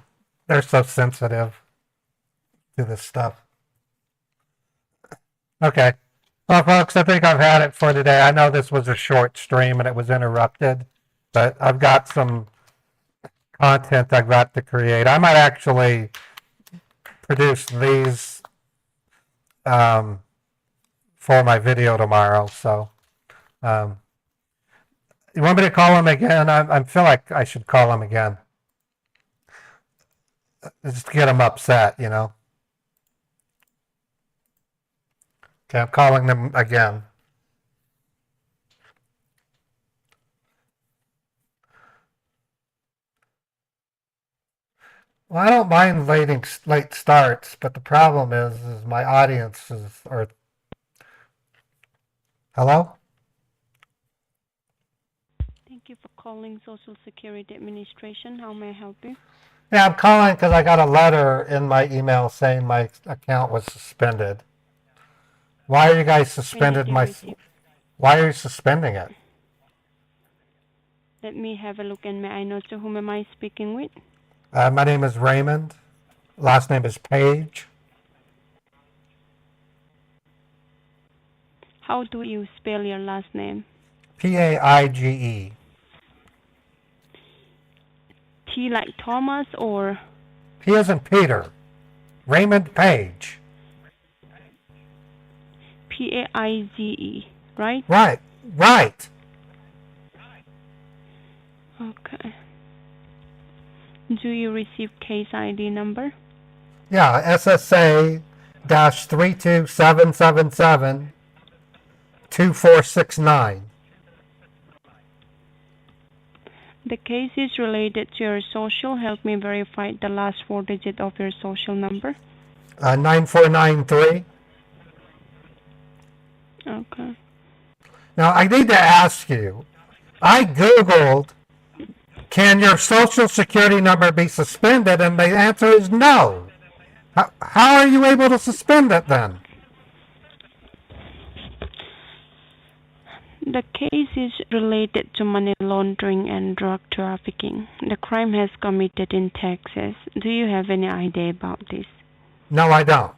sensitive to this stuff. Okay. Well, folks, I think I've had it for today. I know this was a short stream and it was interrupted, but I've got some content I've got to create. I might actually produce these for my video tomorrow. So, you want me to call him again? I feel like I should call him again. Just to get him upset, you know. Okay, I'm calling them again. Well, I don't mind late starts, but the problem is my audience are. Hello? Thank you for calling Social Security Administration. How may I help you? Yeah, I'm calling because I got a letter in my email saying my account was suspended. Why are you guys suspended Why are you suspending it? Let me have a look, and may I know to whom am I speaking with? My name is Raymond. Last name is Page. How do you spell your last name? Paige. T like Thomas or? P as in Peter. Raymond Page. P-A-I-Z-E, right? Right. Okay. Do you receive case ID number? Yeah, SSA-32777-2469. The case is related to your social. Help me verify the last 4 digits of your social number. 9493. Okay. Now, I need to ask you, I Googled, can your social security number be suspended? And the answer is no. How are you able to suspend it then? The case is related to money laundering and drug trafficking. The crime has committed in Texas. Do you have any idea about this? No, I don't.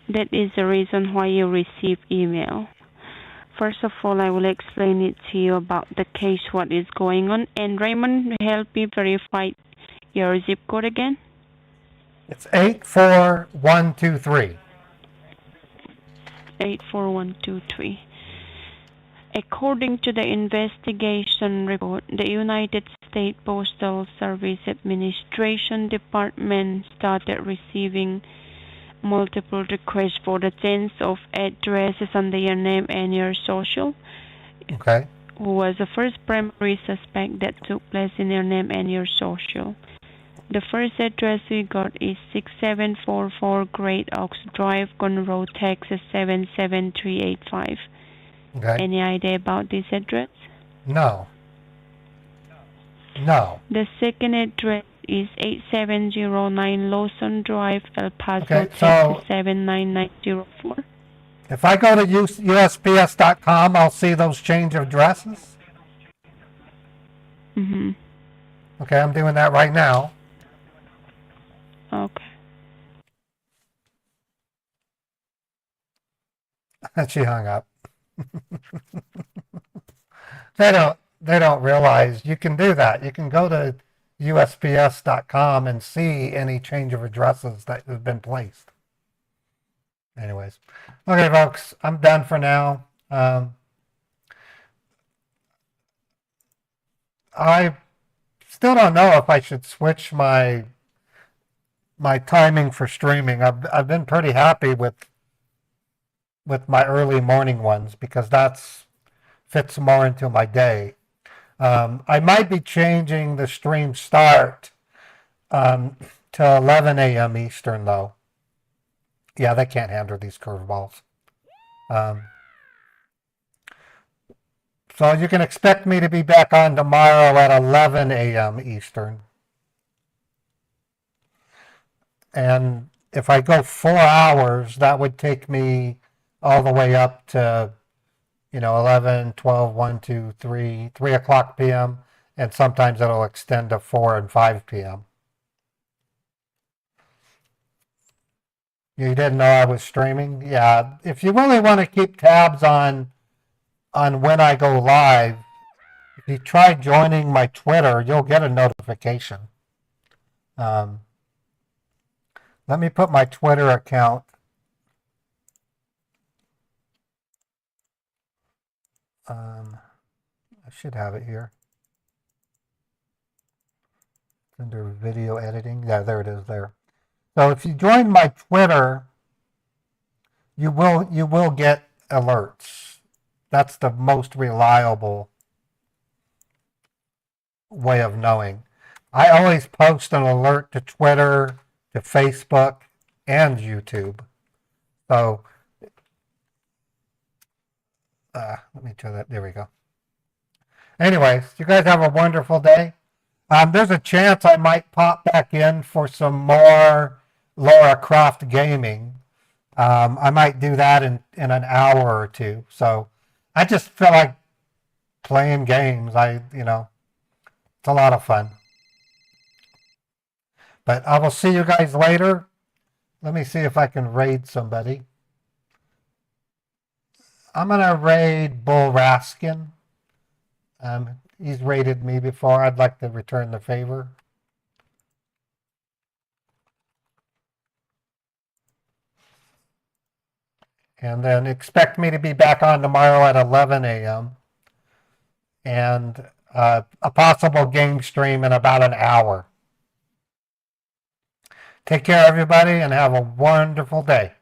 That is the reason why you receive email. First of all, I will explain it to you about the case, what is going on. And Raymond, help me verify your zip code again. It's 84123. 84123. According to the investigation report, the United States Postal Service Administration Department started receiving multiple requests for the change of addresses under your name and your social. Okay. Who was the first primary suspect that took place in your name and your social. The first address we got is 6744 Great Oaks Drive, Conroe, Texas 77385. Okay. Any idea about this address? No. The second address is 8709 Lawson Drive, El Paso, Texas 79904. If I go to USPS.com, I'll see those change of addresses? Mm-hmm. Okay, I'm doing that right now. Okay. She hung up. They don't realize you can do that. You can go to USPS.com and see any change of addresses that have been placed. Anyways, okay, folks, I'm done for now. I still don't know if I should switch my timing for streaming. I've been pretty happy with my early morning ones because that's fits more into my day. I might be changing the stream start to 11 a.m. Eastern though. Yeah, they can't handle these curveballs. So you can expect me to be back on tomorrow at 11 a.m. Eastern. And if I go 4 hours, that would take me all the way up to, 11, 12, 1, 2, 3 o'clock p.m. And sometimes it'll extend to 4 and 5 p.m. You didn't know I was streaming? Yeah, if you really want to keep tabs on when I go live, if you try joining my Twitter, you'll get a notification. Let me put my Twitter account. I should have it here. It's under video editing. Yeah, there it is there. So if you join my Twitter, you will get alerts. That's the most reliable way of knowing. I always post an alert to Twitter, to Facebook, and YouTube. So let me try that. There we go. Anyways, you guys have a wonderful day. There's a chance I might pop back in for some more Lara Croft gaming. I might do that in an hour or two. So I just feel like playing games. It's a lot of fun. But I will see you guys later. Let me see if I can raid somebody. I'm going to raid Bull Raskin. He's raided me before. I'd like to return the favor. And then expect me to be back on tomorrow at 11 a.m. And a possible game stream in about an hour. Take care, everybody, and have a wonderful day.